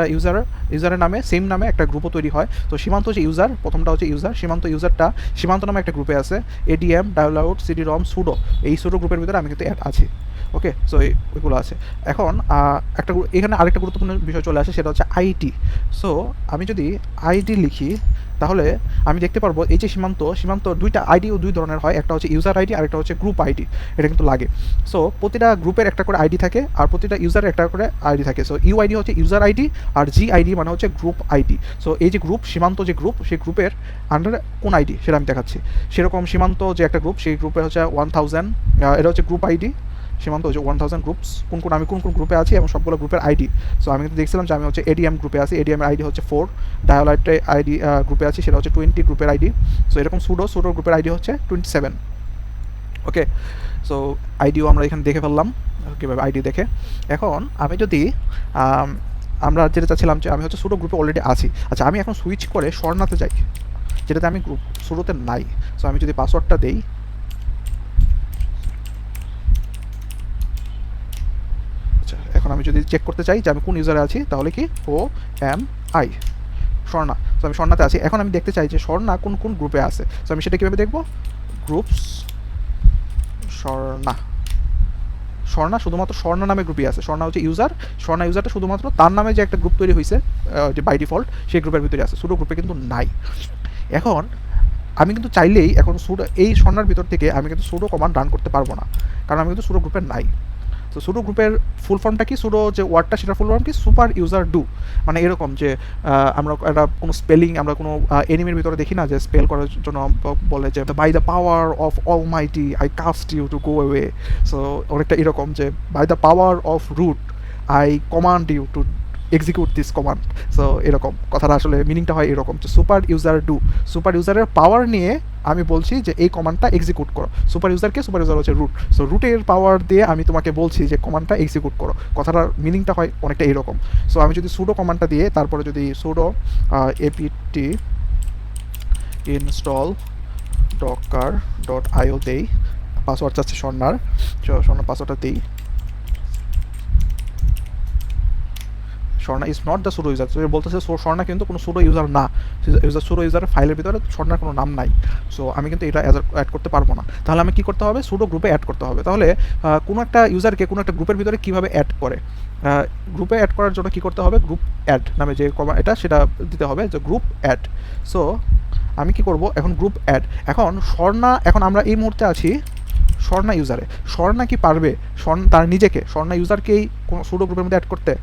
ইউজারের নামে সেম নামে একটা গ্রুপও তৈরি হয়। তো সীমান্ত যে ইউজার, প্রথমটা হচ্ছে ইউজার, ইউজারটা সীমান্ত নামে একটা গ্রুপে আছে, এডিএম ডাউনলোড সিডি-রম সুডো, এই সুডো গ্রুপের ভিতরে আমি কিন্তু অ্যাড আছি। ওকে, সো ওইগুলো আছে। এখন এখানে আরেকটা গুরুত্বপূর্ণ বিষয় চলে আসে, সেটা হচ্ছে আইডি। সো আমি যদি আইডি লিখি তাহলে আমি দেখতে পারবো এই যে সীমান্ত দুইটা আইডিও দুই ধরনের হয়, একটা হচ্ছে ইউজার আইডি আর একটা হচ্ছে গ্রুপ আইডি, এটা কিন্তু লাগে। সো প্রতিটা গ্রুপের একটা করে আইডি থাকে আর প্রতিটা ইউজারের একটা করে আইডি থাকে। সো ইউআইডি হচ্ছে ইউজার আইডি আর জি আইডি মানে হচ্ছে গ্রুপ আইডি। সো এই যে সীমান্ত যে গ্রুপ, সেই গ্রুপের আন্ডারে কোন আইডি সেটা আমি দেখাচ্ছি। সেরকম সীমান্ত যে একটা গ্রুপ, সেই গ্রুপে হচ্ছে 1000, এটা হচ্ছে গ্রুপ আইডি। সীমান্ত হচ্ছে 1000 গ্রুপস, আমি কোন কোন গ্রুপে আছি এবং সবগুলো গ্রুপের আইডি। সো আমি কিন্তু দেখছিলাম যে আমি হচ্ছে এডিএম গ্রুপে আছি, এডিএম এর আইডি হচ্ছে 4, ডায়োলাইট আইডি গ্রুপে আছি, সেটা হচ্ছে 20 গ্রুপের আইডি। সো এরকম সুডো গ্রুপের আইডি হচ্ছে 27। ওকে, সো আইডিও আমরা এখানে দেখে ফেললাম কীভাবে আইডি দেখে। এখন আমি যদি আমরা যেটা চাচ্ছিলাম যে আমি হচ্ছে সুডো গ্রুপে অলরেডি আছি। আচ্ছা, আমি এখন সুইচ করে স্বর্ণাতে যাই, যেটাতে আমি সুডোতে নাই। সো আমি যদি পাসওয়ার্ডটা দেই, এখন আমি যদি চেক করতে চাই যে আমি কোন ইউজারে আছি, তাহলে কি OMI স্বর্ণা। তো আমি স্বর্ণাতে আছি। এখন আমি দেখতে চাই যে স্বর্ণা কোন কোন গ্রুপে আছে। তো আমি সেটা কীভাবে দেখবো? গ্রুপস স্বর্ণা শুধুমাত্র স্বর্ণা নামে গ্রুপই আছে। স্বর্ণা হচ্ছে ইউজারটা শুধুমাত্র তার নামে যে একটা গ্রুপ তৈরি হয়েছে যে বাই ডিফল্ট, সেই গ্রুপের ভিতরে আছে, সুডো গ্রুপে কিন্তু নাই। এখন আমি কিন্তু চাইলেই এখন এই স্বর্ণার ভিতর থেকে আমি কিন্তু সুডো কমান্ড রান করতে পারবো না, কারণ আমি কিন্তু সুডো গ্রুপে নাই। তো সুডো গ্রুপের ফুল ফর্মটা কি, সুডো যে ওয়ার্ডটা সেটার ফুল ফর্ম কি, সুপার ইউজার ডু। মানে এরকম যে আমরা একটা কোনো স্পেলিং আমরা কোনো এনিমির ভিতরে দেখি না যে স্পেল করার জন্য বলে যে by the power of almighty I cast you to go away. So অনেকটা এরকম যে by the power of root I command you to execute this command. So এরকম কথাটা আসলে মিনিংটা হয় এরকম যে সুপার ইউজারের পাওয়ার নিয়ে আমি বলছি যে এই কমান্ডটা এক্সিকিউট করো। সুপার ইউজার হচ্ছে রুট। সো রুটের পাওয়ার দিয়ে আমি তোমাকে বলছি যে কমান্ডটা এক্সিকিউট করো। কথাটার মিনিংটা হয় অনেকটা এরকম। সো আমি যদি সুডো কমান্ডটা দিয়ে তারপরে যদি সুডো apt ইনস্টল docker.io দেই, পাসওয়ার্ড চাচ্ছে স্বর্ণার পাসওয়ার্ডটা দিই। Swarna is not the pseudo user. বলতেছে স্বর্ণা কিন্তু কোনো সুডো ইউজার না, সুডো ইউজারের ফাইলের ভিতরে স্বর্ণার কোনো নাম নাই। সো আমি কিন্তু এটা অ্যাড করতে পারবো না। তাহলে আমি কী করতে হবে? সুডো গ্রুপে অ্যাড করতে হবে। তাহলে কোনো একটা ইউজারকে কোনো একটা গ্রুপের ভিতরে কীভাবে অ্যাড করে, গ্রুপে অ্যাড করার জন্য কী করতে হবে? গ্রুপ অ্যাড নামে যে এটা সেটা দিতে হবে, যে গ্রুপ অ্যাড। সো আমি কি করব এখন? Group add. এখন এখন আমরা এই মুহূর্তে আছি স্বর্ণা ইউজারে। স্বর্ণা কি পারবে তার নিজেকে স্বর্ণা ইউজারকেই কোনো সুডো গ্রুপের মধ্যে অ্যাড করতে?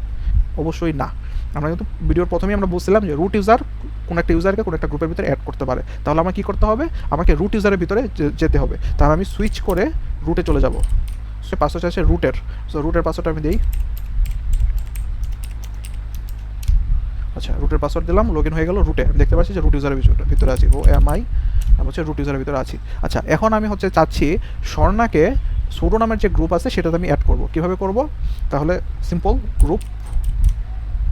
অবশ্যই না। আমরা কিন্তু ভিডিওর প্রথমেই আমরা বলছিলাম যে রুট ইউজার কোনো একটা ইউজারকে কোনো একটা গ্রুপের ভিতরে অ্যাড করতে পারে। তাহলে আমার কী করতে হবে? আমাকে রুট ইউজারের ভিতরে যেতে হবে। তাহলে আমি সুইচ করে রুটে চলে যাব। সে পাসওয়ার্ড আছে রুটের। সো রুটের পাসওয়ার্ডটা আমি দিই আচ্ছা রুটের পাসওয়ার্ড দিলাম, লগ ইন হয়ে গেল রুটে। আমি দেখতে পাচ্ছি যে রুট ইউজারের ভিতরে আছি, ও এম আই আমি হচ্ছে রুট ইউজারের ভিতরে আছি। আচ্ছা এখন আমি হচ্ছে চাচ্ছি স্বর্ণাকে সুডো নামের যে গ্রুপ আছে সেটাতে আমি অ্যাড করব। কীভাবে করব? তাহলে সিম্পল গ্রুপ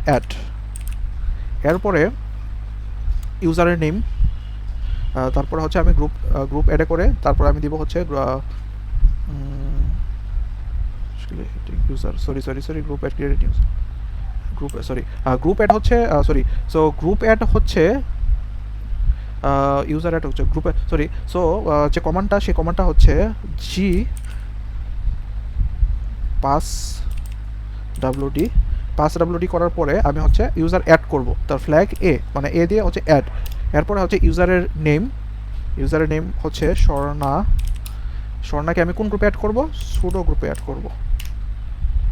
অ্যাড, এরপরে ইউজারের নেম, তারপরে হচ্ছে আমি গ্রুপ অ্যাডে করে তারপরে আমি দিব হচ্ছে user sorry group add created user group add হচ্ছে সো গ্রুপ অ্যাড হচ্ছে ইউজার অ্যাড হচ্ছে গ্রুপে যে কমান্ডটা সেই কমান্ডটা হচ্ছে জি পাস ডাব্লিউডি করার পরে আমি হচ্ছে ইউজার অ্যাড করব, তার ফ্ল্যাগ এ মানে এ দিয়ে হচ্ছে অ্যাড, এরপরে হচ্ছে ইউজারের নেম হচ্ছে স্বর্ণাকে আমি কোন গ্রুপে অ্যাড করব? সুডো গ্রুপে অ্যাড করব।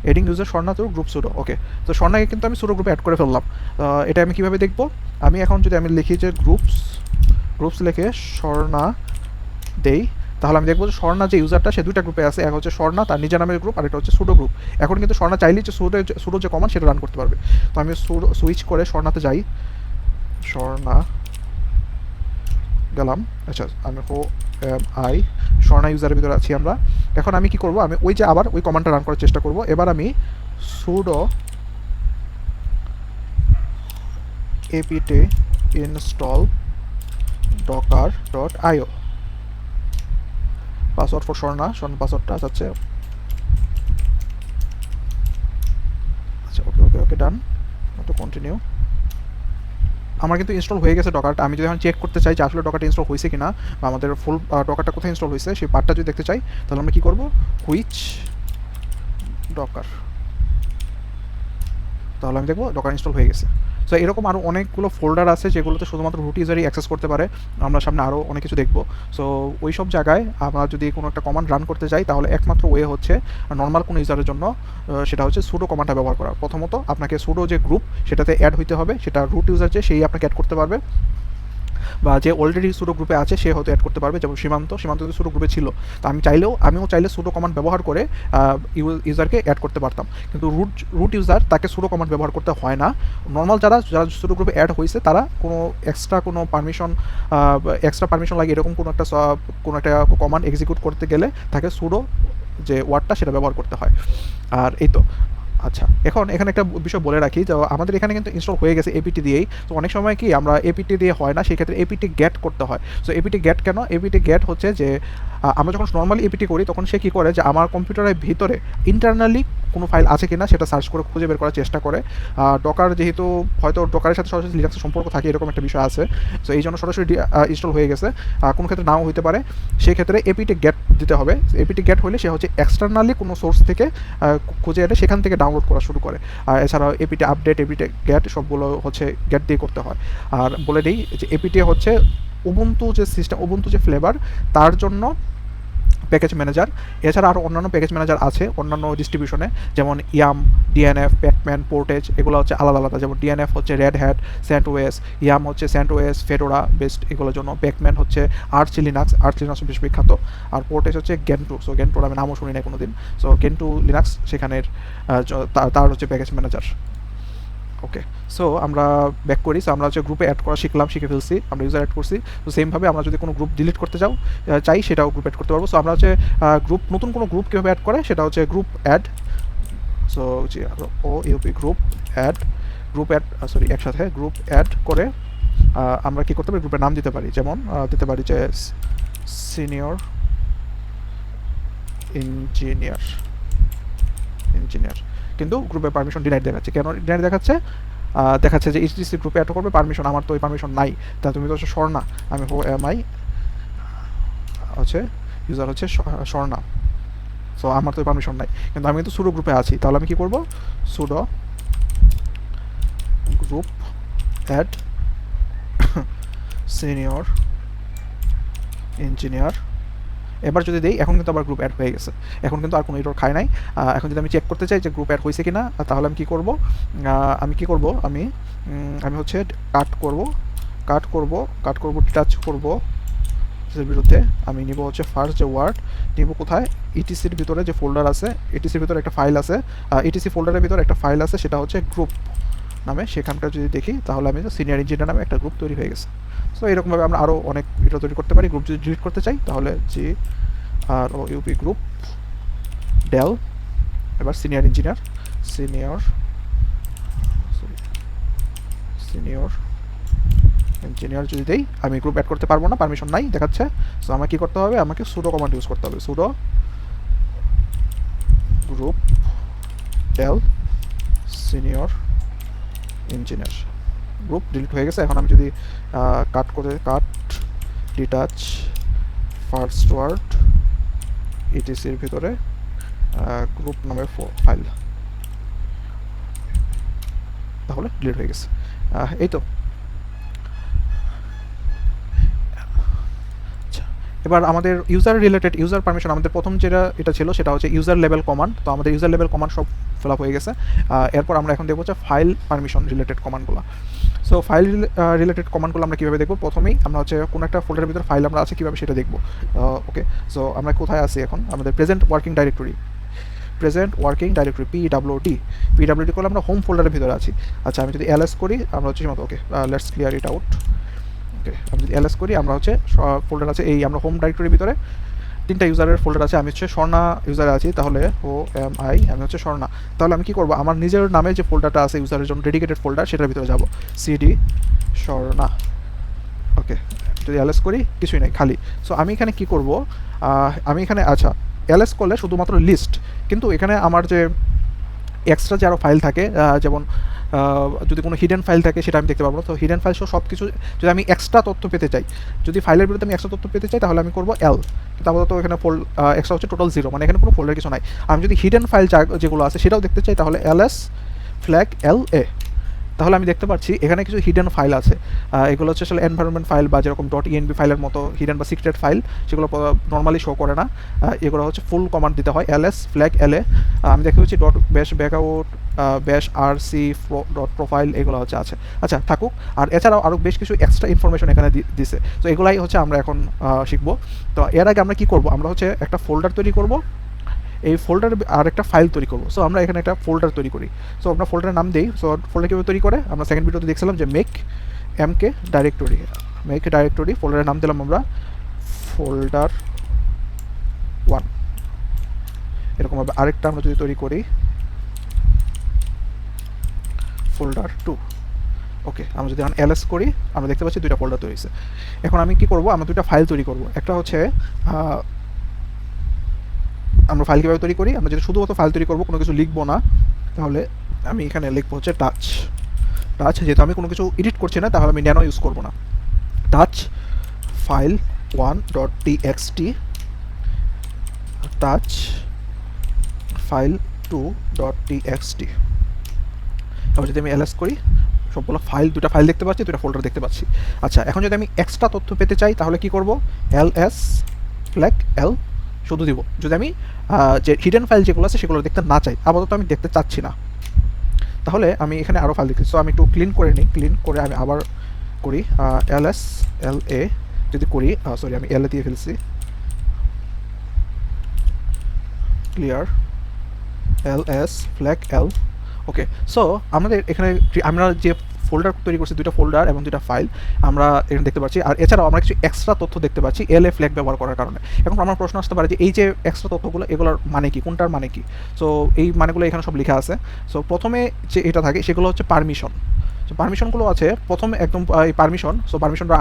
এডিং ইউজার স্বর্ণা তো গ্রুপ সুডো, ওকে। তো স্বর্ণাকে কিন্তু আমি সুডো গ্রুপে অ্যাড করে ফেললাম। এটা আমি কীভাবে দেখব? আমি এখন যদি আমি লিখি যে গ্রুপস লিখে স্বর্ণা দেই, তাহলে আমি দেখবো যে স্বর্ণা যে ইউজারটা সে দুইটা গ্রুপে আছে, এক হচ্ছে স্বর্ণা তার নিজের নামের গ্রুপ, আর একটা হচ্ছে সুডো গ্রুপ। এখন কিন্তু স্বর্ণা চাইলেই যে সুডো যে কমান্ড সেটা রান করতে পারবে। তো আমি সুইচ করে স্বর্ণাতে যাই, স্বর্ণা গেলাম। আচ্ছা আমি স্বর্ণা ইউজারের ভিতরে আছি আমরা। এখন আমি কি করব? আমি ওই যে আবার ওই কমান্ডটা রান করার চেষ্টা করব। এবার আমি pseudo apt install docker.io password for Swarna পাসওয়ার্ডটা আছে। আচ্ছা ওকে ডান, তো কন্টিনিউ। আমার কিন্তু ইনস্টল হয়ে গেছে ডকারটা। আমি যদি এখন চেক করতে চাই যে আসলে ডকারটা ইনস্টল হয়েছে কিনা বা আমাদের ফুল ডকারটা কোথায় ইনস্টল হয়েছে সেই পার্টটা যদি দেখতে চাই, তাহলে আমরা কী করবো? হুইচ ডকার, তাহলে আমি দেখবো ডকার ইনস্টল হয়ে গেছে। সো এরকম আরও অনেকগুলো ফোল্ডার আছে যেগুলোতে শুধুমাত্র রুট ইউজারই অ্যাক্সেস করতে পারে। আমরা সামনে আরও অনেক কিছু দেখবো। সো ওই সব জায়গায় আমরা যদি কোনো একটা কমান্ড রান করতে চাই, তাহলে একমাত্র ওয়ে হচ্ছে নর্মাল কোনো ইউজারের জন্য সেটা হচ্ছে সুডো কমান্ডটা ব্যবহার করা। প্রথমত আপনাকে সুডো যে গ্রুপ সেটাতে অ্যাড হইতে হবে, সেটা রুট ইউজার যে সেই আপনাকে অ্যাড করতে পারবে, বা যে অলরেডি সুডো গ্রুপে আছে সে হয়তো অ্যাড করতে পারবে। যেমন সীমান্ত যদি সুডো গ্রুপে ছিল, তো আমিও চাইলে সুডো কমান্ড ব্যবহার করে ইউজারকে অ্যাড করতে পারতাম। কিন্তু রুট ইউজার তাকে সুডো কমান্ড ব্যবহার করতে হয় না। নর্মাল যারা সুডো গ্রুপে অ্যাড হয়েছে তারা কোনো এক্সট্রা পারমিশন লাগে এরকম কোনো একটা কমান্ড এক্সিকিউট করতে গেলে তাকে সুডো যে ওয়ার্ডটা সেটা ব্যবহার করতে হয়। আর এই তো আচ্ছা, এখন এখানে একটা বিষয় বলে রাখি যে আমাদের এখানে কিন্তু ইনস্টল হয়ে গেছে এপিটি দিয়েই। তো অনেক সময় কি আমরা এপিটি দিয়ে হয় না, সেই ক্ষেত্রে এপিটি গেট করতে হয়। সো এপিটি গেট কেন? এপিটি গেট হচ্ছে যে আমরা যখন নর্মালি এপিটি করি তখন সে কী করে যে আমার কম্পিউটারের ভিতরে ইন্টারনালি কোনো ফাইল আছে কিনা সেটা সার্চ করে খুঁজে বের করার চেষ্টা করে। ডকার যেহেতু হয়তো ডকারের সাথে সরাসরি লিনাক্সের সম্পর্ক থাকে এরকম একটা বিষয় আছে, সো এই জন্য সরাসরি ইনস্টল হয়ে গেছে। কোনো ক্ষেত্রে নাও হতে পারে, সেই ক্ষেত্রে এপিটি গেট দিতে হবে। এপিটি গেট হলে সে হচ্ছে এক্সটার্নালি কোনো সোর্স থেকে খুঁজে এনে সেখান থেকে ডাউনলোড করা শুরু করে। আর এছাড়াও এপিটি আপডেট, এপিটি গেট সবগুলো হচ্ছে গেট দিয়ে করতে হয়। আর বলে দিই যে এপিটি হচ্ছে উবুন্টু যে ফ্লেভার তার জন্য প্যাকেজ ম্যানেজার। এছাড়া আরও অন্যান্য প্যাকেজ ম্যানেজার আছে অন্যান্য ডিস্ট্রিবিউশনে, যেমন ইয়াম, ডিএনএফ, প্যাকম্যান, পোর্টেজ, এগুলো হচ্ছে আলাদা আলাদা। যেমন ডিএনএফ হচ্ছে রেড হ্যাট, স্যান্টওএস, ইয়াম হচ্ছে স্যান্টওএস, ফেডোরা বেস্ট এগুলোর জন্য, প্যাকম্যান হচ্ছে আর্চ লিনাক্স বেশ বিখ্যাত, আর পোর্টেজ হচ্ছে গেন্টু। সো গেন্টুর আমি নামও শুনি নাই কোনো দিন। সো গেন্টু লিনাক্স সেখানের তার হচ্ছে প্যাকেজ ম্যানেজার। ওকে, সো আমরা ব্যাক করি। সো আমরা হচ্ছে গ্রুপে অ্যাড করা শিখে ফেলছি, আমরা ইউজার অ্যাড করছি। তো সেমভাবে আমরা যদি কোনো গ্রুপ ডিলিট করতে চাই সেটাও গ্রুপ অ্যাড করতে পারবো। সো আমরা হচ্ছে নতুন কোনো গ্রুপ কীভাবে অ্যাড করে সেটা হচ্ছে group add. So group add একসাথে গ্রুপ অ্যাড করে আমরা কী করতে পারি? গ্রুপের নাম দিতে পারি। যেমন দিতে পারি যে সিনিয়র ইঞ্জিনিয়ার, কিন্তু গ্রুপে পারমিশন ডিনাইড দেখাচ্ছে। কেন ডিনাইড দেখাচ্ছে যে এইচটিসি গ্রুপে অ্যাড করবে পারমিশন, আমার তো ওই পারমিশন নাই। তা তুমি তো হচ্ছে স্বর্ণা, আমি এমআই হচ্ছে ইউজার হচ্ছে স্বর্ণা, সো আমার তো ওই পারমিশন নাই, কিন্তু আমি কিন্তু সুডো গ্রুপে আছি। তাহলে আমি কী করবো? Sudo group add senior engineer. এবার যদি দেই, এখন কিন্তু আবার গ্রুপ অ্যাড হয়ে গেছে, এখন কিন্তু আর কোনো এরর খায় নাই। এখন যদি আমি চেক করতে চাই যে গ্রুপ অ্যাড হয়েছে কিনা, তাহলে আমি কী করব? আমি হচ্ছে কাট করব টাচ করব এর বিরুদ্ধে। আমি নিব হচ্ছে ফার্স্ট যে ওয়ার্ড নিব কোথায়? ইটিসির ভিতরে যে ফোল্ডার আছে, ইটিসির ভিতরে একটা ফাইল আছে, ইটিসি ফোল্ডারের ভিতরে একটা ফাইল আছে, সেটা হচ্ছে নামে সেখানকার যদি দেখি তাহলে আমি সিনিয়র ইঞ্জিনিয়ার নামে একটা গ্রুপ তৈরি হয়ে গেছে। সো এরকমভাবে আমরা আরও অনেক এটা তৈরি করতে পারি। গ্রুপ যদি ডিলিট করতে চাই তাহলে GROUP গ্রুপ ডেল, এবার সিনিয়র ইঞ্জিনিয়ার, সিনিয়র ইঞ্জিনিয়ার যদি দেই আমি গ্রুপ অ্যাড করতে পারবো না, পারমিশন নাই দেখাচ্ছে। সো আমাকে কী করতে হবে, আমাকে সুডো কমান্ড ইউজ করতে হবে, sudo group del senior engineer. Group delete হয়ে গেছে। এখন আমি যদি কাট ডিটাচ ফার্স্ট ওয়ার্ড ইটিসির ভিতরে গ্রুপ নামের ফাইল, তাহলে ডিলিট হয়ে গেছে। এই তো। এবার আমাদের ইউজার পারমিশন, আমাদের প্রথম যেটা এটা ছিল সেটা হচ্ছে ইউজার লেভেল কমান্ড। তো আমাদের ইউজার লেভেল কমান্ড সব ফিল আপ হয়ে গেছে। এরপর আমরা এখন দেখবো হচ্ছে ফাইল পারমিশন রিলেটেড কমান্ডগুলো। সো ফাইল রিলেটেড কমান্ডগুলো আমরা কীভাবে দেখবো, প্রথমেই আমরা হচ্ছে কোনো একটা ফোল্ডারের ভিতরে ফাইল আমরা আছে কীভাবে সেটা দেখবো। ওকে, সো আমরা কোথায় আছি এখন, আমাদের প্রেজেন্ট ওয়ার্কিং ডাইরেক্টরি PWD করলে আমরা হোম ফোল্ডারের ভিতরে আছি। আচ্ছা, আমি যদি ls করি আমরা হচ্ছে মতো, okay let's clear it out. Okay, আমি যদি ls করি আমরা হচ্ছে ফোল্ডার আছে এই আমরা হোম ডাইরেক্টরির ভিতরে 3টা ইউজারের ফোল্ডার আছে। আমি হচ্ছে স্বর্ণা ইউজারে আছি, তাহলে আমি হচ্ছে স্বর্ণা। তাহলে আমি কী করবো, আমার নিজের নামে যে ফোল্ডারটা আছে ইউজারের জন্য ডেডিকেটেড ফোল্ডার, সেটার ভিতরে যাব CD স্বর্ণা। ওকে, যদি ls করি কিছুই নাই, খালি। সো আমি এখানে কী করবো, আমি এখানে আচ্ছা ls করলে শুধুমাত্র লিস্ট, কিন্তু এখানে আমার যে এক্সট্রা যে আরও ফাইল থাকে, যেমন যদি কোনো হিডেন ফাইল থাকে সেটা আমি দেখতে পাবো। তো হিডেন ফাইল সব কিছু যদি আমি এক্সট্রা তথ্য পেতে চাই, যদি ফাইলের বিরুদ্ধে আমি এক্সট্রা তথ্য পেতে চাই তাহলে আমি করবো L, কিন্তু আপাতত এখানে এক্সট্রা হচ্ছে টোটাল 0, মানে এখানে কোনো ফোল্ডার কিছু নাই। আমি যদি হিডেন ফাইল যেগুলো আছে সেটাও দেখতে চাই তাহলে ls /LA, তাহলে আমি দেখতে পাচ্ছি এখানে কিছু হিডেন ফাইল আছে। এগুলো হচ্ছে আসলে এনভায়রনমেন্ট ফাইল বা যেরকম .env ফাইলের মতো হিডেন বা সিক্রেট ফাইল, সেগুলো নর্মালি শো করে না। এগুলো হচ্ছে ফুল কমান্ড দিতে হয় ls /LA। আমি দেখতে পাচ্ছি bash backout bash rc .profile এগুলো হচ্ছে আছে। আচ্ছা থাকুক। আর এছাড়াও আরও বেশ কিছু এক্সট্রা ইনফরমেশন এখানে দিছে। তো এগুলাই হচ্ছে আমরা এখন শিখবো। তো এর আগে আমরা কী করবো, আমরা হচ্ছে একটা ফোল্ডার তৈরি করব, এই ফোল্ডার আর একটা ফাইল তৈরি করবো। সো আমরা এখানে একটা ফোল্ডার তৈরি করি। সো আমরা ফোল্ডারের নাম দিই। সো ফোল্ডার কীভাবে তৈরি করে আমরা সেকেন্ড ভিডিওতে দেখছিলাম যে মেক ডাইরেক্টরি, ফোল্ডারের নাম দিলাম আমরা folder 1। এরকমভাবে আরেকটা আমরা যদি তৈরি করি folder 2। ওকে, আমরা যদি এখন ls করি আমরা দেখতে পাচ্ছি 2টা ফোল্ডার তৈরি হয়েছে। এখন আমি কী করবো, আমরা 2টা ফাইল তৈরি করব। একটা হচ্ছে আমরা ফাইল কীভাবে তৈরি করি, আমরা যদি শুধুমাত্র ফাইল তৈরি করবো, কোনো কিছু লিখবো না, তাহলে আমি এখানে লিখবো হচ্ছে টাচ। যেহেতু আমি কোনো কিছু এডিট করছি না তাহলে আমি ন্যানো ইউজ করবো না। Touch file 1.txt, touch file 2.txt। এবার যদি আমি ls করি সবগুলো ফাইল, 2টা ফাইল দেখতে পাচ্ছি, 2টা ফোল্ডার দেখতে পাচ্ছি। আচ্ছা, এখন যদি আমি এক্সট্রা তথ্য পেতে চাই তাহলে কি করব, ls /L শুধু দিব। যদি আমি যে হিডেন ফাইল যেগুলো আছে সেগুলো দেখতে না চাই, আপাতত আমি দেখতে চাচ্ছি না, তাহলে আমি এখানে আরও ফাইল দেখছি। সো আমি একটু ক্লিন করে নিই, ক্লিন করে আমি আবার করি ls LA যদি করি, সরি আমি LA দিয়ে ফেলছি, ক্লিয়ার ls /L। ওকে, সো আমাদের এখানে আমরা যে ফোল্ডার তৈরি করছি, 2টা ফোল্ডার এবং 2টা ফাইল আমরা এখানে দেখতে পাচ্ছি। আর এছাড়াও আমরা কিছু এক্সট্রা তথ্য দেখতে পাচ্ছি LA ফ্ল্যাগ ব্যবহার করার কারণে। এখন আমার প্রশ্ন আসতে পারে যে এই যে এক্সট্রা তথ্যগুলো এগুলোর মানে কি, কোনটার মানে কি? সো এই মানেগুলো এখানে সব লেখা আছে। সো প্রথমে যে এটা থাকে সেগুলো হচ্ছে পারমিশন। সো পারমিশনগুলো আছে প্রথমে একদম এই পারমিশন। সো পারমিশনটা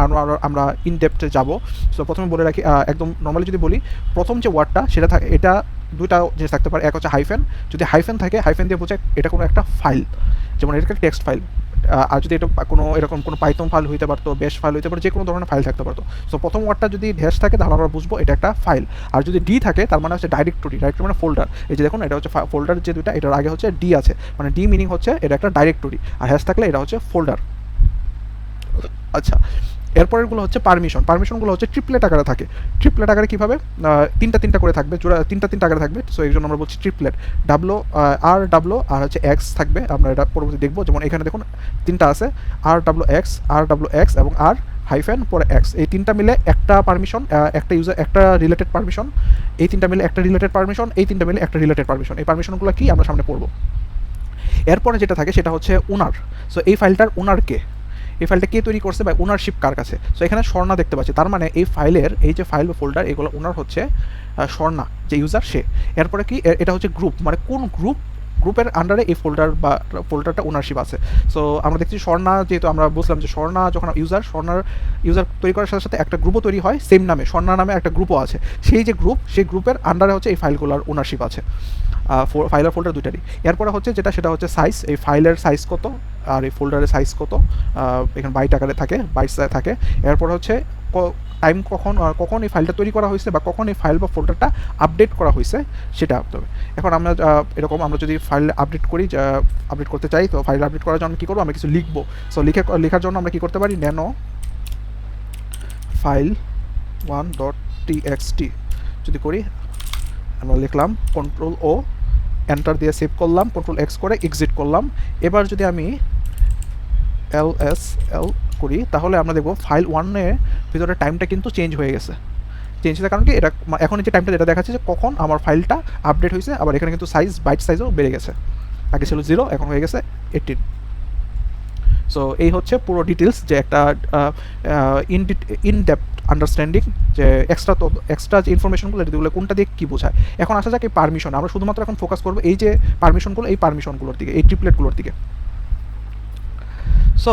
আমরা ইন ডেপথে যাব। সো প্রথমে বলে রাখি, একদম নর্মালি যদি বলি, প্রথম যে ওয়ার্ডটা সেটা থাকে, এটা 2টা জিনিস থাকতে পারে। এক হচ্ছে হাইফেন, যদি হাইফেন থাকে হাইফেন দিয়ে বোঝায় এটা কোনো একটা ফাইল, যেমন এটা একটা টেক্সট ফাইল। আর যদি এটা কোনো এরকম কোনো পাইথন ফাইল হইতে পারতো, বেশ ফাইল হইতে পারতো, যে কোনো ধরনের ফাইল থাকতে পারতো। সো প্রথম ওয়ার্ডটা যদি ড্যাশ থাকে তাহলে আমরা বুঝবো এটা একটা ফাইল। আর যদি ডি থাকে তার মানে হচ্ছে ডাইরেক্টরি মানে ফোল্ডার। এই যে দেখুন এটা হচ্ছে ফোল্ডার, যে 2টা এটার আগে হচ্ছে ডি আছে, মানে ডি মিনিং হচ্ছে এটা একটা ডাইরেক্টরি, আর হ্যাশ থাকলে এটা হচ্ছে ফোল্ডার। আচ্ছা, এরপরেরগুলো হচ্ছে পারমিশনগুলো হচ্ছে ট্রিপলেট আকারে থাকে। ট্রিপলেট আকারে কীভাবে, 3টা করে থাকবে, জোড়া 3টা আকারে থাকবে। সো এই জন্য আমরা বলছি ট্রিপলেট। RW আর হচ্ছে X থাকবে, আমরা এটা পরবর্তী দেখবো। যেমন এখানে দেখুন 3টা আছে, RWX এবং R হাইফেন পরে X, এই 3টা মিলে একটা পারমিশন, একটা ইউজার একটা রিলেটেড পারমিশন, এই 3টা মিলে একটা রিলেটেড পারমিশন, এই 3টা মিলে একটা রিলেটেড পারমিশন। এই পারমিশনগুলো কি আমরা সামনে পড়বো। এরপরে যেটা থাকে সেটা হচ্ছে ওনার। সো এই ফাইলটার ওনার কে, এই ফাইলটা কে তৈরি করছে বা ওনারশিপ কার কাছে। সো এখানে স্বর্ণা দেখতে পাচ্ছি, তার মানে এই ফাইলের এই যে ফাইল বা ফোল্ডার এগুলো ওনার হচ্ছে স্বর্ণা, যে ইউজার সে। এরপরে কি এটা হচ্ছে গ্রুপ, মানে কোন গ্রুপের আন্ডারে এই ফোল্ডারটা ওনারশিপ আছে। সো আমরা দেখছি স্বর্ণা, যেহেতু আমরা বুঝলাম যে স্বর্ণা যখন ইউজার তৈরি করার সাথে সাথে একটা গ্রুপও তৈরি হয় সেম নামে, স্বর্ণা নামে একটা গ্রুপও আছে। সেই যে গ্রুপ, সেই গ্রুপের আন্ডারে হচ্ছে এই ফাইলগুলোর ওনারশিপ আছে, ফাইল আর ফোল্ডার দুইটারই। এরপরে হচ্ছে সেটা হচ্ছে সাইজ, এই ফাইলের সাইজ কত আর এই ফোল্ডারের সাইজ কত, এখানে বাইট আকারে থাকে, বাইট থাকে। এরপর হচ্ছে টাইম কখন এই ফাইলটা তৈরি করা হয়েছে বা কখন এই ফাইল বা ফোল্ডারটা আপডেট করা হয়েছে সেটা আসতে হবে। এখন আমরা এরকম আমরা যদি ফাইল আপডেট করতে চাই, তো ফাইল আপডেট করার জন্য কী করবো, আমরা কিছু লিখবো। সো লেখার জন্য আমরা কী করতে পারি, ন্যানো ফাইল 1.txt যদি করি, আমরা লিখলাম Ctrl+O, এন্টার দিয়ে সেভ করলাম, Ctrl+X করে এক্সিট করলাম। এবার যদি আমি LSL করি, তাহলে আমরা দেখব ফাইল 1-এর ভিতরে টাইমটা কিন্তু চেঞ্জ হয়ে গেছে। চেঞ্জ হওয়ার কারণ কি, এটা এখন যে টাইমটা যেটা দেখাচ্ছে যে কখন আমার ফাইলটা আপডেট হয়েছে, আবার এখানে কিন্তু বাইট সাইজও বেড়ে গেছে, আগে ছিল 0 এখন হয়ে গেছে 18। সো এই হচ্ছে পুরো ডিটেলস, যে একটা ইন ডেপথ আন্ডারস্ট্যান্ডিং, যে এক্সট্রা যে ইনফরমেশনগুলো এগুলো কোনটা দিয়ে কী বোঝায়। এখন আসা যাক এই পারমিশন, আমরা শুধুমাত্র এখন ফোকাস করবো এই যে পারমিশনগুলোর দিকে, এই ট্রিপলেটগুলোর দিকে। সো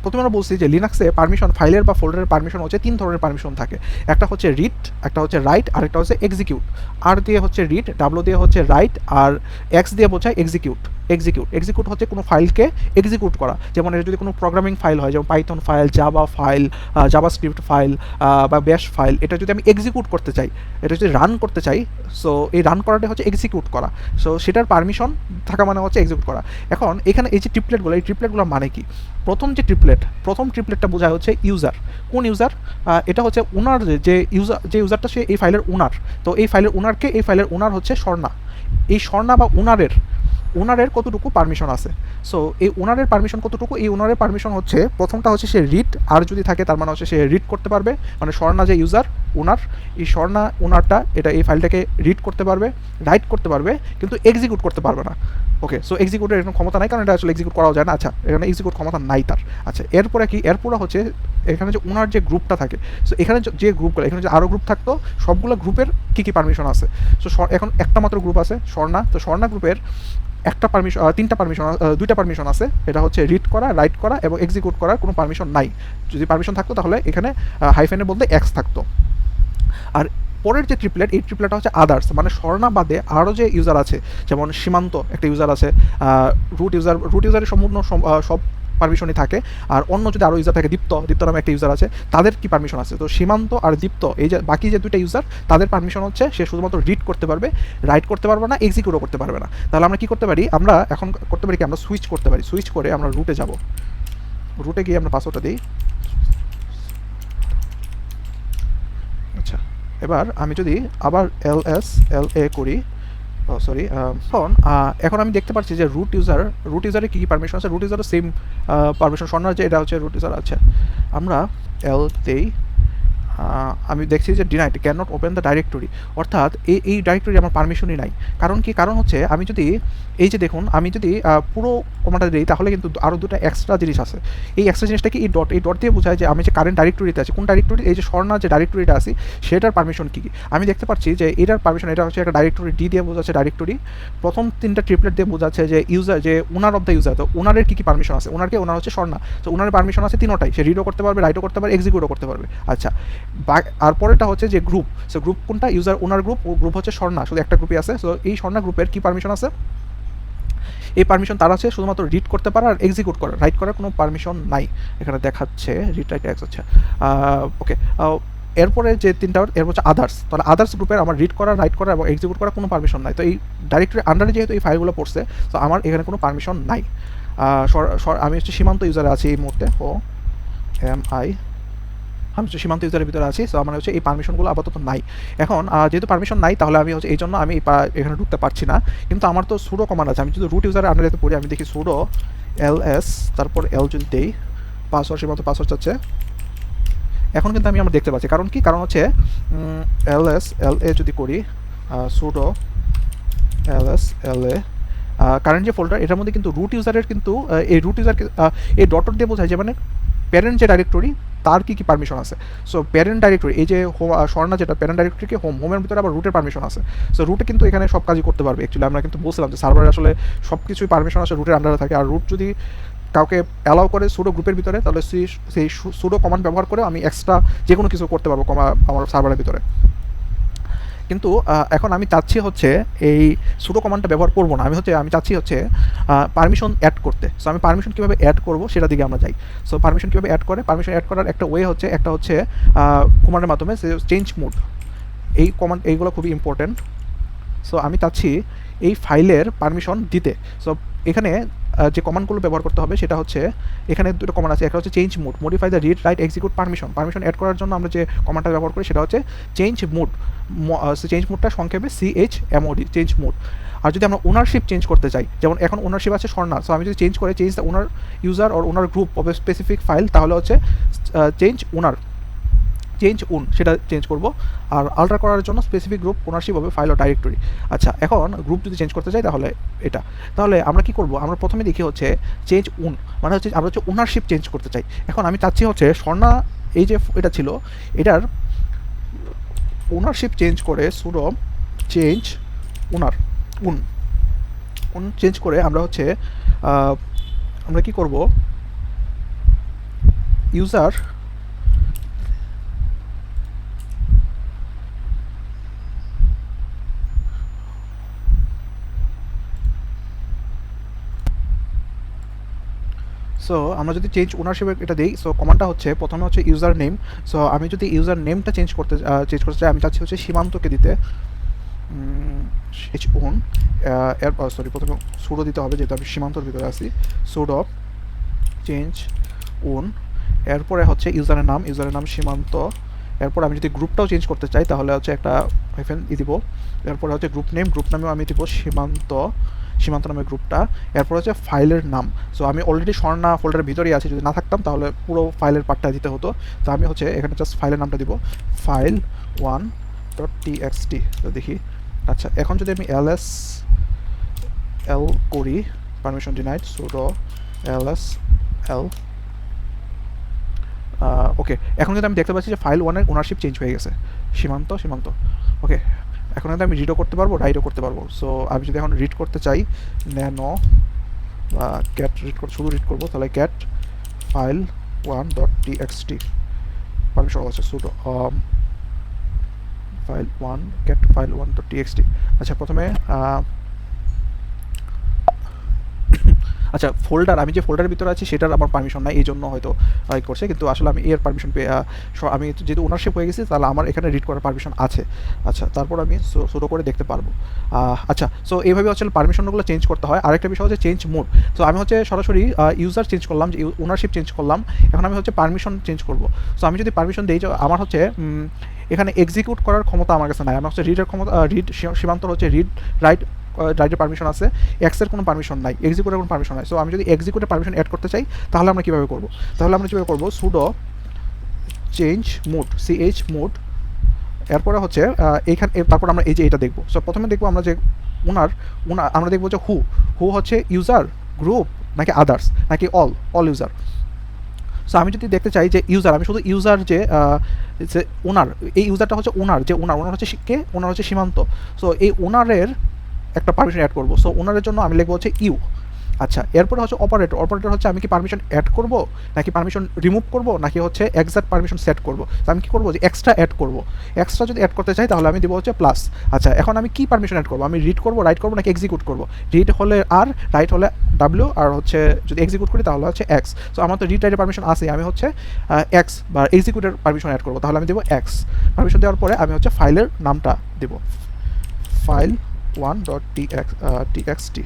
প্রথমে আমরা বলছি যে লিনাক্সে পারমিশন, ফাইলের বা ফোল্ডারের পারমিশন হচ্ছে 3 ধরনের পারমিশন থাকে। একটা হচ্ছে রিড, একটা হচ্ছে রাইট, আর একটা হচ্ছে এক্সিকিউট। আর দিয়ে হচ্ছে রিড, ডাব্লিউ দিয়ে হচ্ছে রাইট, আর এক্স দিয়ে বোঝায় এক্সিকিউট হচ্ছে কোনো ফাইলকে এক্সিকিউট করা। যেমন এটা যদি কোনো প্রোগ্রামিং ফাইল হয়, যেমন Python file, Java file, JavaScript file বা ব্যাশ ফাইল, এটা যদি আমি এক্সিকিউট করতে চাই, এটা যদি রান করতে চাই, সো এই রান করাটা হচ্ছে এক্সিকিউট করা। সো সেটার পারমিশন থাকা মানে হচ্ছে এক্সিকিউট করা। এখন এখানে এই যে ট্রিপলেটগুলো, এই ট্রিপলেটগুলোর মানে কি, প্রথম ট্রিপলেটটা বোঝায় হচ্ছে ইউজার। কোন ইউজার, এটা হচ্ছে ওনার, যে ইউজারটা সে এই ফাইলের ওনার। তো এই ফাইলের ওনারকে, এই ফাইলের ওনার হচ্ছে স্বর্ণা। এই স্বর্ণা বা ওনারের কতটুকু পারমিশন আছে। সো এই ওনারের পারমিশন কতটুকু, এই ওনারের পারমিশন হচ্ছে প্রথমটা হচ্ছে সে রিড, আর যদি থাকে তার মানে হচ্ছে সে রিড করতে পারবে, মানে স্বর্ণা যে ইউজার ওনার, এই স্বর্ণা ওনারটা এটা এই ফাইলটাকে রিড করতে পারবে, রাইট করতে পারবে, কিন্তু এক্সিকিউট করতে পারবে না। ওকে, সো এক্সিকিউটের এরকম ক্ষমতা নাই, কারণ এটা আসলে এক্সিকিউট করাও যায় না। আচ্ছা, এখানে এক্সিকিউট ক্ষমতা নাই তার। আচ্ছা, এরপরে কি, এরপরে হচ্ছে এখানে যে ওনার যে গ্রুপটা থাকে, সো এখানে যে গ্রুপগুলো, এখানে যে আরও গ্রুপ থাকতো, সবগুলো গ্রুপের কী কী পারমিশন আছে। সো এখন একটা মাত্র গ্রুপ আছে স্বর্ণা, তো স্বর্ণা গ্রুপের দুইটা পারমিশন আছে। এটা হচ্ছে রিড করা, রাইট করা এবং এক্সিকিউট করার কোনো পারমিশন নাই। যদি পারমিশন থাকতো তাহলে এখানে হাইফেনের বলতে এক্স থাকতো। আর পরের যে ট্রিপলেট, এই ট্রিপলেটটা হচ্ছে আদার্স, মানে স্বর্ণা বাদে আরও যে ইউজার আছে, যেমন সীমান্ত একটা ইউজার আছে, রুট ইউজারের সম্পূর্ণ সব পারমিশনই থাকে। আর অন্য যদি আরও ইউজার থাকে, দীপ্ত নামে একটা ইউজার আছে, তাদের কি পারমিশন আছে। তো সীমান্ত আর দীপ্ত, এই যে বাকি যে দুইটা ইউজার, তাদের পারমিশন হচ্ছে সে শুধুমাত্র রিড করতে পারবে, রাইট করতে পারবে না, এক্সিকিউটও করতে পারবে না। তাহলে আমরা কি করতে পারি, আমরা এখন করতে পারি কি, আমরা সুইচ করতে পারি। সুইচ করে আমরা রুটে যাব, রুটে গিয়ে আমরা পাসওয়ার্ডটা দিই। আচ্ছা, এবার আমি যদি আবার LSLA করি, এখন আমি দেখতে পাচ্ছি যে রুট ইউজারের কী কী পারমিশন আছে। রুট ইউজারের সেম পারমিশন স্বর্ণার, যে এটা হচ্ছে রুট ইউজার আছে। আমরা দেই, আমি দেখছি যে denied, can not open the directory, অর্থাৎ এই ডাইরেক্টরি আমার পারমিশনই নাই। কারণ কি, কারণ হচ্ছে আমি যদি এই যে দেখুন, আমি যদি পুরো কমান্ডটা দিই, তাহলে কিন্তু আরও দুটো এক্সট্রা জিনিস আছে। এই এক্সট্রা জিনিসটা কি, এই ডট দিয়ে বোঝায় যে আমি যে কারেন্ট ডাইরেক্টরিতে আছি, কোন ডাইরেক্টরি, এই যে স্বর্ণা যে ডাইরেক্টরিটা আছি সেটার পারমিশন কী কী আমি দেখতে পাচ্ছি। যে এটার পারমিশন, এটা হচ্ছে একটা ডাইরেক্টরি, ডি দিয়ে বোঝাচ্ছে ডাইরেক্টরি। প্রথম 3টা ট্রিপলেট দিয়ে বোঝাচ্ছে যে ইউজার, যে ওনার অফ দ্য ইউজার, তো ওনারের কী কী পারমিশন আছে। ওনার হচ্ছে স্বর্ণা, তো ওনারের পারমিশন আছে 3টাই, সে রিডও করতে পারবে, রাইটও করতে পারবে, এক্সিকিউটও করতে পারবে। আচ্ছা, আর পরেরটা হচ্ছে যে গ্রুপ, সো গ্রুপ কোনটা, ইউজার ওনার গ্রুপ হচ্ছে স্বর্ণা, শুধু একটা গ্রুপই আছে। সো এই স্বর্ণা গ্রুপের কী পারমিশন আছে, এই পারমিশন তার আছে শুধুমাত্র রিড করতে পারা আর এক্সিকিউট করা, রাইট করার কোনো পারমিশন নাই। এখানে দেখাচ্ছে রিড, রাইট, এক্স। আচ্ছা, ওকে, এরপরে যে তিনটা, এর হচ্ছে আদার্স। তাহলে আদার্স গ্রুপের আমার রিড করা, রাইট করা এবং এক্সিকিউট করার কোনো পারমিশন নাই। তো এই ডাইরেক্টরি আন্ডারে যেহেতু এই ফাইলগুলো পড়ছে, তো আমার এখানে কোনো পারমিশন নাই। আমি হচ্ছে সীমান্ত ইউজারে আছি এই মুহূর্তে, আমি হচ্ছে সীমান্ত ইউজারের ভিতরে আছি। সো আমার হচ্ছে এই পারমিশনগুলো আপাতত নাই। এখন যেহেতু পারমিশন নাই, তাহলে আমি হচ্ছে এই জন্য আমি এখানে ঢুকতে পারছি না। কিন্তু আমার তো সুডো কমান্ড আছে, আমি যদি রুট ইউজারের আন্ডারে পড়ি, আমি দেখি সুডো ls, তারপর L যদি দেই, পাসওয়ার্ড, সীমান্ত পাসওয়ার্ড চাচ্ছে। এখন কিন্তু আমি দেখতে পাচ্ছি, কারণ কি, কারণ হচ্ছে LSLA যদি করি, সুডো LSLA, কারেন্ট যে ফোল্ডার এটার মধ্যে কিন্তু রুট ইউজারের কিন্তু এই রুট ইউজারকে এই ডট দিয়ে বোঝায় যে মানে প্যারেন্ট যে ডাইরেক্টরি তার কী কী পারমিশন আছে। সো প্যারেন্ট ডাইরেক্টরি এই যে স্বর্ণা যেটা প্যারেন্ট ডাইরেক্টরিকে হোমের ভিতরে আবার রুটের পারমিশন আছে। সো রুটে কিন্তু এখানে সব কাজই করতে পারবে। অ্যাকচুয়ালি আমরা কিন্তু বলছিলাম যে সার্ভারে আসলে সব কিছুই পারমিশন আসে রুটের আন্ডারে থাকে, আর রুট যদি কাউকে অ্যালাউ করে সুডো গ্রুপের ভিতরে তাহলে সেই সুডো কমান্ড ব্যবহার করে আমি এক্সট্রা যে কোনো কিছু করতে পারবো আমার সার্ভারের ভিতরে। কিন্তু এখন আমি চাচ্ছি হচ্ছে এই সুডো কমান্ডটা ব্যবহার করবো না, আমি চাচ্ছি হচ্ছে পারমিশন অ্যাড করতে। সো আমি পারমিশন কীভাবে অ্যাড করবো সেটা দিকে আমরা যাই। সো পারমিশন কীভাবে অ্যাড করে, পারমিশন অ্যাড করার একটা ওয়ে হচ্ছে কমান্ডের মাধ্যমে চেঞ্জ মোড। এই কমান্ড এইগুলো খুবই ইম্পর্টেন্ট। সো আমি চাচ্ছি এই ফাইলের পারমিশন দিতে। সো এখানে যে কমান্ডগুলো ব্যবহার করতে হবে সেটা হচ্ছে এখানে দুটো কমান্ড আছে। একটা হচ্ছে change mode, modify the read write execute permission add করার জন্য আমরা যে কমান্ডটা ব্যবহার করি সেটা হচ্ছে চেঞ্জ মোড। চেঞ্জ মোডটা সংক্ষেপে CHMOD, চেঞ্জ মোড। আর যদি আমরা ওনারশিপ চেঞ্জ করতে চাই, যেমন এখন ওনারশিপ আছে স্বর্ণা, সো আমি যদি change the owner user or owner group of a specific file, তাহলে হচ্ছে চেঞ্জ উন সেটা চেঞ্জ করব। আর আল্টার করার জন্য স্পেসিফিক গ্রুপ ওনারশিপ হবে ফাইল ও ডাইরেক্টরি। আচ্ছা, এখন গ্রুপ যদি চেঞ্জ করতে চাই তাহলে তাহলে আমরা কি করব, আমরা প্রথমে দেখি হচ্ছে চেঞ্জ উন, মানে হচ্ছে আমরা হচ্ছে ওনারশিপ চেঞ্জ করতে চাই। এখন আমি চাচ্ছি হচ্ছে স্বর্ণা এই যে এটা ছিল এটার ওনারশিপ চেঞ্জ করে সুডো চেঞ্জ উন চেঞ্জ করে আমরা কি করব, ইউজার সো আমরা যদি চেঞ্জ ওনারশিপের এটা দিই, সো কমান্ডটা হচ্ছে প্রথমে হচ্ছে ইউজার নেম। সো আমি যদি ইউজার নেমটা চেঞ্জ করতে চাই, আমি চাচ্ছি হচ্ছে সীমান্তকে দিতে ওন সরি প্রথমে সুডো দিতে হবে যেহেতু আমি সীমান্তর ভিতরে আছি। সুডো চেঞ্জ ওন, এরপরে হচ্ছে ইউজারের নাম সীমান্ত। এরপর আমি যদি গ্রুপটাও চেঞ্জ করতে চাই তাহলে হচ্ছে একটা হাইফেন দিব। এরপরে হচ্ছে গ্রুপ নামেও আমি দিব সীমান্ত নামের গ্রুপটা। এরপর হচ্ছে ফাইলের নাম। সো আমি অলরেডি স্বর্ণা ফোল্ডারের ভিতরেই আছি, যদি না থাকতাম তাহলে পুরো ফাইলের পার্টটা দিতে হতো। তো আমি হচ্ছে এখানে জাস্ট ফাইলের নামটা দিব file1.txt। তো দেখি, আচ্ছা এখন যদি আমি ls করি পারমিশন ডিনাইড সুডো ls ওকে, এখন কিন্তু আমি দেখতে পাচ্ছি যে ফাইল 1-এর ওনারশিপ চেঞ্জ হয়ে গেছে, সীমান্ত। ওকে, এখন কিন্তু আমি রিডও করতে পারবো, রাইটও করতে পারবো। সো আমি যদি এখন রিড করতে চাই ন্যানো বা ক্যাট শুধু রিড করবো, তাহলে ক্যাট file1.txt পারমিশন আছে সুডো file1.txt। আচ্ছা প্রথমে আচ্ছা আমি যে ফোল্ডারের ভিতরে আছি সেটার আমার পারমিশন নাই, এই জন্য হয়তো করছে, কিন্তু আসলে আমি এর পারমিশন আমি যেহেতু ওনারশিপ হয়ে গেছি তাহলে আমার এখানে রিড করার পারমিশন আছে। আচ্ছা, তারপর আমি শুরু করে দেখতে পারবো। আচ্ছা, সো এইভাবে হচ্ছে পারমিশনগুলো চেঞ্জ করতে হয়। আরেকটা বিষয় হচ্ছে চেঞ্জ মোড। সো আমি হচ্ছে সরাসরি ইউজার চেঞ্জ করলাম, যে ওনারশিপ চেঞ্জ করলাম, এখন আমি হচ্ছে পারমিশন চেঞ্জ করব। সো আমি যদি পারমিশন দিই, আমার হচ্ছে এখানে এক্সিকিউট করার ক্ষমতা আমার কাছে নাই, আমার হচ্ছে রিডের ক্ষমতা, সীমান্তর হচ্ছে রাইটের পারমিশন আছে, এক্সের কোনো পারমিশন নাই, এক্সিকিউটের কোনো পারমিশন নাই। সো আমি যদি এক্সিকিউটের পারমিশন অ্যাড করতে চাই তাহলে আমরা কীভাবে করবো, সুডো চেঞ্জ মোড CH-মোড। এরপরে হচ্ছে তারপর আমরা এই যে এটা দেখবো। সো প্রথমে দেখবো আমরা যে আমরা দেখবো যে হু হচ্ছে ইউজার, গ্রুপ নাকি আদার্স নাকি অল ইউজার। সো আমি যদি দেখতে চাই যে ইউজার, আমি শুধু ইউজার যে ওনার, এই ইউজারটা হচ্ছে ওনার হচ্ছে ওনার হচ্ছে সীমান্ত। সো এই ওনারের একটা পারমিশন অ্যাড করবো। সো ওনারের জন্য আমি লিখবো হচ্ছে ইউ। আচ্ছা, এরপরে হচ্ছে অপারেটর হচ্ছে আমি কি পারমিশন অ্যাড করবো নাকি পারমিশন রিমুভ করবো নাকি হচ্ছে এক্সাক্ট পারমিশন সেট করবো। তো আমি কি করবো, যে এক্সট্রা অ্যাড করবো। এক্সট্রা যদি অ্যাড করতে চাই তাহলে আমি দেবো হচ্ছে প্লাস। আচ্ছা, এখন আমি কি পারমিশন অ্যাড করবো, আমি রিড করবো, রাইট করবো নাকি এক্সিকিউট করবো। রিড হলে আর, রাইট হলে W, আর হচ্ছে যদি এক্সিকিউট করি তাহলে হচ্ছে X। সো আমার তো রিড রাইটের পারমিশন আছে, আমি হচ্ছে X বা এক্সিকিউটের পারমিশন অ্যাড করবো, তাহলে আমি দেবো X। পারমিশন দেওয়ার পরে আমি হচ্ছে ফাইলের নামটা দেবো file1.txt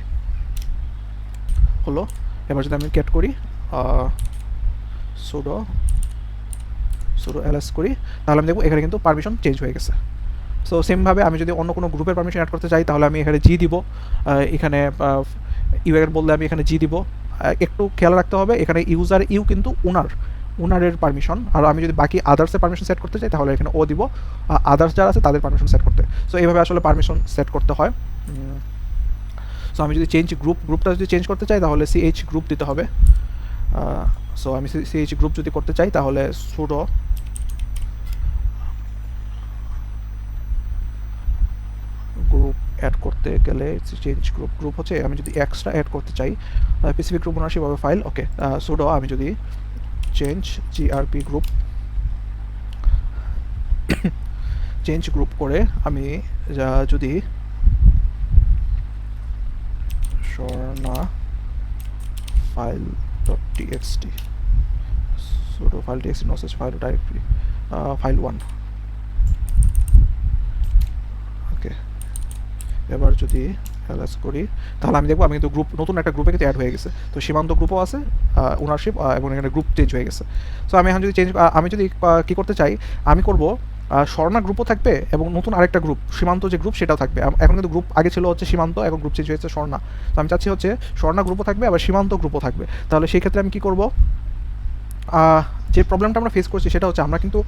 হলো। এবার যদি আমি ক্যাট করি সুডো ls করি তাহলে আমি দেখবো এখানে কিন্তু পারমিশন চেঞ্জ হয়ে গেছে। সো সেমভাবে আমি যদি অন্য কোনো গ্রুপের পারমিশন অ্যাড করতে চাই তাহলে আমি এখানে G দিব, এখানে ইউআর বললে আমি এখানে G দিব। একটু খেয়াল রাখতে হবে, এখানে ইউ কিন্তু ওনারের পারমিশন, আর আমি যদি বাকি আদার্সের পারমিশন সেট করতে চাই তাহলে এখানে ও দিব, আদার্স যারা আছে তাদের পারমিশন সেট করতে। সো এইভাবে আসলে পারমিশন সেট করতে হয়। সো আমি যদি গ্রুপটা যদি চেঞ্জ করতে চাই তাহলে CH গ্রুপ দিতে হবে। সো আমি CH গ্রুপ যদি করতে চাই তাহলে sudo গ্রুপ অ্যাড করতে গেলে চেঞ্জ গ্রুপ হচ্ছে আমি যদি এক্সট্রা অ্যাড করতে চাই স্পেসিফিক গ্রুপ ওনারশিপ হবে ফাইল, ওকে। sudo আমি যদি চেঞ্জ গ্রুপ চেঞ্জ গ্রুপ করে আমি যদি Swarna file dot TXT sudo file txt no such file directory file 1, ওকে। এবার যদি ls করি তাহলে আমি দেখবো আমি কিন্তু নতুন একটা গ্রুপে কিন্তু অ্যাড হয়ে গেছে। তো সীমান্ত গ্রুপও আছে, ওনারশিপ এবং এখানে গ্রুপ চেঞ্জ হয়ে গেছে। সো আমি এখন যদি আমি যদি কী করতে চাই, আমি করব স্বর্ণা গ্রুপও থাকবে এবং নতুন আরেকটা গ্রুপ সীমান্ত যে গ্রুপ সেটাও থাকবে। এখন কিন্তু গ্রুপ আগে ছিল হচ্ছে সীমান্ত, এখন গ্রুপ চেঞ্জ হয়েছে স্বর্ণা। তো আমি চাচ্ছি হচ্ছে স্বর্ণা গ্রুপও থাকবে আবার সীমান্ত গ্রুপও থাকবে। তাহলে সেই ক্ষেত্রে আমি কী করব, যে প্রবলেমটা আমরা ফেস করছি সেটা হচ্ছে আমরা কিন্তু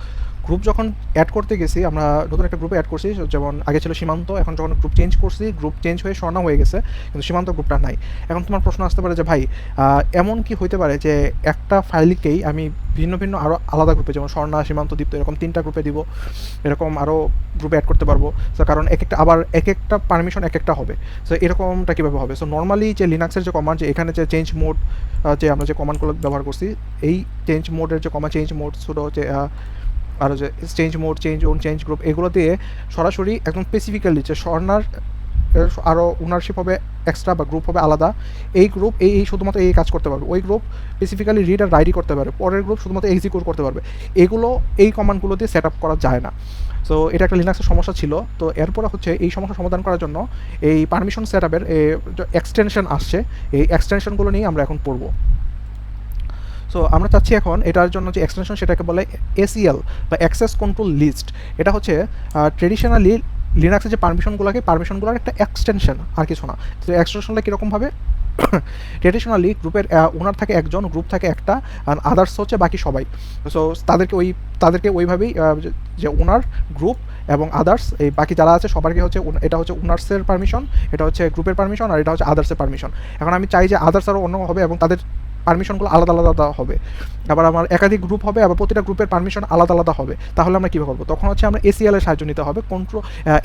গ্রুপ যখন অ্যাড করতে গেছি, আমরা নতুন একটা গ্রুপে অ্যাড করছি, যেমন আগে ছিল সীমান্ত, এখন যখন গ্রুপ চেঞ্জ করছি গ্রুপ চেঞ্জ হয়ে স্বর্ণা হয়ে গেছে কিন্তু সীমান্ত গ্রুপটা নাই। এখন তোমার প্রশ্ন আসতে পারে যে ভাই এমন কি হইতে পারে যে একটা ফাইলকেই আমি ভিন্ন ভিন্ন আরও আলাদা গ্রুপে, যেমন স্বর্ণা, সীমান্ত, দীপ্ত এরকম 3টা গ্রুপে দিব, এরকম আরও গ্রুপে অ্যাড করতে পারবো। সো কারণ এক একটা পারমিশন এক একটা হবে। সো এরকমটা কীভাবে হবে? সো নর্মালি যে লিনাক্সের যে কমান্ড, যে এখানে যে চেঞ্জ মোড যে আমরা যে কমান্ডগুলো ব্যবহার করছি, এই চেঞ্জ মোডের যে চেঞ্জ মোড ছোটো হচ্ছে আরও যে change mode, change own, change group, এগুলো দিয়ে সরাসরি একদম স্পেসিফিক্যালি যে স্বর্ণার আরও ওনারশিপ হবে এক্সট্রা বা গ্রুপ হবে আলাদা, এই গ্রুপ এই শুধুমাত্র এই কাজ করতে পারবে, ওই গ্রুপ স্পেসিফিক্যালি রিড আর রাইটই করতে পারবে, পরের গ্রুপ শুধুমাত্র এক্সিকিউট করতে পারবে। এগুলো এই কমান্ডগুলো দিয়ে সেট আপ করা যায় না। সো এটা একটা লিনাক্সের সমস্যা ছিল। তো এরপরে হচ্ছে এই সমস্যা সমাধান করার জন্য এই পারমিশন সেট আপের এক্সটেনশন আসছে, এই এক্সটেনশনগুলো নিয়ে আমরা এখন পড়বো। সো আমরা চাচ্ছি এখন এটার জন্য যে এক্সটেনশন সেটাকে বলে ACL বা অ্যাক্সেস কন্ট্রোল লিস্ট। এটা হচ্ছে ট্রেডিশনালি লিনাক্সের যে পারমিশনগুলোর একটা এক্সটেনশন, আর কিছু না। তো এক্সটেনশনটা কীরকমভাবে, ট্রেডিশনালি গ্রুপের ওনার থাকে একজন, গ্রুপ থাকে একটা, আর আদার্স হচ্ছে বাকি সবাই। সো তাদেরকে ওইভাবেই যে ওনার, গ্রুপ এবং আদার্স, এই বাকি যারা আছে সবারকে হচ্ছে এটা হচ্ছে ওনার্সের পারমিশন, এটা হচ্ছে গ্রুপের পারমিশন, আর এটা হচ্ছে আদার্সের পারমিশন। এখন আমি চাই যে আদার্স আরও অন্য হবে এবং তাদের পারমিশনগুলো আলাদা আলাদা হবে, আবার আমার একাধিক গ্রুপ হবে, আবার প্রতিটা গ্রুপের পারমিশন আলাদা আলাদা হবে। তাহলে আমরা কীভাবে করবো? তখন হচ্ছে আমরা ACL এর সাহায্য নিতে হবে,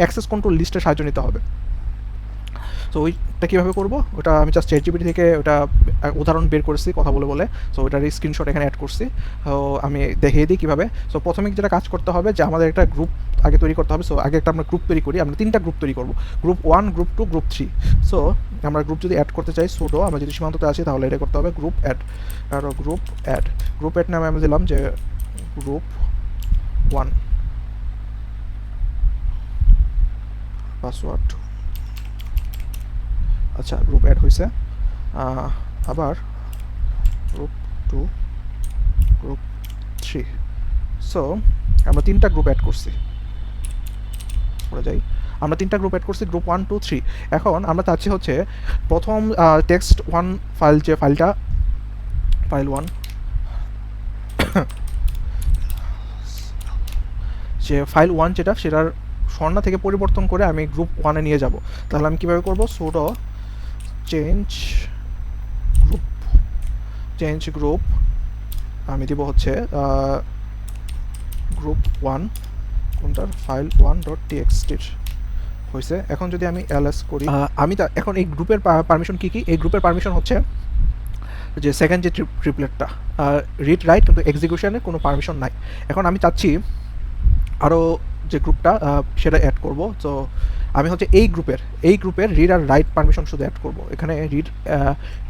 অ্যাক্সেস কন্ট্রোল লিস্টের সাহায্য নিতে হবে। সো ওইটা কীভাবে করবো, ওটা আমি জাস্ট চ্যাটজিপিটি থেকে ওটা উদাহরণ বের করছি কথা বলে বলে। সো ওটার স্ক্রিনশট এখানে অ্যাড করছি। তো আমি দেখিয়ে দিই কীভাবে। সো প্রথমে যেটা কাজ করতে হবে যে আমাদের একটা গ্রুপ আগে তৈরি করতে হবে। সো আগে একটা আমরা গ্রুপ তৈরি করি, আমরা 3টা গ্রুপ তৈরি করবো, গ্রুপ 1, গ্রুপ 2, গ্রুপ 3। সো আমরা গ্রুপ যদি অ্যাড করতে চাই sudo, আমরা যদি সীমান্ততে আছি তাহলে এটা করতে হবে গ্রুপ অ্যাড, আর গ্রুপ অ্যাড নামে আমি দিলাম যে গ্রুপ 1, পাসওয়ার্ড। আচ্ছা, গ্রুপ অ্যাড হয়েছে। আবার গ্রুপ 2, গ্রুপ 3। সো আমরা 3টা গ্রুপ অ্যাড করছি, পড়ে যাই। আমরা 3টা গ্রুপ অ্যাড করছি, গ্রুপ 1, 2, 3। এখন আমরা চাচ্ছি হচ্ছে প্রথম টেক্সট 1 ফাইল, যে ফাইলটা ফাইল 1 যে ফাইল 1 যেটা, সেটার স্বর্ণা থেকে পরিবর্তন করে আমি গ্রুপ 1-এ নিয়ে যাব। তাহলে আমি কীভাবে করবো? sudo চেঞ্জ গ্রুপ আমি দিব হচ্ছে গ্রুপ 1 কোনটার, ফাইল 1.txt হয়েছে। এখন যদি আমি ls করি, আমি এখন এই গ্রুপের পারমিশন কী? এই গ্রুপের পারমিশন হচ্ছে যে সেকেন্ড যে ট্রিপলেটটা, রিড রাইট, কিন্তু এক্সিকিউশনের কোনো পারমিশন নাই। এখন আমি চাচ্ছি আরও যে গ্রুপটা সেটা অ্যাড করব। তো আমি হচ্ছে এই গ্রুপের রিড আর রাইট পারমিশন শুধু অ্যাড করব। এখানে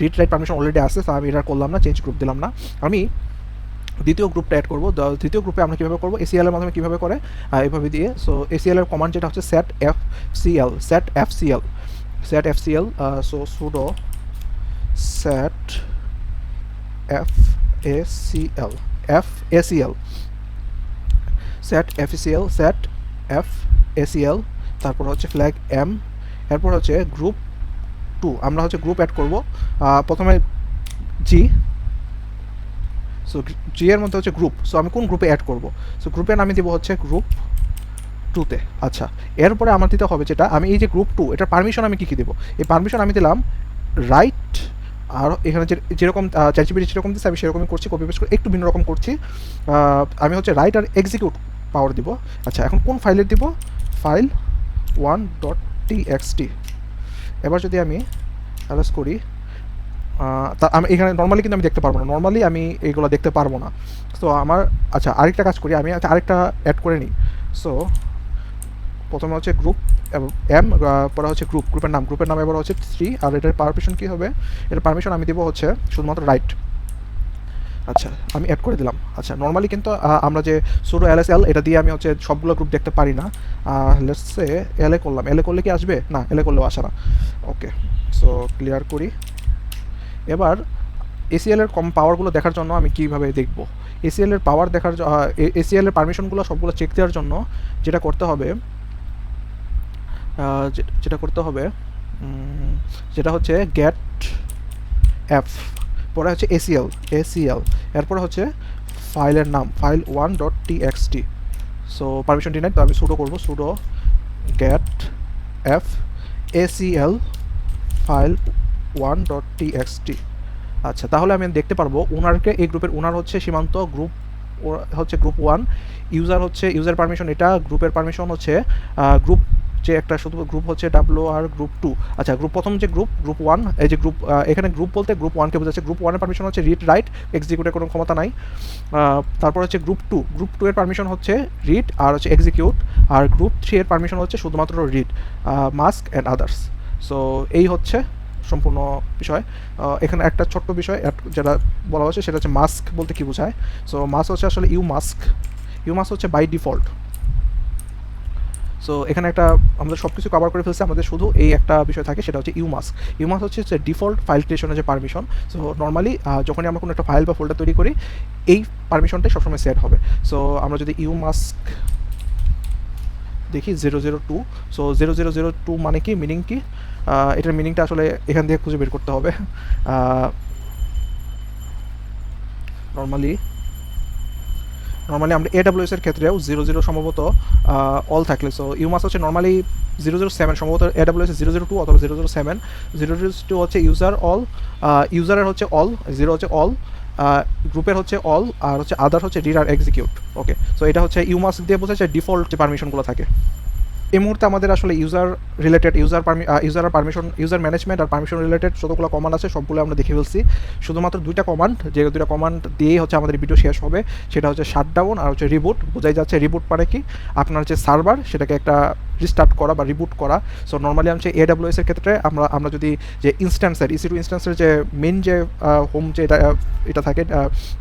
রিড রাইট পারমিশন অলরেডি আছে, তো আমি এটা করলাম না, চেঞ্জ গ্রুপ দিলাম না। আমি দ্বিতীয় গ্রুপটা অ্যাড করব। দ্বিতীয় গ্রুপে আমরা কীভাবে করবো, ACL এর মাধ্যমে কীভাবে করে, এইভাবে দিয়ে। সো ACL এর কমান্ড যেটা হচ্ছে set fcl। So sudo set FACL, তারপর হচ্ছে ফ্ল্যাগ m, এরপর হচ্ছে গ্রুপ 2। আমরা হচ্ছে গ্রুপ অ্যাড করব, প্রথমে G। সো G এর মধ্যে হচ্ছে গ্রুপ। সো আমি কোন গ্রুপে অ্যাড করব? সো গ্রুপের নামে দিব হচ্ছে গ্রুপ টুতে। আচ্ছা, এরপরে আমার দিতে হবে যেটা, আমি এই যে গ্রুপ টু এটার পারমিশন আমি কী কী দেবো, এই পারমিশন আমি দিলাম রাইট, আর এখানে যেরকম চ্যাটজিপিটি যেরকম দিচ্ছে আমি সেরকমই করছি, কপি পেস্ট করে একটু ভিন্ন রকম করছি। আমি হচ্ছে রাইট আর এক্সিকিউট পাওয়ার দিব। আচ্ছা, এখন কোন ফাইলের দিব, ফাইল 1.txt। এবার যদি আমি অ্যালাস করি, তা আমি এখানে নর্মালি কিন্তু আমি দেখতে পারবো না, নর্মালি আমি এইগুলো দেখতে পারবো না। সো আমার, আচ্ছা আরেকটা কাজ করি, আমি আরেকটা অ্যাড করে নিই। সো প্রথমে হচ্ছে গ্রুপ এম, পরে হচ্ছে গ্রুপের নাম এবার হচ্ছে 3, আর এটার পারমিশন কী হবে, এটার পারমিশন আমি দেবো হচ্ছে শুধুমাত্র রাইট। আচ্ছা, আমি অ্যাড করে দিলাম। আচ্ছা, নর্মালি কিন্তু আমরা যে sudo lsl এটা দিয়ে আমি হচ্ছে সবগুলো গ্রুপ দেখতে পারি না। লেটস সে এলএ করলাম, এলএ করলে কি আসবে, না এলএ করলেও আসে না। ওকে, সো ক্লিয়ার করি। এবার এসিএল এর পাওয়ারগুলো দেখার জন্য আমি কীভাবে দেখব, এসিএল এর পাওয়ার দেখার, এসিএল এর পারমিশনগুলো সবগুলো চেক দেওয়ার জন্য যেটা করতে হবে, যেটা হচ্ছে গেট এফ, পরে হচ্ছে এসিএল, এরপরে হচ্ছে ফাইলের নাম file 1.txt। So permission denied, তো আমি সুডো করবো, sudo get F ACL file 1.txt। আচ্ছা, তাহলে আমি দেখতে পারবো ওনারকে, এই গ্রুপের ওনার হচ্ছে সীমান্ত, গ্রুপ হচ্ছে গ্রুপ 1, ইউজার পারমিশন এটা, গ্রুপের পারমিশন হচ্ছে গ্রুপ যে একটা শুধু গ্রুপ হচ্ছে ডাব্লিউ আর গ্রুপ 2। আচ্ছা, প্রথম যে গ্রুপ 1, এই যে গ্রুপ, এখানে গ্রুপ বলতে গ্রুপ 1কে বোঝাচ্ছে। গ্রুপ 1 এর পারমিশন হচ্ছে রিড রাইট, এক্সিকিউটের কোনো ক্ষমতা নাই। তারপর হচ্ছে গ্রুপ 2 এর পারমিশন হচ্ছে রিড আর হচ্ছে এক্সিকিউট, আর গ্রুপ 3 এর পারমিশন হচ্ছে শুধুমাত্র read, mask and others. So এই হচ্ছে সম্পূর্ণ বিষয়। এখানে একটা ছোট্ট বিষয় যেটা বলা হচ্ছে সেটা হচ্ছে মাস্ক বলতে কী বোঝায়। সো মাস্ক হচ্ছে আসলে ইউ মাস্ক হচ্ছে বাই ডিফল্ট। সো এখানে একটা আমাদের সব কিছু কভার করে ফেলছে, আমাদের শুধু এই একটা বিষয় থাকে, সেটা হচ্ছে ইউমাস্ক হচ্ছে ডিফল্ট ফাইল ক্রিয়েশনের যে পারমিশন। সো নর্মালি যখনই আমরা কোনো একটা ফাইল বা ফোল্ডার তৈরি করি এই পারমিশনটাই সবসময় সেট হবে। সো আমরা যদি ইউমাস্ক দেখি 002, সো 0002 মানে কি, মিনিং কি, এটার মিনিংটা আসলে এখান থেকে খুঁজে বের করতে হবে। নর্মালি আমরা AWS এর ক্ষেত্রেও 00 সম্ভবত অল থাকলে, সো ইউমাস হচ্ছে নর্মালি 007, সম্ভবত AWS 002 অথবা 007। 002 হচ্ছে ইউজার অল, ইউজারের হচ্ছে অল, 0 হচ্ছে অল, গ্রুপের হচ্ছে অল, আর হচ্ছে আদার হচ্ছে রিড আর এক্সিকিউট। ওকে, সো এটা হচ্ছে ইউমাস দিয়ে বোঝাচ্ছে ডিফল্ট যে পারমিশনগুলো থাকে। এই মুহূর্তে আমাদের আসলে ইউজার রিলেটেড, ইউজার ম্যানেজমেন্ট আর পারমিশন রিলেটেড যতগুলো কমান্ড আছে সবগুলো আমরা দেখে ফেলছি। শুধুমাত্র দুইটা কমান্ড, যে দুইটা কমান্ড দিয়েই হচ্ছে আমাদের ভিডিও শেষ হবে, সেটা হচ্ছে শাটডাউন আর হচ্ছে রিবুট। বোঝাই যাচ্ছে রিবুট মানে কি, আপনার যে সার্ভার সেটাকে একটা রিস্টার্ট করা বা রিবুট করা। সো নর্মালি হচ্ছে AWS এর ক্ষেত্রে আমরা যদি যে ইনস্ট্যান্সের EC2 ইনস্ট্যান্সের যে মেন যে হোম যে এটা থাকে,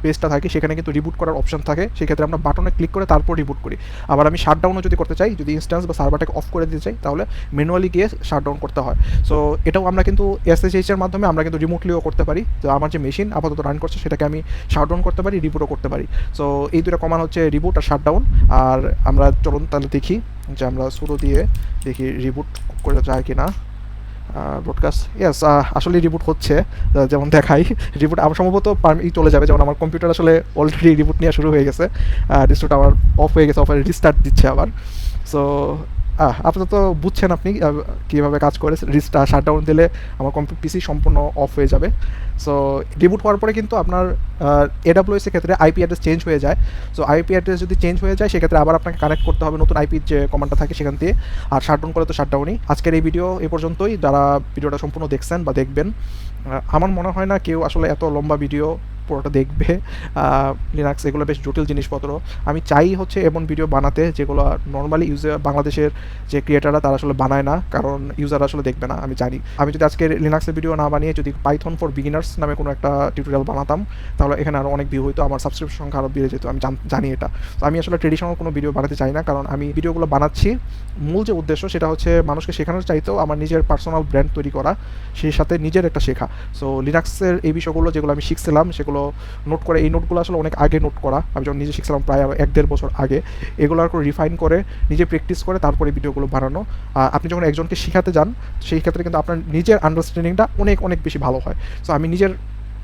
পেজটা থাকে, সেখানে কিন্তু রিবুট করার অপশন থাকে। সেক্ষেত্রে আমরা বাটনে ক্লিক করে তারপর রিবুট করি। আবার আমি শাটডাউনও যদি করতে চাই, যদি ইনস্ট্যান্স বা সার্ভারটাকে অফ করে দিতে চাই, তাহলে ম্যানুয়ালি গিয়ে শাটডাউন করতে হয়। সো এটাও আমরা কিন্তু SSH এর মাধ্যমে আমরা কিন্তু রিমোটলিও করতে পারি। তো আমার যে মেশিন আপাতত রান করছে সেটাকে আমি শাটডাউন করতে পারি, রিবুটও করতে পারি। সো এই দুটো কমান্ড হচ্ছে রিবুট আর শাটডাউন। আর আমরা চলুন তাহলে দেখি যে আমরা শুরু দিয়ে দেখি রিবুট করে যায় কি না। ব্রডকাস্ট, ইয়েস, আসলে রিবুট হচ্ছে, যেমন দেখাই রিবুট আমার সম্ভবত চলে যাবে, যেমন আমার কম্পিউটার আসলে অলরেডি রিবুট নিয়ে শুরু হয়ে গেছে, রিস্টার্ট আবার অফ হয়ে গেছে, রিস্টার্ট দিচ্ছে আবার। সো আপাতত বুঝছেন আপনি কীভাবে কাজ করে, শাটডাউন দিলে আমার পিসি সম্পূর্ণ অফ হয়ে যাবে। সো রিবুট হওয়ার পরে কিন্তু আপনার AWS এর ক্ষেত্রে আইপি অ্যাড্রেস চেঞ্জ হয়ে যায়। সো আইপি অ্যাড্রেস যদি চেঞ্জ হয়ে যায় সেক্ষেত্রে আবার আপনাকে কানেক্ট করতে হবে নতুন আইপির যে কমান্ডটা থাকে সেখান দিয়ে। আর শাটডাউন করে তো শাটডাউনই। আজকের এই ভিডিও এ পর্যন্তই। যারা ভিডিওটা সম্পূর্ণ দেখছেন বা দেখবেন, আমার মনে হয় না কেউ আসলে এত লম্বা ভিডিও পুরোটা দেখবে। লিনাক্স এগুলো বেশ জটিল জিনিসপত্র। আমি চাই হচ্ছে এমন ভিডিও বানাতে যেগুলো নর্মালি বাংলাদেশের যে ক্রিয়েটাররা তারা আসলে বানায় না, কারণ ইউজার আসলে দেখবে না। আমি জানি, আমি যদি আজকে লিনাক্সের ভিডিও না বানিয়ে যদি পাইথন ফর বিগিনার্স নামে কোনো একটা টিউটোরিয়াল বানাতাম, তাহলে এখানে আরও অনেক ভিউ হইতো, আমার সাবস্ক্রিপশন সংখ্যা আরও বেড়ে যেত। আমি জানি এটা। তো আমি আসলে ট্রেডিশনাল কোনো ভিডিও বানাতে চাই না, কারণ আমি ভিডিওগুলো বানাচ্ছি মূল যে উদ্দেশ্য সেটা হচ্ছে মানুষকে শেখানোর চাইতেও আমার নিজের পার্সোনাল ব্র্যান্ড তৈরি করা, সেই সাথে নিজের একটা শেখা। সো লিনাক্সের এই বিষয়গুলো যেগুলো আমি শিখছিলাম সেগুলো নোট করে, এই নোটগুলো আসলে অনেক আগে নোট করা, আমি যখন নিজে শিখছিলাম প্রায় 1-1.5 বছর আগে, এগুলো আর করে রিফাইন করে নিজে প্র্যাকটিস করে তারপরে ভিডিওগুলো বানানো। আপনি যখন একজনকে শেখাতে যান সেই ক্ষেত্রে কিন্তু আপনার নিজের আন্ডারস্ট্যান্ডিংটা অনেক অনেক বেশি ভালো হয়। সো আমি নিজের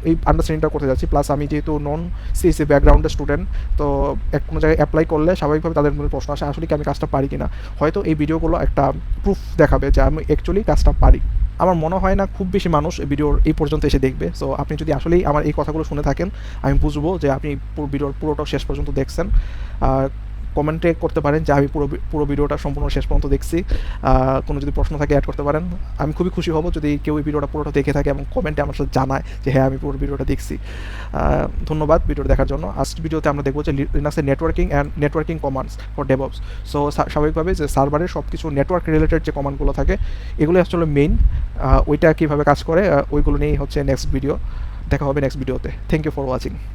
এই আন্ডারস্ট্যান্ডিংটা করতে যাচ্ছি। প্লাস আমি যেহেতু নন সিএসসি ব্যাকগ্রাউন্ডের স্টুডেন্ট, তো কোনো জায়গায় অ্যাপ্লাই করলে স্বাভাবিকভাবে তাদের মধ্যে প্রশ্ন আসে আসলে কি আমি কাজটা পারি কিনা। হয়তো এই ভিডিওগুলো একটা প্রুফ দেখাবে যে আমি অ্যাকচুয়ালি কাজটা পারি। আমার মনে হয় না খুব বেশি মানুষ ভিডিওর এই পর্যন্ত এসে দেখবে। সো আপনি যদি আসলেই আমার এই কথাগুলো শুনে থাকেন, আমি বুঝবো যে আপনি ভিডিওর পুরোটা শেষ পর্যন্ত দেখছেন। কমেন্টে করতে পারেন যে আমি পুরো ভিডিওটা সম্পূর্ণ শেষ পর্যন্ত দেখছি। কোনো যদি প্রশ্ন থাকে অ্যাড করতে পারেন। আমি খুবই খুশি হব যদি কেউ এই ভিডিওটা পুরোটা দেখে থাকে এবং কমেন্টে আমার সাথে জানায় যে হ্যাঁ আমি পুরো ভিডিওটা দেখছি। ধন্যবাদ ভিডিওটা দেখার জন্য। আজকের ভিডিওতে আমরা দেখবো যে লিনাক্সের networking commands for DevOps. So স্বাভাবিকভাবে যে সার্ভারের সব কিছু নেটওয়ার্ক রিলেটেড যে কমান্ডগুলো থাকে এগুলো আসলে মেইন। ওইটা কীভাবে কাজ করে ওইগুলো নিয়েই হচ্ছে নেক্সট ভিডিও। দেখা হবে নেক্সট ভিডিওতে। Thank you for watching.